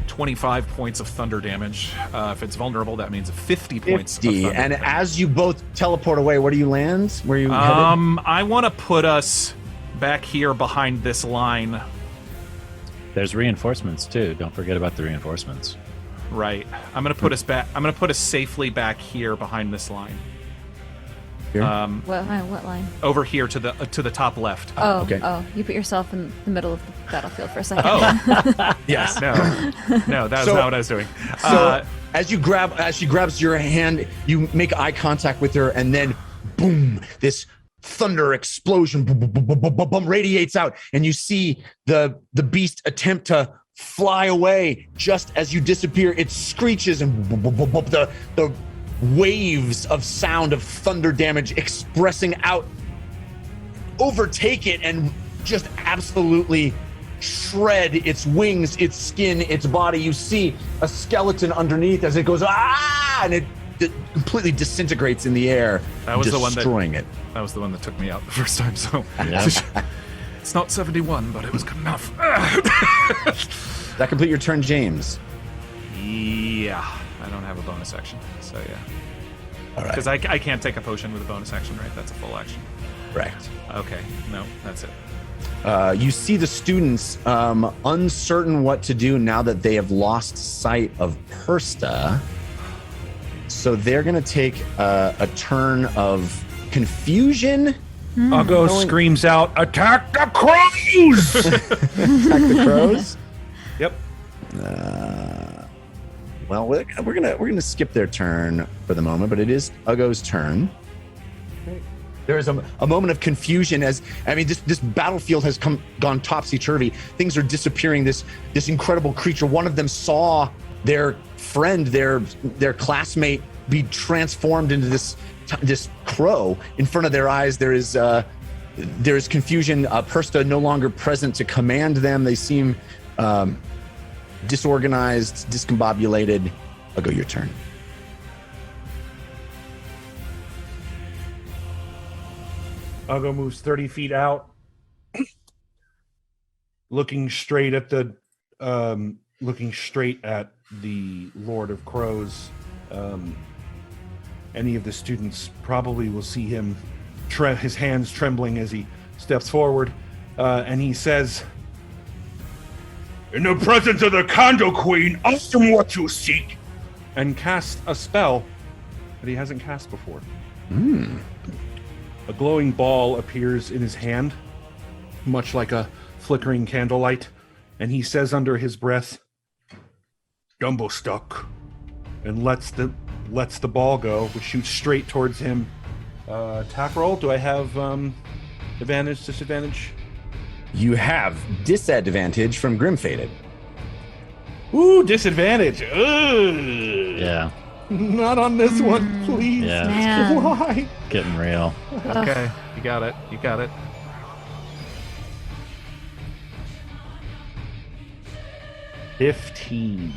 25 points of thunder damage. If it's vulnerable, that means 50 points of 50. thunder And damage. as you both teleport away, where do you land? Where are you headed? I want to put us back here behind this line. There's reinforcements too. Don't forget about the reinforcements. Right. I'm going to put us back. I'm going to put us safely back here behind this line. Here? What line? Over here to the top left. Oh, okay. oh, you put yourself in the middle of the battlefield for a second. Oh. Yes. No, that's So- not what I was doing. So as she grabs your hand, you make eye contact with her, and then boom, this thunder explosion boom, boom, boom, boom, boom, boom, boom, radiates out, and you see the beast attempt to fly away. Just as you disappear, it screeches, and boom, boom, boom, boom, the waves of sound of thunder damage expressing out overtake it and just absolutely shred its wings, its skin, its body. You see a skeleton underneath as it goes and it completely disintegrates in the air, That was the one that- destroying it. That was the one that took me out the first time. So Yeah. it's not 71, but it was good enough. Does that complete your turn, James? Yeah, I don't have a bonus action, so yeah. All right. Because I can't take a potion with a bonus action, right? That's a full action. Correct. Okay, no, that's it. You see the students uncertain what to do now that they have lost sight of Persta. So they're going to take a turn of confusion. Ugo screams out, "Attack the crows!" Attack the crows. Yep. Well, we're gonna skip their turn for the moment, but it is Ugo's turn. There is a moment of confusion as this battlefield has gone topsy-turvy. Things are disappearing. This incredible creature. One of them saw their friend, their classmate, be transformed into this crow in front of their eyes. There is confusion. Persta no longer present to command them. They seem disorganized, discombobulated. Ugo, your turn. Ugo moves 30 feet out, looking straight at the Lord of Crows. Any of the students probably will see him, his hands trembling as he steps forward, and he says, "In the presence of the Condo Queen, ask him what you seek," and cast a spell that he hasn't cast before. A glowing ball appears in his hand, much like a flickering candlelight, and he says under his breath, "Dumbo stuck," and lets the ball go, which shoots straight towards him. Attack roll. Do I have advantage, disadvantage? You have disadvantage from Grim-Fated. Ooh, disadvantage. Ugh. Yeah. Not on this one, please. Yeah. Man. Why? Getting real. Okay, you got it. You got it. 15.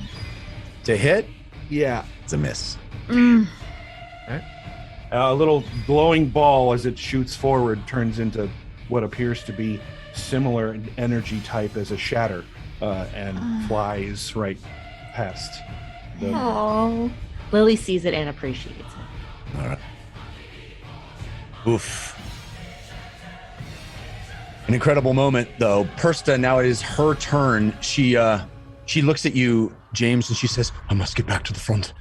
To hit, Yeah. it's a miss. A little glowing ball, as it shoots forward, turns into what appears to be similar energy type as a shatter, and flies right past. Oh. Lily sees it and appreciates it. All right. Oof. An incredible moment, though. Persta, now it is her turn. She looks at you, James, and she says, "I must get back to the front."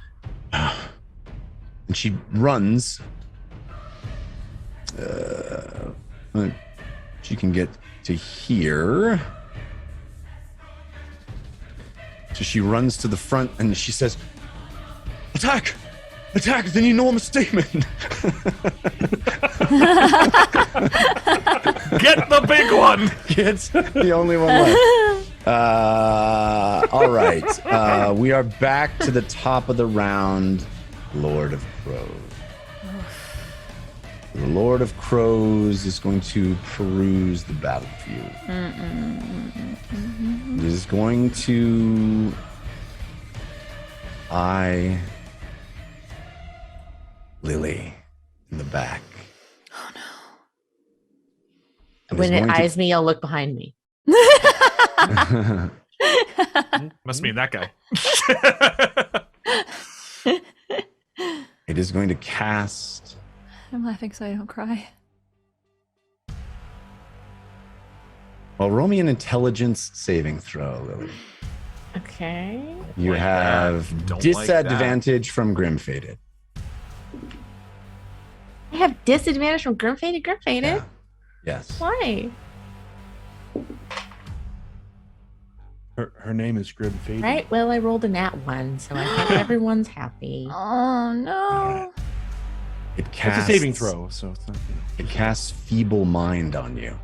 And she runs. She can get to here. So she runs to the front and she says, "Attack! Attack with an enormous statement. Get the big one. It's the only one left. All right. We are back to the top of the round. Lord of Crows. The Lord of Crows is going to peruse the battlefield. He is going to eye Lily in the back. Oh And When is it going to- eyes me, I'll look behind me. Must mean that guy. It is going to cast. I'm laughing so I don't cry. Well, roll me an intelligence saving throw, Lily. Okay. You like have that. Don't like disadvantage from Grim Faded. I have disadvantage from Grim Faded. Yeah. Yes. Why? Her name is Grim Faded. Right. Well, I rolled a nat 1, so I think everyone's happy. Oh no. It It's casts a saving throw, so it's not. It casts Feeble Mind on you.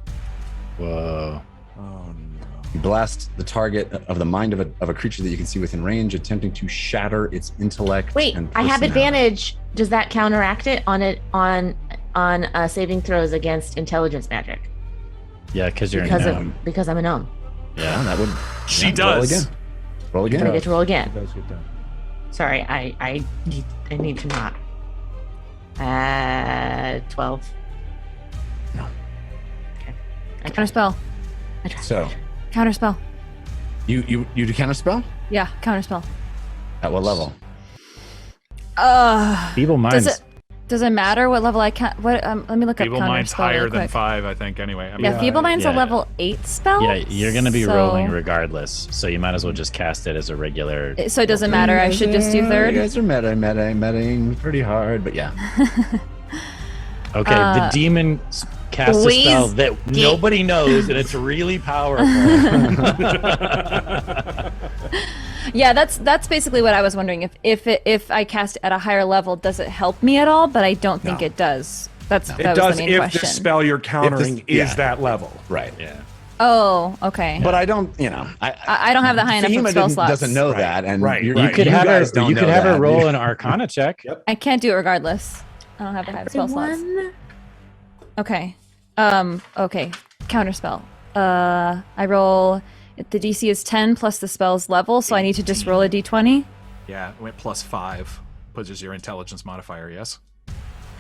Whoa. Oh no. You blast the target of the mind of a creature that you can see within range, attempting to shatter its intellect. Wait, and I have personality. advantage. Does that counteract it on saving throws against intelligence magic? Yeah, because you're Because a of gnome. because I'm a gnome. Yeah, that would. She Roll does. again. Roll I again. get to roll again. It does get done. Sorry, I need to not. 12. No. Okay. I tried. Counterspell. I tried. So Counterspell. you do counterspell? Yeah, counterspell. At what level? Feeble minds. Does it matter what level I can? What? Let me look Feeble up Mind's counterspell higher really than quick. 5, I think, anyway. I mean, Yeah, Feeble Mind's a yeah. level 8 spell. Yeah, you're going to be so- rolling regardless, so you might as well just cast it as a regular. So it doesn't matter. I should just do You third. guys are metaing pretty hard, but yeah. Okay, the demon casts a Please spell that nobody knows, and it's really powerful. Yeah, that's basically what I was wondering. If I cast it at a higher level, does it help me at all? But I don't think No. it does. That It was does the main if question. the spell you're countering yeah. is that level. Right. Yeah. Oh, okay. But I don't, I don't have the high enough Fahima of spell slots. doesn't know Right. that, and Right. you're- You could have guys her. don't You could know have her that. roll an Arcana check. I can't do it regardless. I don't have the high spell slots. Everyone? Okay. Okay. Counterspell. I roll. If the DC is 10 plus the spell's level, so I need to just roll a d20. yeah, it went plus 5, which is your intelligence modifier, yes?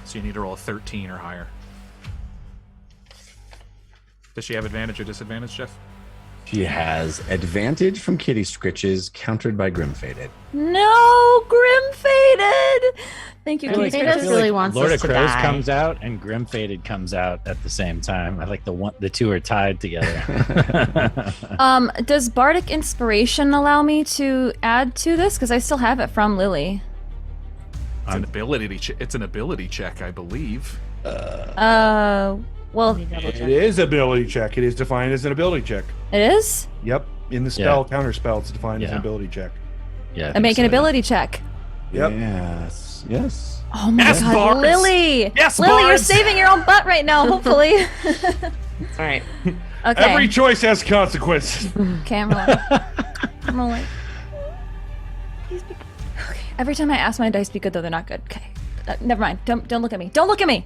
So you need to roll a 13 or higher. Does she have advantage or disadvantage, Jeff? She has advantage from Kitty Scritches, countered by Grim Faded. No, Grim Faded. Thank you, Grim Kitty Faded Scratches. really wants Lord us of to Crows die. comes out and Grim Faded comes out at the same time. I like the two are tied together. Does Bardic Inspiration allow me to add to this? Because I still have it from Lily. It's an ability. It's an ability check, I believe. Well, Let me double It check. is ability check. It is defined as an ability check. it is. Yep. In the spell counter spell, it's defined as an Yeah. ability check. Yeah, I make an ability check. Yep. Yes. Yes. Oh my Yes, god, Bards! Lily! Yes, Lily, you're Bards! saving your own butt right now, hopefully. All right. Okay. Every choice has consequences. Okay, I'm rolling. I'm rolling. Please be good. Okay. Every time I ask my dice to be good, though, they're not good. Okay. Never mind. Don't look at me. Don't look at me!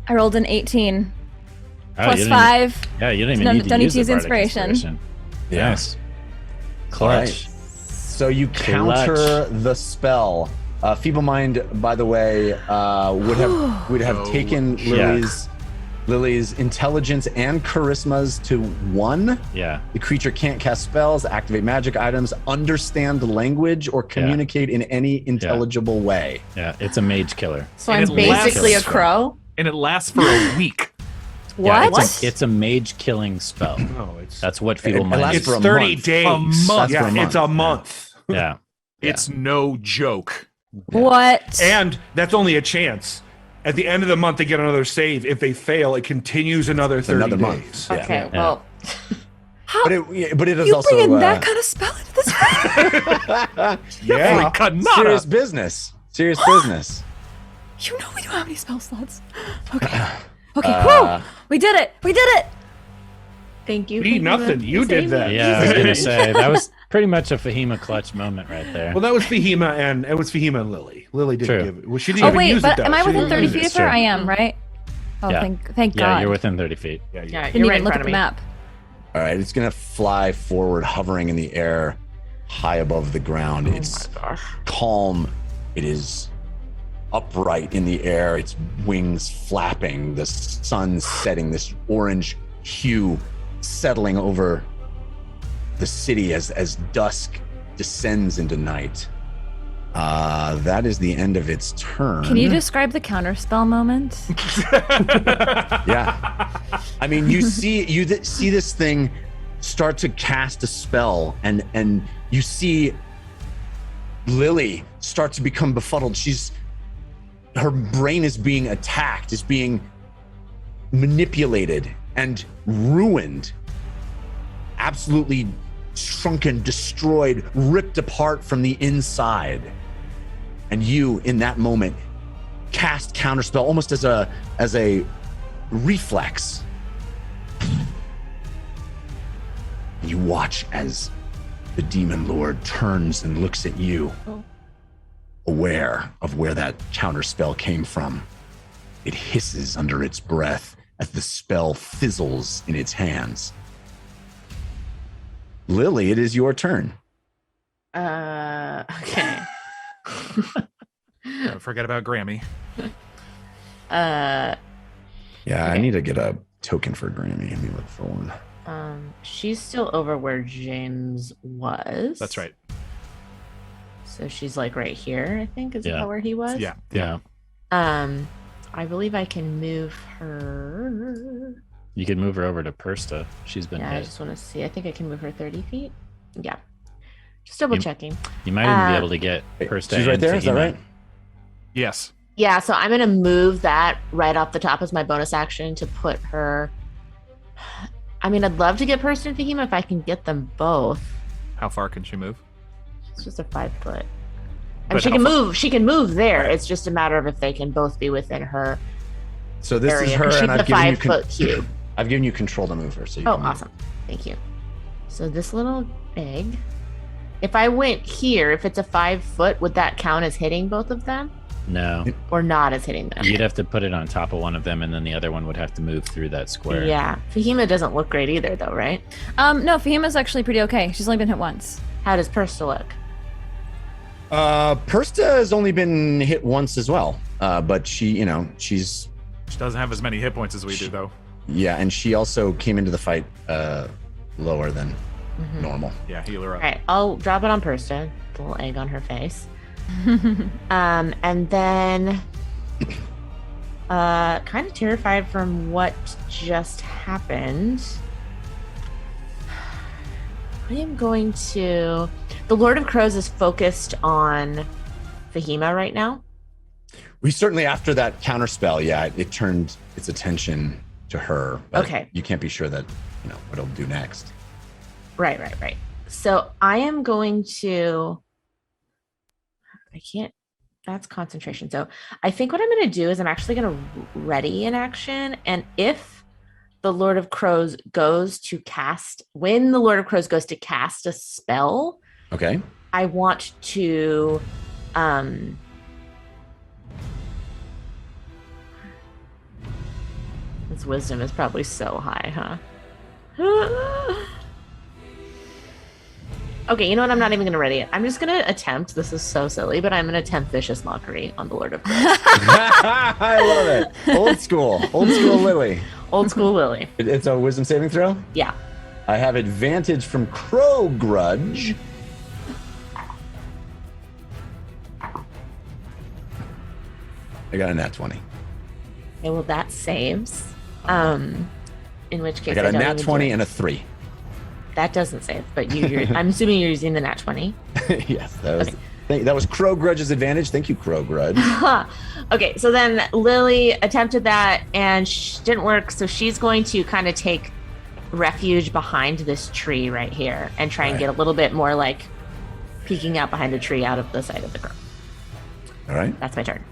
I rolled an 18. Oh, Plus you didn't 5. Yeah, you don't even Don't need to need use to use the Bardic inspiration. Yes. All right. Clutch. So you counter the spell. Feeble Mind, by the way, would have taken Yeah. Lily's intelligence and charismas to 1. Yeah. The creature can't cast spells, activate magic items, understand the language, or communicate in any intelligible way. Yeah. It's a mage killer. So And I'm it lasts- basically a crow. And it lasts for a week. Yeah, What? it's a mage killing spell. No, it's That's what Feeble It Mind lasts is. it's for a 30 month. days. A month. That's Yeah, for a month. it's a month. Yeah. It's no joke. What? And that's only a chance. At the end of the month, they get another save. If they fail, it continues another 30 Another days. month. Yeah. Okay, well, But it is you also bringing that kind of spell into this? Yeah. Cut Serious business. Serious business. You know we don't have any spell slots. Okay. Okay. Whew. We did it. We did it. Thank you. We Fahima, nothing. You for did saving that. me. Yeah, I was gonna say that was pretty much a Fahima clutch moment right there. Well, that was Fahima, and it was Fahima and Lily. Lily didn't True. give it. Well, she didn't Oh even wait, use but it. am I She within didn't 30 use feet it. of her? I am, right? Oh, Yeah. thank Yeah, God. you're within 30 feet. Yeah, you- Yeah, Didn't you're even right in look front at of the me. map. All right, it's gonna fly forward, hovering in the air, high above the ground. It's calm. It is upright in the air. Its wings flapping. The sun setting. This orange hue settling over the city as dusk descends into night. That is the end of its turn. Can you describe the counterspell moment? Yeah. I mean, see this thing start to cast a spell, and you see Lily start to become befuddled. Her brain is being attacked, is being manipulated and ruined, absolutely shrunken, destroyed, ripped apart from the inside. And you, in that moment, cast counterspell almost as a reflex. And you watch as the demon lord turns and looks at you, aware of where that counterspell came from. It hisses under its breath as the spell fizzles in its hands. Lily, it is your turn. Okay. Don't forget about Grammy. Yeah, I Okay. need to get a token for Grammy. Let me look for one. She's still over where James was. That's right. So she's like right here, I think, is Yeah. that where he was? Yeah. Yeah. I believe I can move her. You can move her over to Persta. She's been Yeah, I hit. just want to see. I think I can move her 30 feet. Yeah. Just double checking. You might even be able to get Wait, Persta. she's right and there, is that Fahima. right? Yes. Yeah, so I'm gonna move that right off the top as my bonus action to put her. I mean, I'd love to get Person and Fahima if I can get them both. How far can she move? It's just a 5 foot. I mean, But she how can far- move. She can move there. Right. It's just a matter of if they can both be within her So this area. is her, 'cause and she's a I've given you 5-foot cube. I've given you control to move her. So you Oh, can move. awesome. Thank you. So this little egg. If I went here, if it's a 5 foot, would that count as hitting both of them, No. or not as hitting them? You'd have to put it on top of one of them, and then the other one would have to move through that square. Yeah. Fahima doesn't look great either, though, right? No, Fahima's actually pretty okay. She's only been hit once. How does Persta look? Persta has only been hit once as well, but she's She doesn't have as many hit points as we do, though. yeah, and she also came into the fight lower than normal. Yeah, heal her All up. right, I'll drop it on Persta. The little egg on her face. And then kind of terrified from what just happened. I am going to. The Lord of Crows is focused on Fahima right now. We certainly, after that counterspell, yeah, it turned its attention to her. But Okay. you can't be sure that what it'll do next. Right. So I am going to. I can't. That's concentration. So I think what I'm going to do is I'm actually going to ready an action. And if the Lord of Crows goes to cast, when the Lord of Crows goes to cast a spell, Okay. I want to. His wisdom is probably so high, huh? Okay, you know what? I'm not even going to ready it. I'm just going to attempt. This is so silly, but I'm going to attempt vicious mockery on the Lord of Crows. I love it. Old school Lily. Old school Lily. It's a wisdom saving throw. Yeah. I have advantage from Crow Grudge. I got a nat 20. Okay, well, that saves. In which case I got a don't nat even 20 do and a 3. That doesn't save, but I'm assuming you're using the nat 20. Yes, that was Crow Grudge's advantage. Thank you, Crow Grudge. Okay, so then Lily attempted that and didn't work, so she's going to kind of take refuge behind this tree right here and try and Right. get a little bit more like peeking out behind a tree out of the sight of the crow. All right. That's my turn.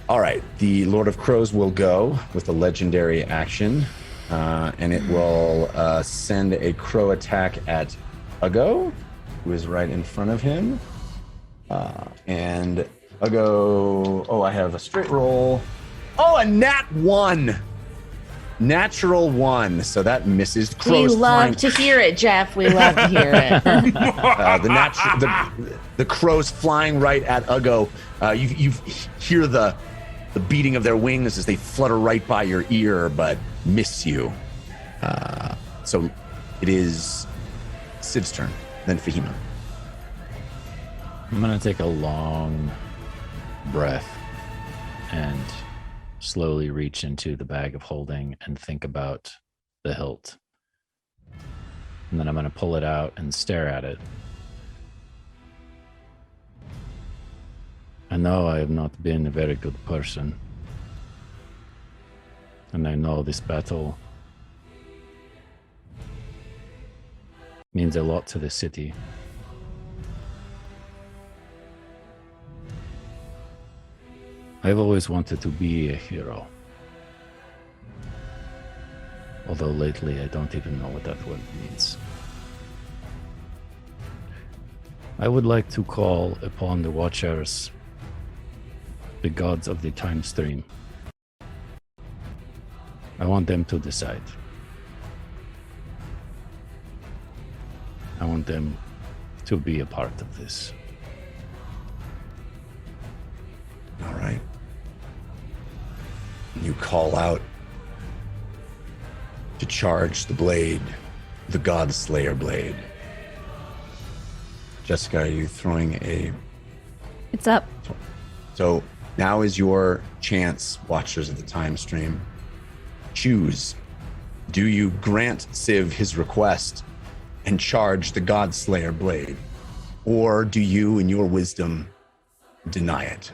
All right. The Lord of Crows will go with a legendary action, and it will send a crow attack at Ugo, who is right in front of him. And Ugo, I have a straight roll. Oh, a nat 1. Natural 1. So that misses. We love to hear it, Jeff. We love to hear it. The crows flying right at Ugo. You hear the beating of their wings as they flutter right by your ear, but miss you. So it is Sid's turn, then Fahima. I'm going to take a long breath and slowly reach into the bag of holding and think about the hilt. And then I'm going to pull it out and stare at it. I know I have not been a very good person. And I know this battle means a lot to the city. I've always wanted to be a hero. Although lately I don't even know what that word means. I would like to call upon the Watchers, the gods of the time stream. I want them to decide. I want them to be a part of this. All right. You call out to charge the blade, the God Slayer blade. Jessica, are you throwing a... It's up. So now is your chance, Watchers of the Time Stream. Choose. Do you grant Civ his request and charge the God Slayer blade? Or do you, in your wisdom, deny it?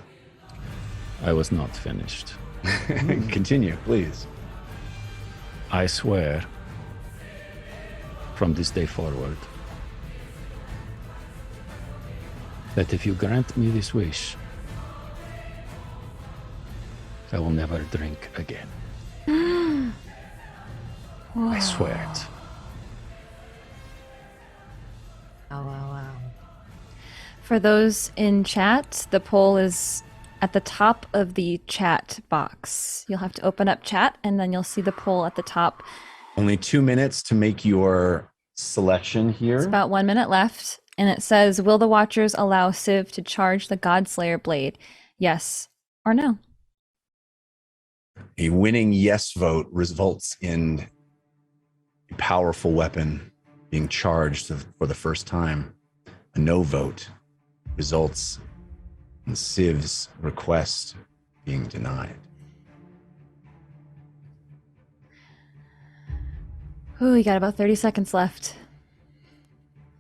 I was not finished. Continue, please. I swear, from this day forward, that if you grant me this wish, I will never drink again. I swear it. Wow. For those in chat, the poll is at the top of the chat box. You'll have to open up chat and then you'll see the poll at the top. Only 2 minutes to make your selection here. It's about 1 minute left. And it says, will the Watchers allow Civ to charge the Godslayer blade? Yes or no? A winning yes vote results in a powerful weapon being charged for the first time. A no vote results in Civ's request being denied. Ooh, you got about 30 seconds left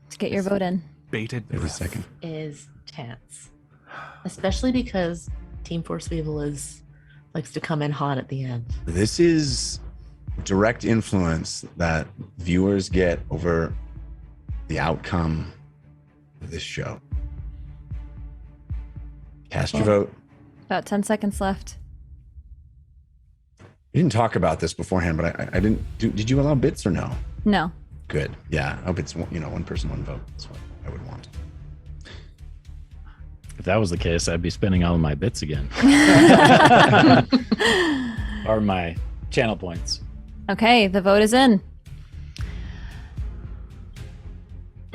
to get your vote in. Baited 30 seconds. Is tense, especially because Team Force Weevil likes to come in hot at the end. This is direct influence that viewers get over the outcome of this show. Cast your vote. About 10 seconds left. We didn't talk about this beforehand, but I didn't. Did you allow bits or no? No. Good. Yeah, I hope it's one person, one vote. That's what I would want. If that was the case, I'd be spending all of my bits again. Or my channel points. Okay, the vote is in.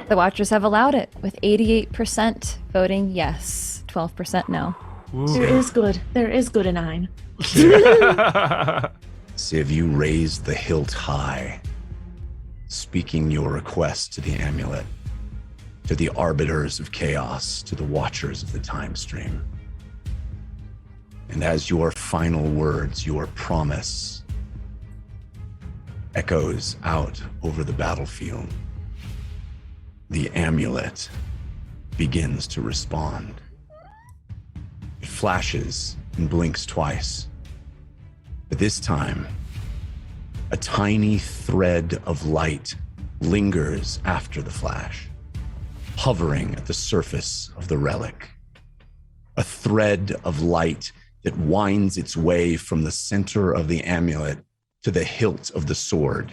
The Watchers have allowed it, with 88% voting yes, 12% no. There is good in Ein. Civ, you raised the hilt high, speaking your request to the amulet, to the arbiters of chaos, to the Watchers of the time stream. And as your final words, your promise echoes out over the battlefield, the amulet begins to respond. It flashes and blinks twice. But this time, a tiny thread of light lingers after the flash. hovering at the surface of the relic. A thread of light that winds its way from the center of the amulet to the hilt of the sword.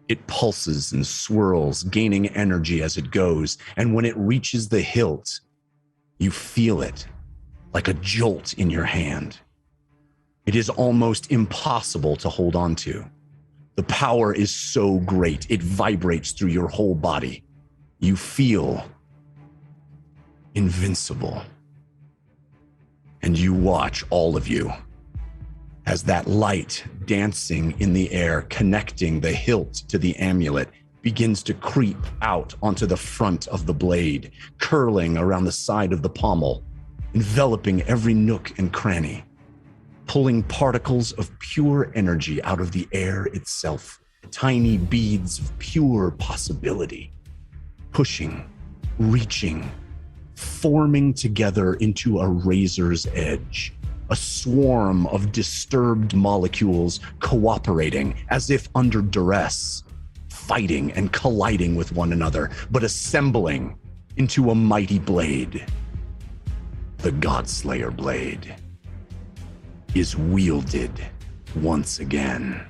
It pulses and swirls, gaining energy as it goes, and when it reaches the hilt, you feel it like a jolt in your hand. It is almost impossible to hold on to. The power is so great, it vibrates through your whole body. You feel invincible. And you watch, all of you, as that light dancing in the air, connecting the hilt to the amulet, begins to creep out onto the front of the blade, curling around the side of the pommel, enveloping every nook and cranny, pulling particles of pure energy out of the air itself, tiny beads of pure possibility, pushing, reaching, forming together into a razor's edge, a swarm of disturbed molecules cooperating as if under duress, fighting and colliding with one another, but assembling into a mighty blade. The Godslayer blade is wielded once again.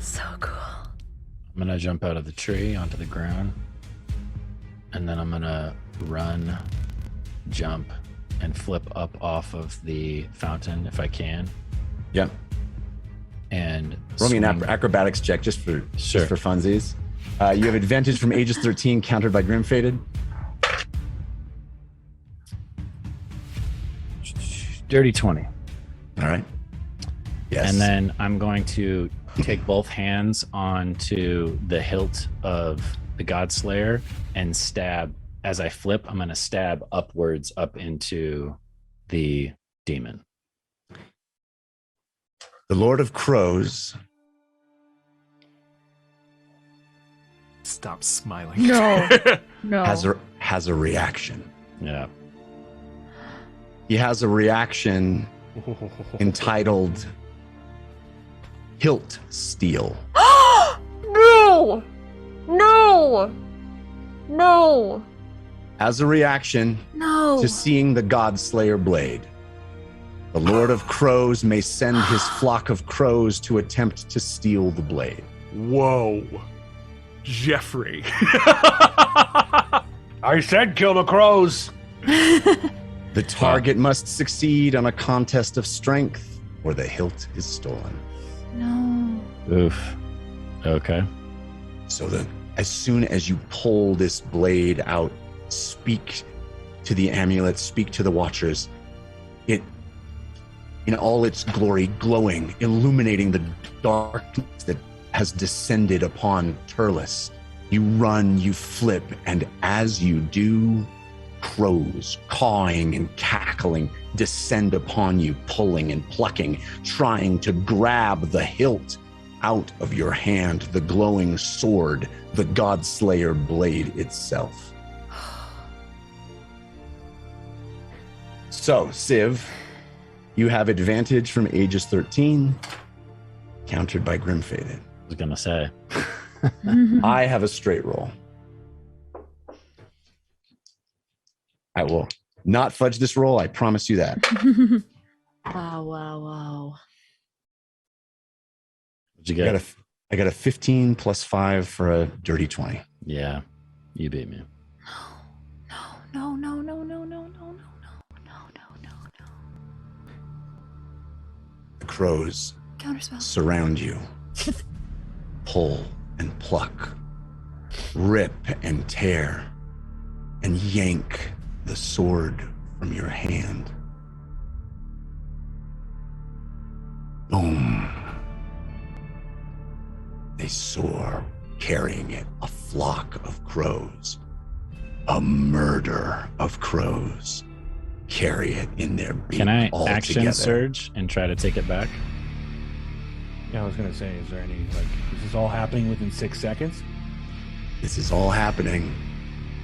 So cool. I'm gonna jump out of the tree onto the ground, and then I'm gonna run, jump, and flip up off of the fountain if I can. Yeah. And Roll me an swing. acrobatics check just for Sure. funsies. You have advantage from ages 13, countered by Grim Fated. Dirty 20. All right. Yes. And then I'm going to take both hands onto the hilt of the Godslayer and stab. As I flip, I'm going to stab upwards up into the demon. The Lord of Crows Stop smiling. No. No. has a reaction. Yeah. He has a reaction entitled Hilt Steel. No. No. No. As a reaction No. to seeing the Godslayer blade, the Lord of Crows may send his flock of crows to attempt to steal the blade. Whoa. Jeffrey. I said kill the crows. The target must succeed on a contest of strength, or the hilt is stolen. No. Oof. Okay. So that as soon as you pull this blade out, speak to the amulet, speak to the watchers, it, in all its glory, glowing, illuminating the darkness that has descended upon Turles. You run, you flip, and as you do, crows, cawing and cackling, descend upon you, pulling and plucking, trying to grab the hilt out of your hand, the glowing sword, the Godslayer blade itself. So, Civ, you have advantage from ages 13, countered by Grim Fated. I was going to say. I have a straight roll. I will not fudge this roll, I promise you that. Wow, wow, wow. What'd you get? I got a 15 plus 5 for a dirty 20. Yeah. You beat me. No. No. No. No. No. No. No. No. The crows Counterspell. surround you, pull and pluck, rip and tear, and yank the sword from your hand. Boom. They soar, carrying it, a flock of crows, a murder of crows, carry it in their beak. Can I all action together. surge and try to take it back? Yeah, I was gonna say, is there any is this all happening within 6 seconds? This is all happening.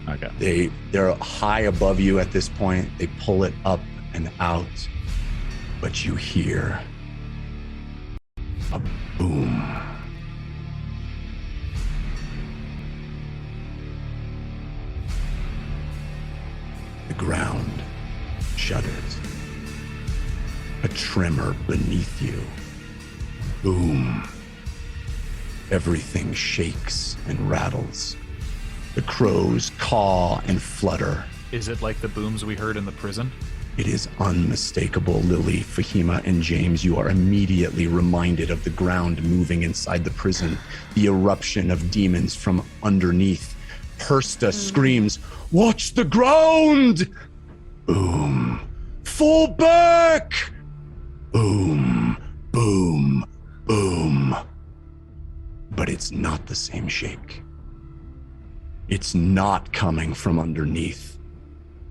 Okay. They're high above you at this point. They pull it up and out, but you hear a boom. ground shudders. A tremor beneath you. Boom. Everything shakes and rattles. The crows caw and flutter. Is it like the booms we heard in the prison? It is unmistakable, Lily, Fahima, and James. You are immediately reminded of the ground moving inside the prison, the eruption of demons from underneath. Persta screams, "Watch the ground!" Boom. Fall back! Boom, boom, boom. But it's not the same shake. It's not coming from underneath.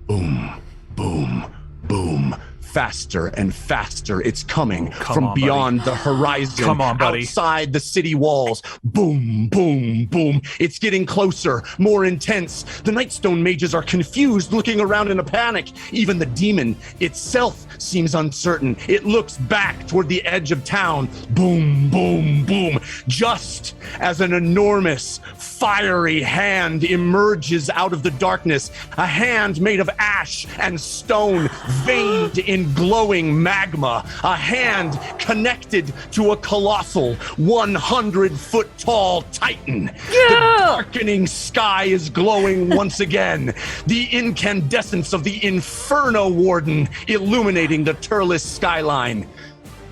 Boom, boom, boom. Faster and faster. It's coming from beyond the horizon. Come on, buddy. Outside the city walls. Boom, boom, boom. It's getting closer, more intense. The Nightstone mages are confused, looking around in a panic. Even the demon itself seems uncertain. It looks back toward the edge of town. Boom, boom, boom. Just as an enormous, fiery hand emerges out of the darkness, a hand made of ash and stone, veined in glowing magma, a hand connected to a colossal 100-foot tall titan. The darkening sky is glowing once again. The incandescence of the Inferno Warden illuminating the turless skyline.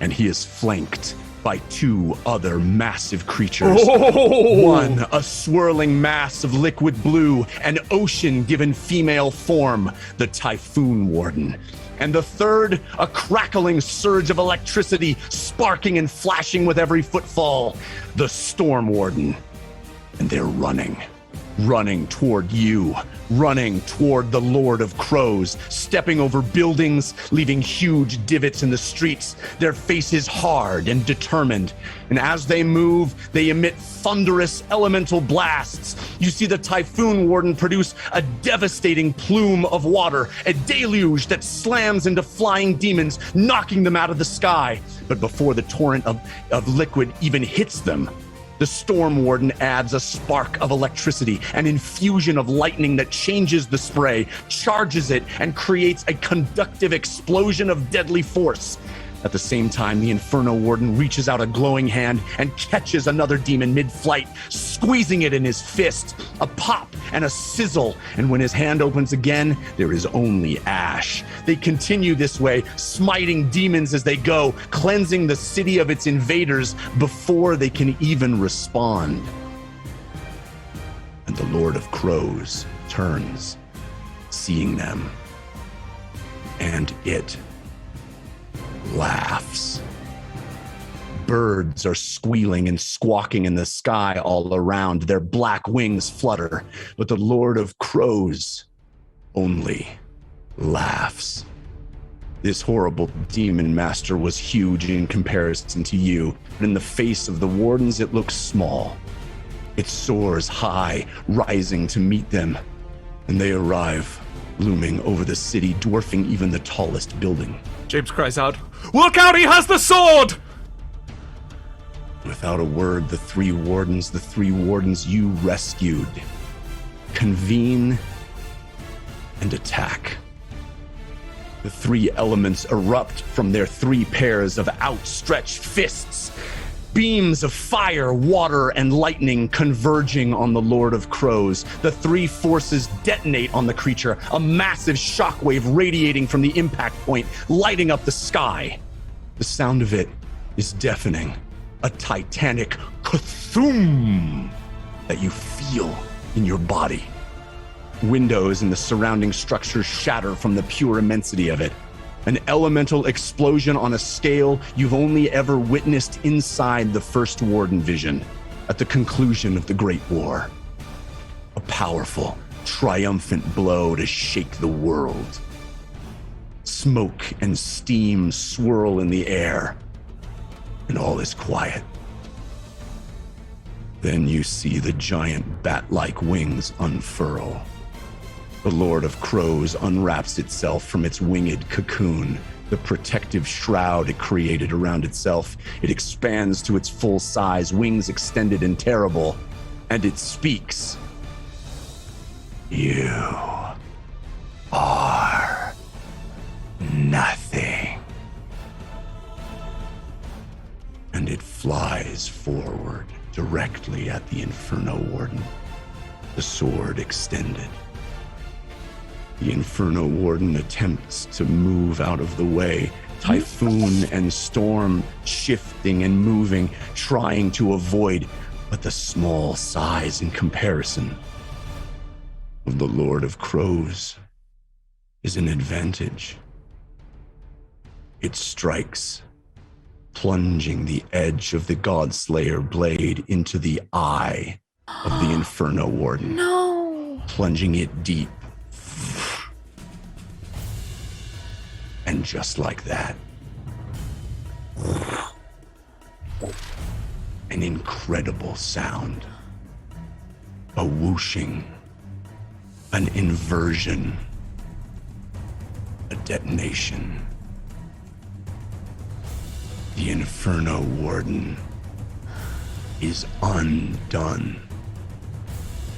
And he is flanked by two other massive creatures. One, a swirling mass of liquid blue, an ocean-given female form, the Typhoon Warden. And the third, a crackling surge of electricity, sparking and flashing with every footfall, the Storm Warden. And they're running toward you, running toward the Lord of Crows, stepping over buildings, leaving huge divots in the streets, their faces hard and determined. And as they move, they emit thunderous elemental blasts. You see the Typhoon Warden produce a devastating plume of water, a deluge that slams into flying demons, knocking them out of the sky. But before the torrent of liquid even hits them, the Storm Warden adds a spark of electricity, an infusion of lightning that changes the spray, charges it, and creates a conductive explosion of deadly force. At the same time, the Inferno Warden reaches out a glowing hand and catches another demon mid-flight, squeezing it in his fist. A pop and a sizzle, and when his hand opens again, there is only ash. They continue this way, smiting demons as they go, cleansing the city of its invaders before they can even respond. And the Lord of Crows turns, seeing them, and it laughs. Birds are squealing and squawking in the sky all around. Their black wings flutter, but the Lord of Crows only laughs. This horrible demon master was huge in comparison to you, but in the face of the wardens, it looks small. It soars high, rising to meet them, and they arrive, looming over the city, dwarfing even the tallest building. James cries out, "Look out, he has the sword!" Without a word, the three wardens you rescued, convene and attack. The three elements erupt from their three pairs of outstretched fists, beams of fire, water, and lightning converging on the Lord of Crows. The three forces detonate on the creature, a massive shockwave radiating from the impact point, lighting up the sky. The sound of it is deafening, a titanic kathum that you feel in your body. Windows in the surrounding structures shatter from the pure immensity of it. An elemental explosion on a scale you've only ever witnessed inside the First Warden vision at the conclusion of the Great War. A powerful, triumphant blow to shake the world. Smoke and steam swirl in the air, and all is quiet. Then you see the giant bat-like wings unfurl. The Lord of Crows unwraps itself from its winged cocoon, the protective shroud it created around itself. It expands to its full size, wings extended and terrible, and it speaks. You are nothing. And it flies forward directly at the Inferno Warden, the sword extended. The Inferno Warden attempts to move out of the way, Typhoon and Storm shifting and moving, trying to avoid, but the small size in comparison of the Lord of Crows is an advantage. It strikes, plunging the edge of the Godslayer blade into the eye of the Inferno Warden. No. Plunging it deep. And just like that, an incredible sound, a whooshing, an inversion, a detonation. The Inferno Warden is undone.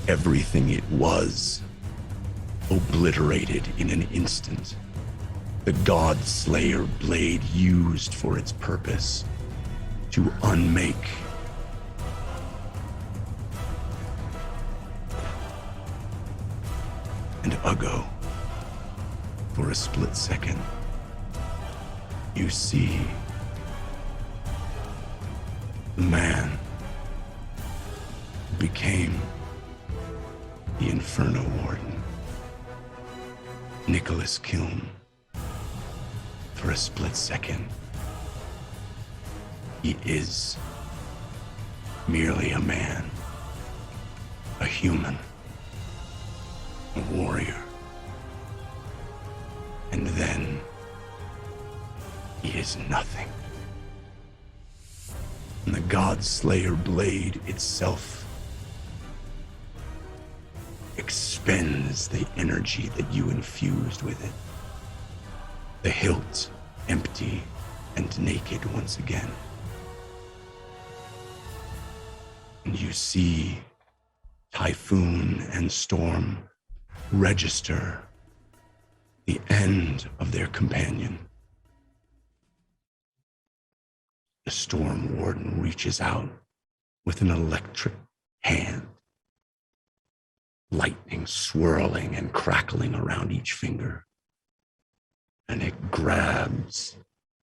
Everything it was obliterated in an instant. The Godslayer blade used for its purpose to unmake. And Uggo, for a split second, you see the man who became the Inferno Warden, Nicholas Kiln. For a split second, he is merely a man, a human, a warrior. And then he is nothing. And the Godslayer blade itself expends the energy that you infused with it. The hilt empty and naked once again. And you see Typhoon and Storm register the end of their companion. The Storm Warden reaches out with an electric hand, lightning swirling and crackling around each finger. And it grabs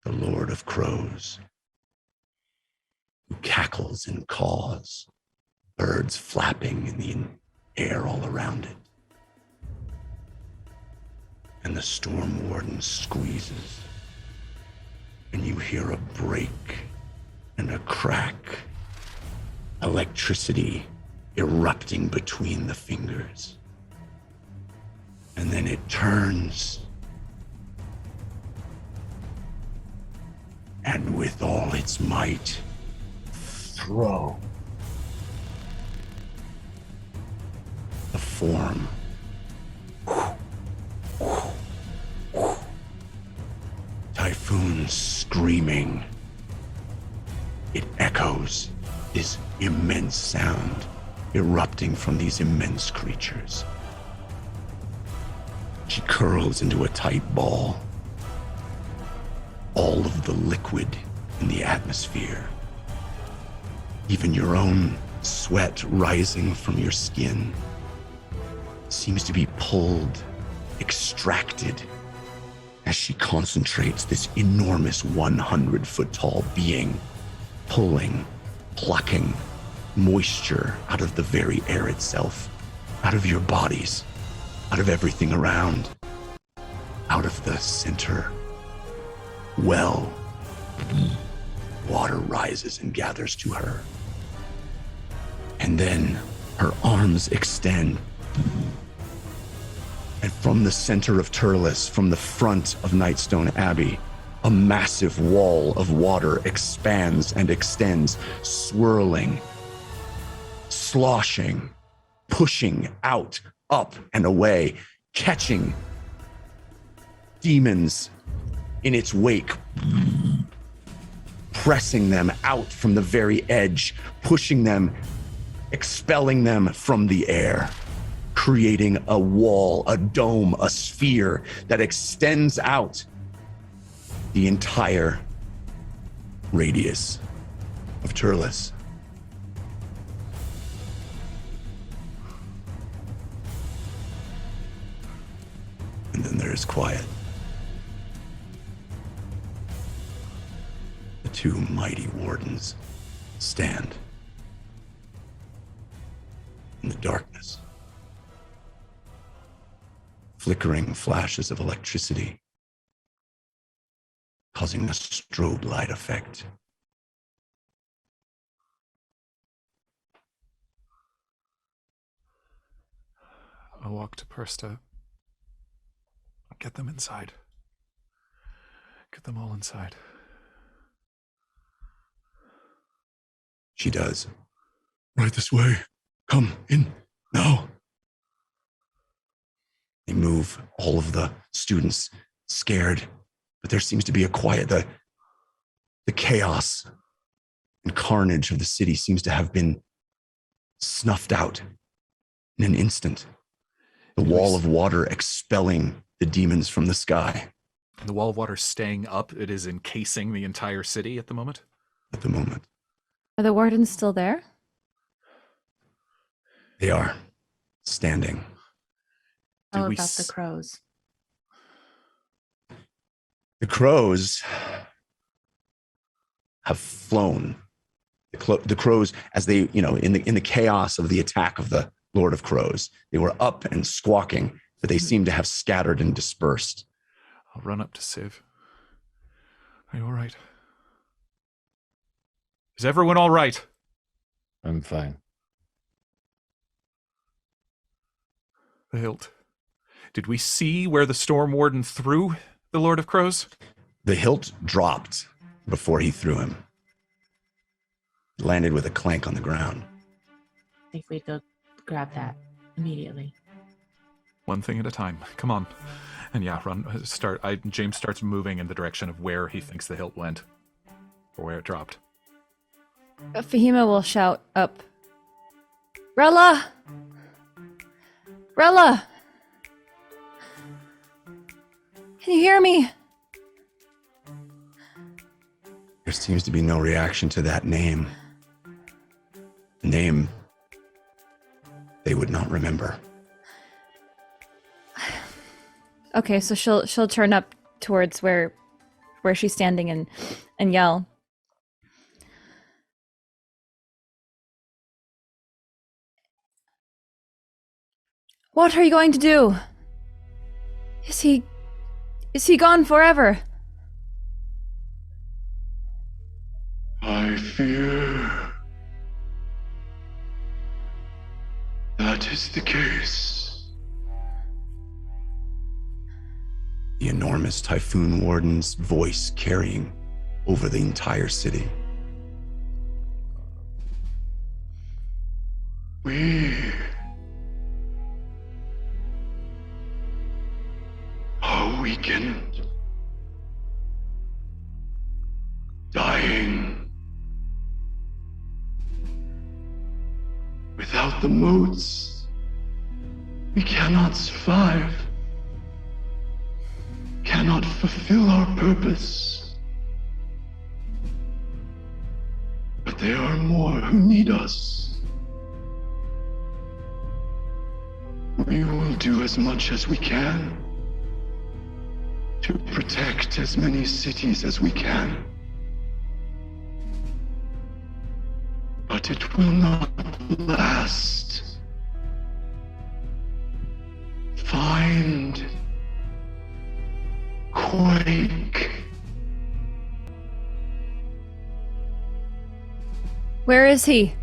the Lord of Crows, who cackles and caws, birds flapping in the air all around it. And the Storm Warden squeezes, and you hear a break and a crack, electricity erupting between the fingers. And then it turns, and with all its might, throw the form. Typhoon screaming. It echoes, this immense sound erupting from these immense creatures. She curls into a tight ball. All of the liquid in the atmosphere, even your own sweat rising from your skin, seems to be pulled, extracted, as she concentrates, this enormous 100-foot tall being, pulling, plucking moisture out of the very air itself, out of your bodies, out of everything around, out of the center well. Water rises and gathers to her. And then her arms extend. And from the center of Turles, from the front of Nightstone Abbey, a massive wall of water expands and extends, swirling, sloshing, pushing out, up and away, catching demons in its wake, pressing them out from the very edge, pushing them, expelling them from the air, creating a wall, a dome, a sphere that extends out the entire radius of Turles. And then there is quiet. The two mighty wardens stand in the darkness. Flickering flashes of electricity, causing a strobe light effect. I'll walk to Persta. Get them inside. Get them all inside. She does. Right this way. Come in now. They move, all of the students scared, but there seems to be a quiet. The chaos and carnage of the city seems to have been snuffed out in an instant. The wall of water expelling the demons from the sky. And the wall of water staying up. It is encasing the entire city at the moment. At the moment. Are the wardens still there? They are standing. How about the crows? The crows have flown. The crows, as they, in the chaos of the attack of the Lord of Crows, they were up and squawking, but they seem to have scattered and dispersed. I'll run up to Civ. Are you all right? Is everyone all right? I'm fine. The hilt. Did we see where the Storm Warden threw the Lord of Crows? The hilt dropped before he threw him. It landed with a clank on the ground. I think we'd go grab that immediately. One thing at a time. Come on. And yeah, run. James starts moving in the direction of where he thinks the hilt went. Or where it dropped. Fahima will shout up. Rella! Rella! Can you hear me? There seems to be no reaction to that name. A name they would not remember. Okay, so she'll turn up towards where she's standing and yell. What are you going to do? Is he gone forever? I fear that is the case. The enormous Typhoon Warden's voice carrying over the entire city. We are weakened, dying. Without the moats, we cannot survive, cannot fulfill our purpose. But there are more who need us. We will do as much as we can to protect as many cities as we can. But it will not last. Find Quake. Where is he?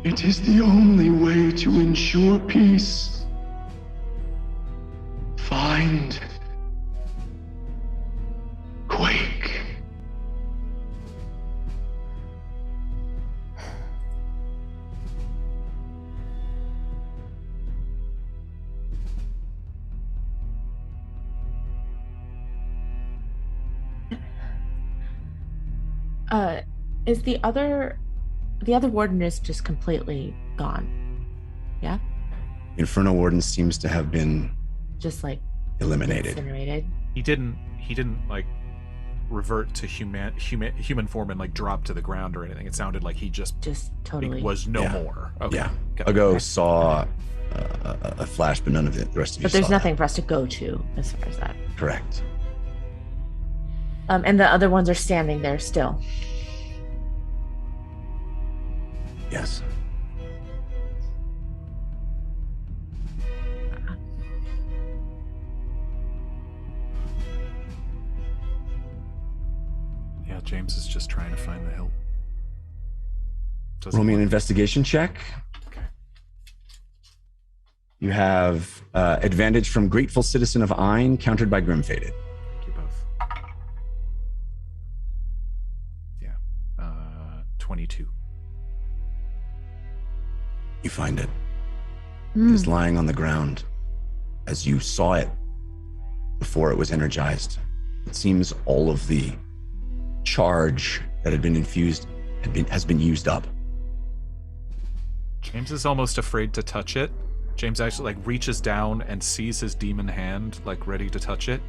It is the only way to ensure peace. Find Quake. Is the other warden is just completely gone? Yeah? Inferno Warden seems to have been Just like eliminated. Incinerated. He didn't like revert to human form and like drop to the ground or anything. It sounded like he just Totally. was no Yeah. more. Okay. Yeah. Got it. Ago saw a flash, but none of the rest of you But there's saw nothing for us to go to as far as that. that. Correct. And the other ones are standing there still. Yes. Yeah, James is just trying to find the hilt. Roll me an investigation check. Okay. You have advantage from Grateful Citizen of Ain, countered by Grim Fated. Thank you both. Yeah. 22. You find it. It is lying on the ground as you saw it before it was energized. It seems all of the charge that had been infused has been used up. James is almost afraid to touch it. James actually like reaches down and sees his demon hand like ready to touch it.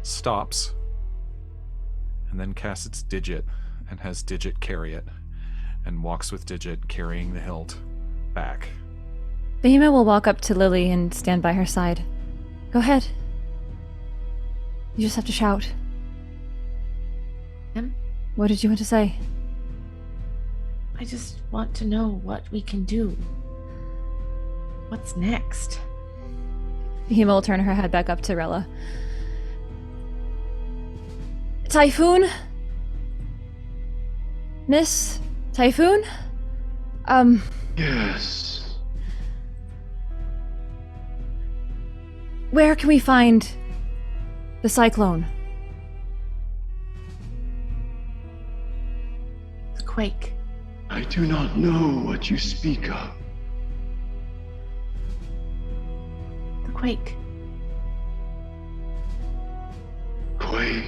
Stops. And then casts its Digit and has Digit carry it. And walks with Digit carrying the hilt back. Behemoth will walk up to Lily and stand by her side. Go ahead. You just have to shout. Him? What did you want to say? I just want to know what we can do. What's next? Behemoth will turn her head back up to Rella. Typhoon? Miss Typhoon? Yes. Where can we find the cyclone? The quake. I do not know what you speak of. The quake. Quake.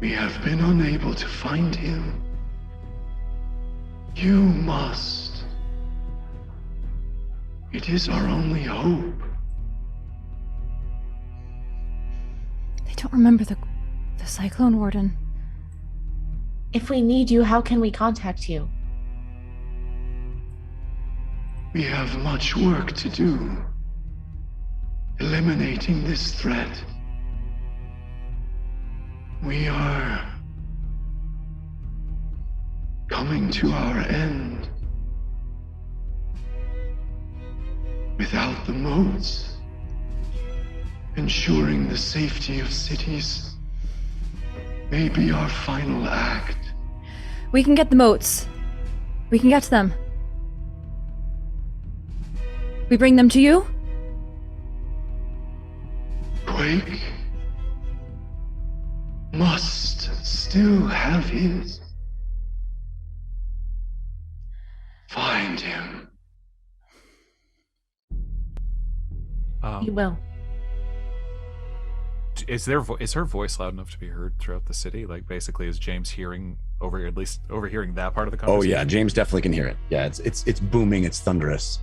We have been unable to find him. You must. It is our only hope. They don't remember the Cyclone Warden. If we need you, how can we contact you? We have much work to do. Eliminating this threat. We are coming to our end. Without the moats, ensuring the safety of cities may be our final act. We can get the moats. We can get to them. We bring them to you? Quake must still have his. Find him. You will. Is her voice loud enough to be heard throughout the city? Like basically, is James hearing at least overhearing that part of the Oh conversation? yeah, James definitely can hear it. Yeah, it's booming, it's thunderous.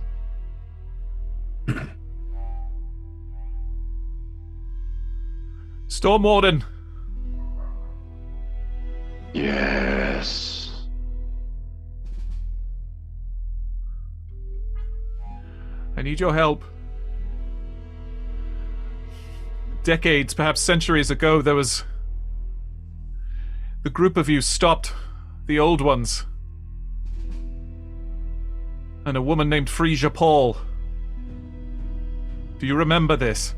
Storm Warden. Yes. I need your help. Decades, perhaps centuries ago, there was... The group of you stopped the old ones. And a woman named Frisia Paul. Do you remember this?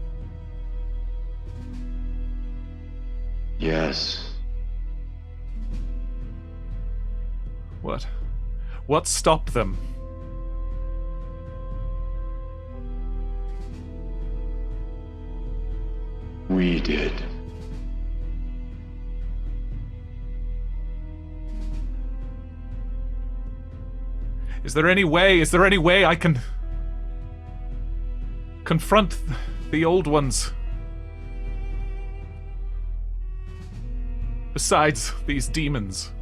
Yes. What? What stopped them? We did. Is there any way I can confront the old ones? Besides these demons.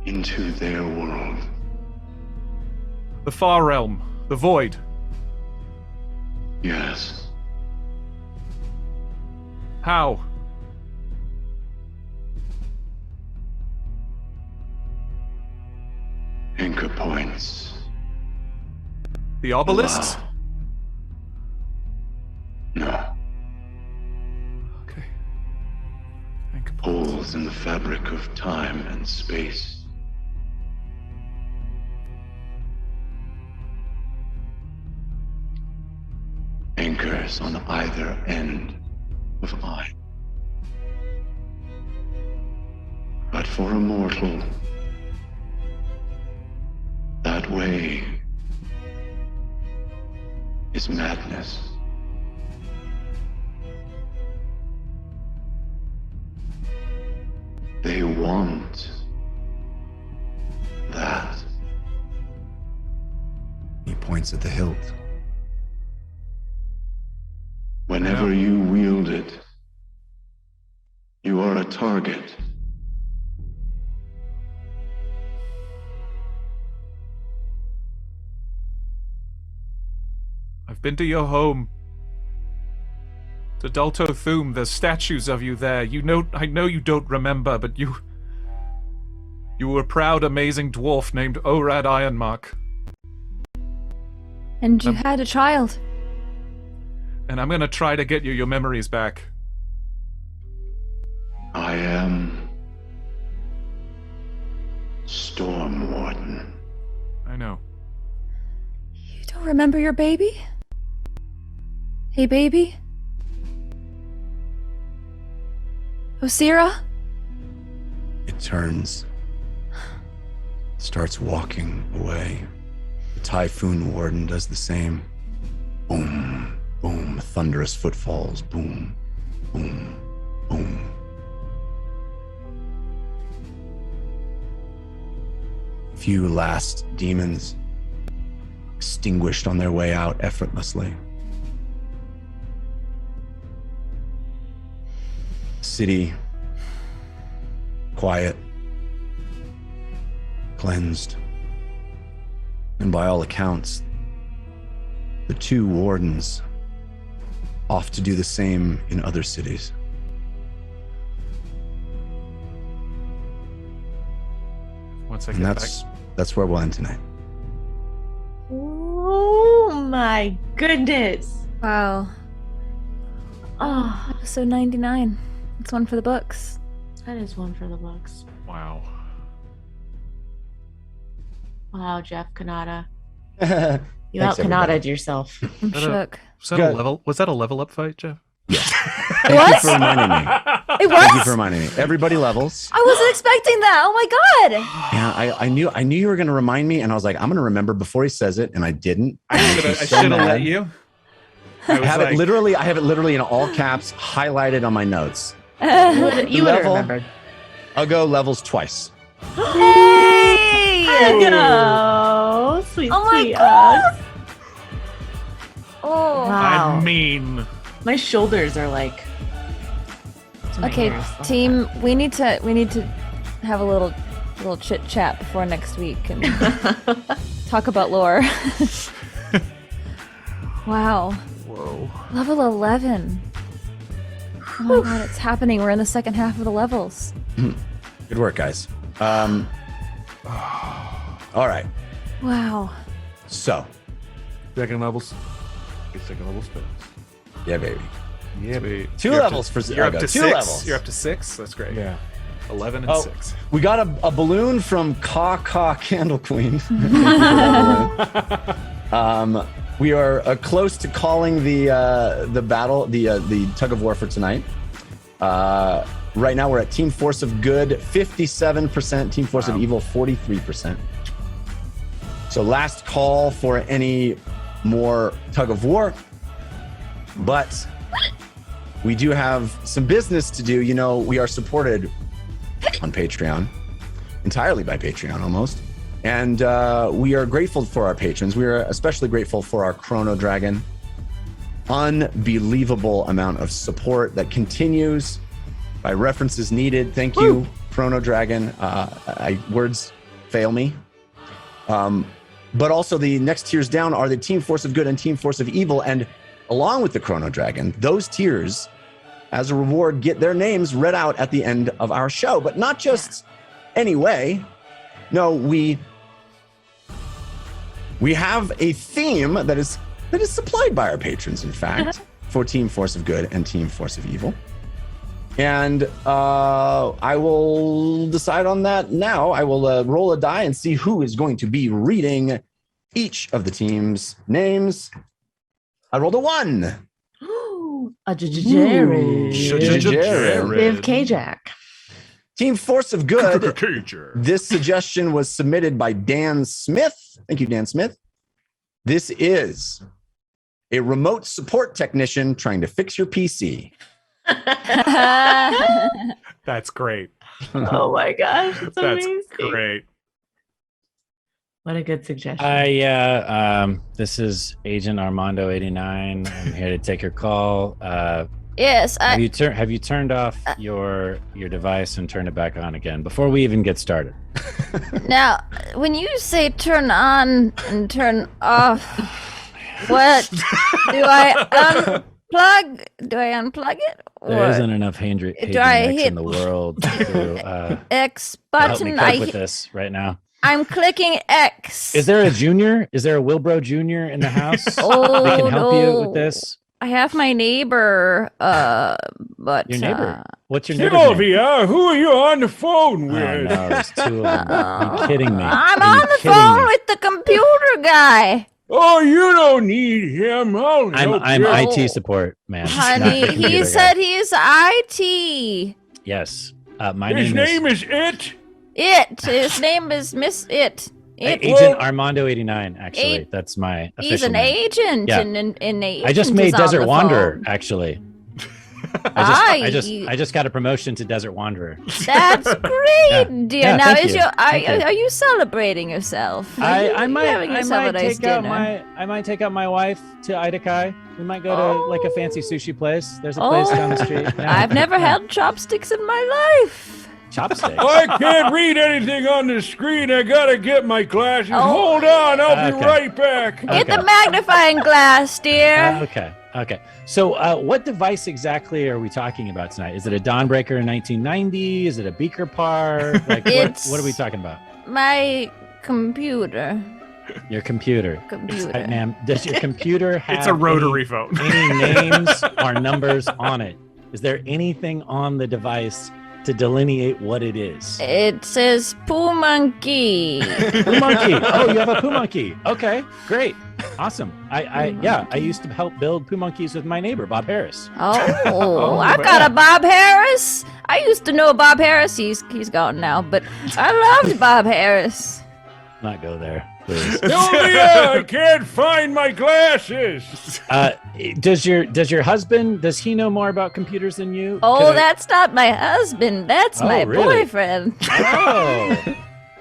into their world. The Far Realm, the Void. Yes. How? Anchor points. The obelisks? Allow. No. Okay. Anchor points. Holes in the fabric of time and space. Anchors on either end of I. But for a mortal, that way is madness. They want that. He points at the hilt. Whenever you wield it, you are a target. I've been to your home. To Dulto Thum, there's statues of you there. I know you don't remember, but you were a proud, amazing dwarf named Orad Ironmark. And you had a child. And I'm gonna try to get you your memories back. I am Storm Warden. I know. You don't remember your baby? Hey, baby? Osira? It turns. Starts walking away. The Typhoon Warden does the same. Boom, boom, thunderous footfalls. Boom, boom, boom. Few last demons extinguished on their way out effortlessly. City, quiet, cleansed, and by all accounts, the two wardens off to do the same in other cities. Once I And get that's where we'll end tonight. Oh my goodness. Wow. Oh, Episode 99. It's one for the books. that is one for the books. back. Wow. Wow, Jeff Kanata. You Thanks, everybody. out-Kanata'd yourself. I'm That a- shook. Was that Good. a level? Was that a level up fight, Jeff? Thank you What? for reminding me. It Thank you was? for reminding me. Everybody levels. I wasn't expecting that. Oh my god. Yeah, I knew you were going to remind me, and I was like, I'm going to remember before he says it, and I didn't. I should have let you. I have it literally in all caps, highlighted on my notes. You would have Level. remembered. I'll go levels twice. Hey! No, sweet, Oh my sweet God. us. Oh. Wow. I'm mean. My shoulders are like. to my Okay, ears. team, we need to have a little chit chat before next week and talk about lore. Wow. Whoa. Level 11. Oh my god, it's happening. We're in the second half of the levels. Good work, guys. All right. Wow. So, Second levels. Get second level spells. yeah, baby. Yeah. Sweet. Two You're up levels to, for You're up I'll to go. Two 6. levels. You're up to 6. That's great. Yeah. 11 and Oh, 6. we got a balloon from Caw Candle Queen. We are close to calling the battle, the tug of war for tonight. Right now, we're at Team Force of Good 57%, Team Force of Evil 43%. So last call for any more tug of war, but we do have some business to do. You know, we are supported on Patreon, entirely by Patreon almost. And we are grateful for our patrons. We are especially grateful for our Chrono Dragon. Unbelievable amount of support that continues by references needed. Thank you Chrono Dragon. Words fail me. But also the next tiers down are the Team Force of Good and Team Force of Evil. And along with the Chrono Dragon, those tiers, as a reward, get their names read out at the end of our show. But not just any way. No, we have a theme that is supplied by our patrons, in fact, for Team Force of Good and Team Force of Evil. And I will decide on that now. I will roll a die and see who is going to be reading each of the team's names. I rolled a 1. A Jared. Jared. Viv K-Jack. Team Force of Good. This suggestion was submitted by Dan Smith. Thank you, Dan Smith. This is a remote support technician trying to fix your PC. That's great. Oh my gosh, that's That's amazing. great. What a good suggestion. This is Agent Armando 89. I'm here to take your call. Yes, Have you turned off your device and turned it back on again before we even get started? now, when you say turn on and turn off, what do I unplug? Do I unplug it? There isn't enough Hadrian X in the world to X help me button? cope with this right now. I'm clicking X. Is there a junior? Is there a Wilbro Junior in the house Oh, that can help you no. with this? I have my neighbor, but Your neighbor? What's your neighbor? Sylvia, who are you on the phone with? Oh no, there's 2 of them. Are you kidding me? I'm Are you on the kidding phone me? with the computer guy. Oh, you don't need him. I'm IT support, man. not Honey, the computer he guy. said he's IT. Yes. My His name name is It. His name is Miss It. Agent Armando 89. Actually, that's my official He's an name. agent. Yeah. And an agent I just made is on Desert the Wanderer. phone. Actually, Aye. I just got a promotion to Desert Wanderer. That's great, dear. Yeah, now, thank you. Thank you. are you celebrating yourself? Are you I might having yourself a nice take out dinner? I might take out my wife to Idakai. We might go to like a fancy sushi place. There's a place down the street. Yeah. I've never had chopsticks in my life. chopsticks. I can't read anything on the screen. I gotta get my glasses. Oh. Hold on, I'll be Okay. right back. Get the magnifying glass, dear. Okay. So, what device exactly are we talking about tonight? Is it a Dawnbreaker in 1990? Is it a beaker par? Like, what are we talking about? My computer. Your computer. Computer. Ma'am, does your computer have It's a rotary phone. any names or numbers on it? Is there anything on the device to delineate what it is? It says Poo Monkey. Poo Monkey. Oh, you have a Poo Monkey. Okay, great. Awesome. I used to help build Poo Monkeys with my neighbor, Bob Harris. Oh, I've got a Bob Harris. I used to know Bob Harris. He's gone now, but I loved Bob Harris. Not go there, please. Sylvia, I can't find my glasses. Does your husband, does he know more about computers than you? Oh, that's not my husband. That's my really? boyfriend. Oh,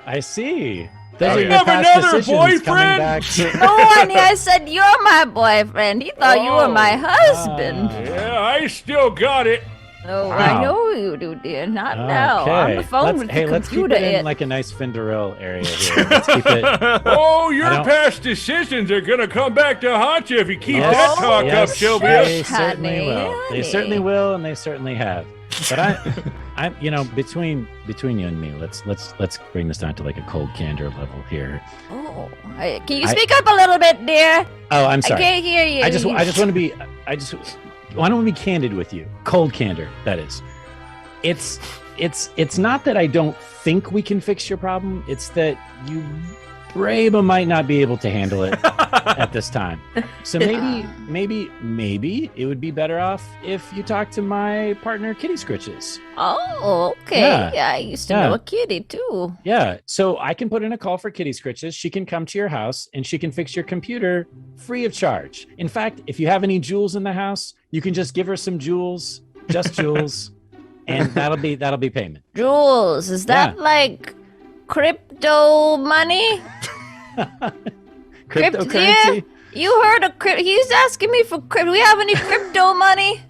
I see. Those are You your have past another decisions coming boyfriend? back to- No, honey, I said you're my boyfriend. He thought you were my husband. Yeah, I still got it. Oh, Wow. I know you do, dear. Not now. On the phone with the let's keep computer. it in like a nice Finderel area here. Let's keep it. Oh, your don't- past decisions are gonna come back to haunt you if you keep Yes, that talk yes, up, Sylvia. They certainly Honey, will. They honey. certainly will, and they certainly have. But I'm, between you and me, let's bring this down to like a cold candor level here. Oh, can you speak up a little bit, dear? Oh, I'm sorry. I can't hear you. I just want to be candid with you. Cold candor, that is. It's not that I don't think we can fix your problem. It's that you Braba might not be able to handle it at this time. So maybe it would be better off if you talk to my partner Kitty Scritches. Oh, okay. Yeah. I used to know a kitty too. Yeah, so I can put in a call for Kitty Scritches. She can come to your house and she can fix your computer free of charge. In fact, if you have any jewels in the house, you can just give her some jewels, just jewels, and that'll be payment. Jules, is that like crypto money? Cryptocurrency? You heard of crypto? He's asking me for crypto. Do we have any crypto money?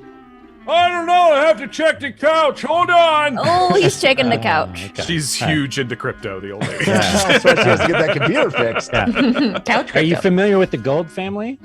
I don't know. I have to check the couch. Hold on. Oh, he's checking the couch. Okay. She's huge into crypto, the old lady. That's why she has to get that computer fixed. Couch Are you crypto. familiar with the Gold family?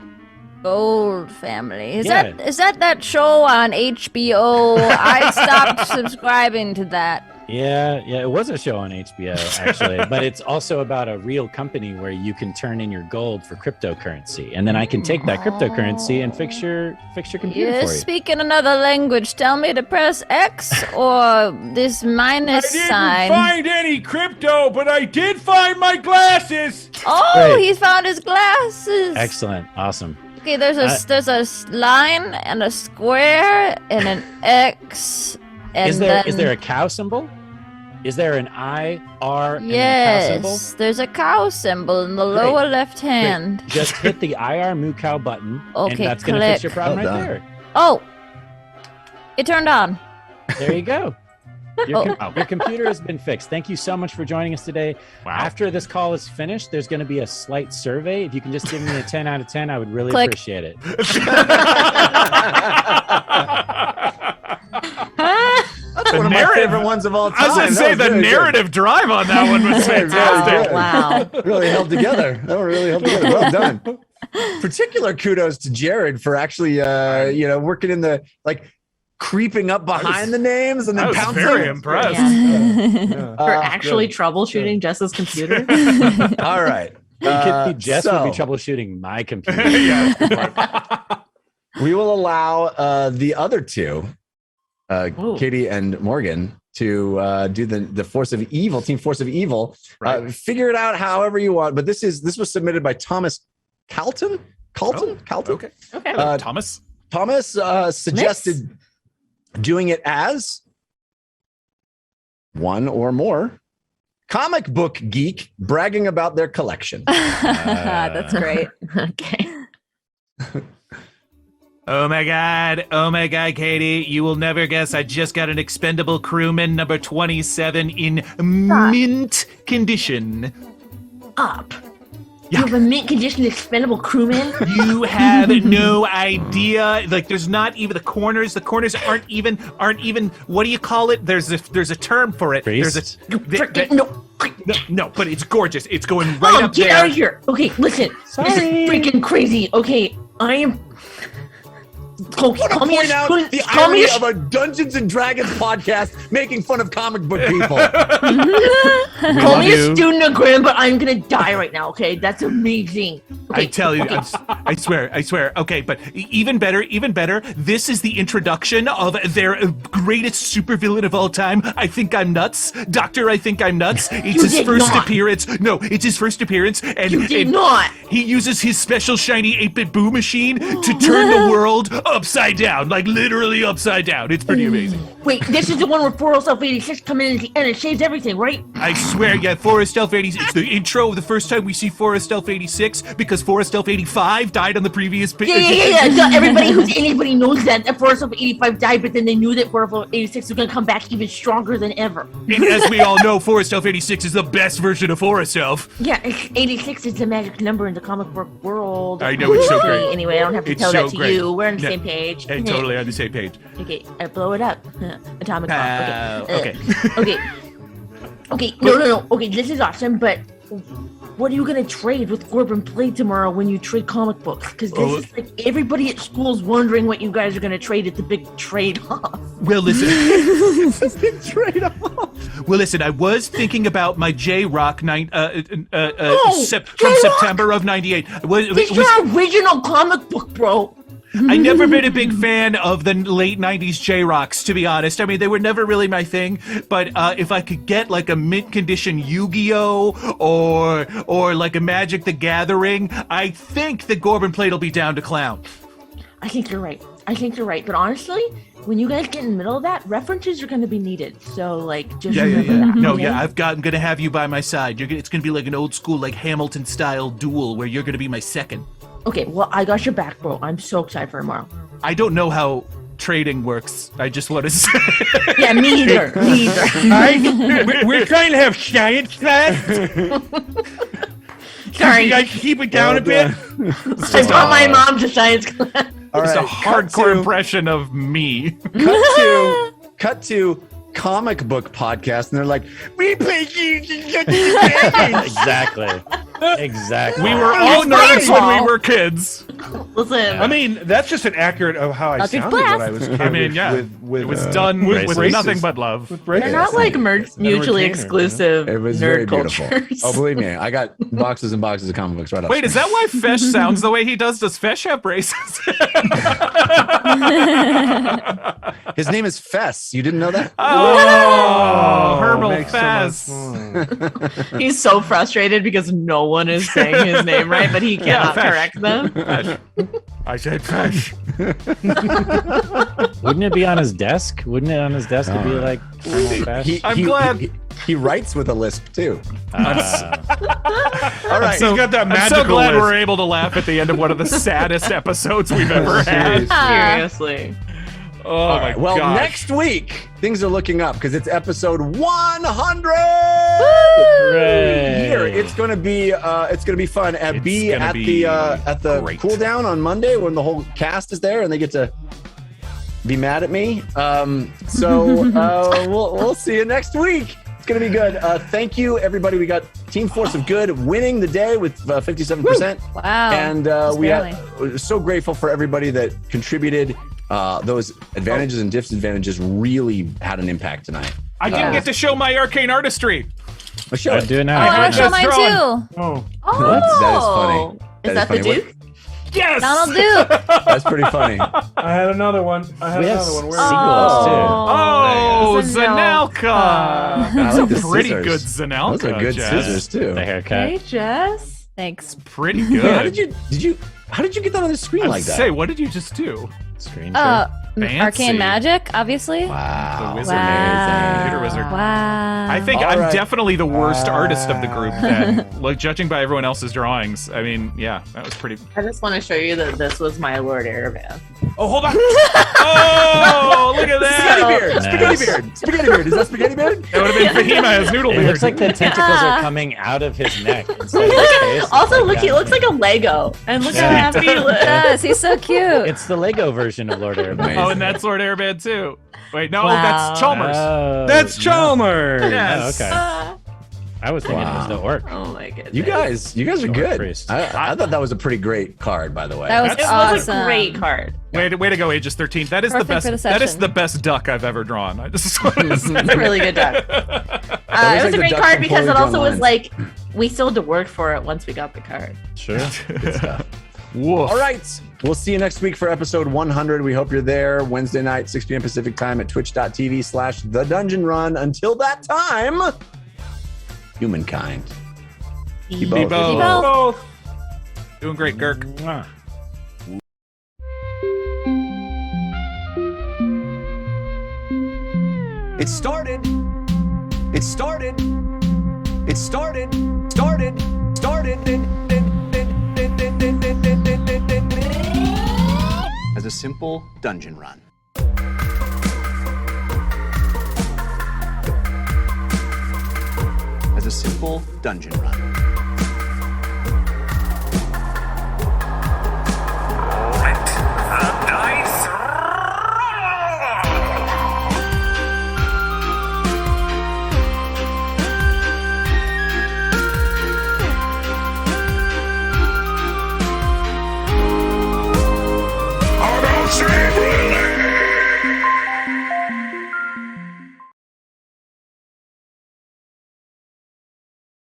Gold Family. Is Yeah. that show on HBO? I stopped subscribing to that. Yeah, it was a show on HBO actually, but it's also about a real company where you can turn in your gold for cryptocurrency, and then I can take that cryptocurrency and fix your computer You're for you. speaking another language. Tell me to press X or this minus I didn't sign. find any crypto, but I did find my glasses. Oh, Great. he's found his glasses. Excellent, awesome. Okay, there's a line and a square and an X. And Is there a cow symbol? Is there an I, R, and a cow symbol? Yes, there's a cow symbol in the lower left hand. Great. Just hit the IR moo cow button, and Okay, that's going to fix click. your problem Well right done. there. Oh, it turned on. There you go. Your Oh. computer has been fixed. Thank you so much for joining us today. Wow. After this call is finished, there's going to be a slight survey. If you can just give me a 10 out of 10, I would really Click. appreciate it. That's one of my favorite ones of all time. I was going to That say, was the very good. narrative drive on that one was Very, very fantastic. good. Wow. Really held together. That one really held together. Well done. Particular kudos to Jared for actually, working in the creeping up behind the names and I then was pouncing. very impressed. Yeah. For Uh, actually troubleshooting Jess's computer. All right. Jess so would be troubleshooting my computer. Yeah. we will allow the other two, Ooh. Katie and Morgan, to do the Force of Evil, Team Force of Evil. Right. Figure it out however you want. But this was submitted by Thomas Calton. Oh, Calton. Okay. Okay. Thomas? Thomas suggested doing it as one or more comic book geek bragging about their collection. That's great. Okay. Oh my god, Katie, you will never guess I just got an expendable crewman number 27 in mint condition. Up. Yeah. You have a mint condition expendable crewman? You have no idea. Like, there's not even the corners aren't even what do you call it? There's a term for it. Creased? No, but it's gorgeous. It's going right up get there. out of here. Okay, listen. This is freaking crazy. Okay, I am. Call me Point out the call me irony of a Dungeons and Dragons podcast making fun of comic book people. call me a you. student of Graham, but I'm gonna die right now. Okay, that's amazing. Okay, I tell you, okay. I swear. Okay, but even better. This is the introduction of their greatest supervillain of all time. I think I'm nuts, Doctor. I think I'm nuts. It's his did first not. appearance. No, it's his first appearance, and You did and not. He uses his special shiny 8-bit boo machine to turn the world upside down, like literally upside down. It's pretty amazing. Wait, this is the one where 406 come in at the end and saves everything, right? I swear, yeah, Forest Elf 86. It's the intro of the first time we see Forest Elf 86 because Forest Elf 85 died on the previous page. Yeah. Duh, anybody knows that Forest of 85 died, but then they knew that Forest of 86 was gonna come back even stronger than ever. And as we all know, Forest Elf 86 is the best version of Forest Elf. Yeah, 86 is the magic number in the comic book world. I know, it's so great. Anyway, I don't have to It's tell so that to great. you. We're on the Yeah. same page. And totally on the same page. Okay, I blow it up. Atomic bomb. Okay. Okay. No. Okay, this is awesome, but what are you gonna trade with Corbin Play tomorrow when you trade comic books? Because this is like everybody at school's wondering what you guys are gonna trade at the big trade-off. Well, listen. Big trade-off. Well, listen. I was thinking about my J-Rock from J-Rock! September of '98. This is your original comic book, bro. I never been a big fan of the late '90s J-Rocks, to be honest. I mean, they were never really my thing. But if I could get like a mint condition Yu-Gi-Oh or like a Magic the Gathering, I think that Corbin Plate will be down to clown. I think you're right. But honestly, when you guys get in the middle of that, references are gonna be needed. So like, just remember that. No, okay? yeah, I'm gonna have you by my side. It's gonna be like an old school, like Hamilton style duel where you're gonna be my second. Okay, well, I got your back, bro. I'm so excited for tomorrow. I don't know how trading works. I just want to say. Yeah, me either. We're trying to have science class. Sorry, You guys keep it down a bit. I brought my mom to science class. All Just right, a hardcore impression of me. cut to comic book podcast, and they're like, we play Exactly. Exactly. We were all nerds when we were kids. Listen, I mean, that's just an accurate of how I Eldritch sounded when Blast. I was a kid. I mean, yeah. With, It was done with braces. nothing but love. With they're braces. not like mutually retainer, exclusive It was very nerd beautiful. cultures. Oh, believe me, I got boxes and boxes of comic books right up. Wait, is that why Fesh sounds the way he does? Does Fesh have braces? His name is Fess. You didn't know that? Oh, Herbal makes so Fez. much fun. He's so frustrated because no one is saying his name right, but he cannot Fesh. correct them. I said Fesh. Wouldn't it be on his desk? Wouldn't it on his desk be like I'm glad. He writes with a lisp too. All All right. So, He's got that I'm magical so glad list. we're able to laugh at the end of one of the saddest episodes we've ever had. Seriously. Oh All my right. Well, gosh. next week things are looking up because it's episode 100. Hooray. Here, it's gonna be fun. It's Be gonna at be the great. cool down on Monday when the whole cast is there and they get to be mad at me. We'll see you next week. It's gonna be good. Thank you, everybody. We got Team Force of Good winning the day with 57%. Wow. And Just we're so grateful for everybody that contributed. Those advantages and disadvantages really had an impact tonight. I didn't get to show my arcane artistry. Well, show I'll it. do it Oh, now. I want to show just mine drawn. too. Oh, Oh, That is funny. Is that the funny. Duke? Yes. Donald Duke. That's pretty funny. I had another one. We have Where sequels Oh, Zanelka. Zanelka. That's I like a the pretty scissors. good Zanelka. Those are good Jess. scissors too. too. The haircut. Hey, Jess. Thanks. Pretty good. How did you get that on the screen I was like that? Say, what did you just do? Screen share. Fancy. Arcane magic, obviously. Wow. The wizard. Wow. Computer wizard. Wow. I think All I'm right. definitely the worst artist of the group. Then, like judging by everyone else's drawings, I mean, yeah, that was pretty. I just want to show you that this was my Lord Ereband. Oh, hold on! Oh, look at Spaghetti that! beard. Nice. Spaghetti beard. Spaghetti beard. Is that spaghetti beard? That would have been Fahima as noodle It beard. looks like the tentacles are coming out of his neck instead of his face. It's Also, like look, he that. looks like a Lego. And look Yeah. how happy he looks. Yes, he's so cute. It's the Lego version of Lord Airbender. Oh, and that's Lord Airband too. Wait, no, Wow. that's Chalmers. Oh, That's no. Chalmers. Yes. Oh, okay. I was thinking it was the orc. Oh my goodness. You guys are good. priest. I thought that was a pretty great card, by the way. That was It was awesome. a great card. Way to go, Aegis 13. That is Perfect the best. for the That is session. the best duck I've ever drawn. I just want to say. It's a really good duck. was It was like a the great duck card from because it Poorly also Drawn was Lines. like, we still had to work for it once we got the card. Sure. Good stuff. Woof. All right. We'll see you next week for episode 100. We hope you're there Wednesday night, 6 p.m. Pacific time at twitch.tv/The Dungeon Run. Until that time, humankind. Be both. Be both. both. Doing great, Girk. Mwah. It started. It started. It started. Started. As a simple dungeon run. As a simple dungeon run.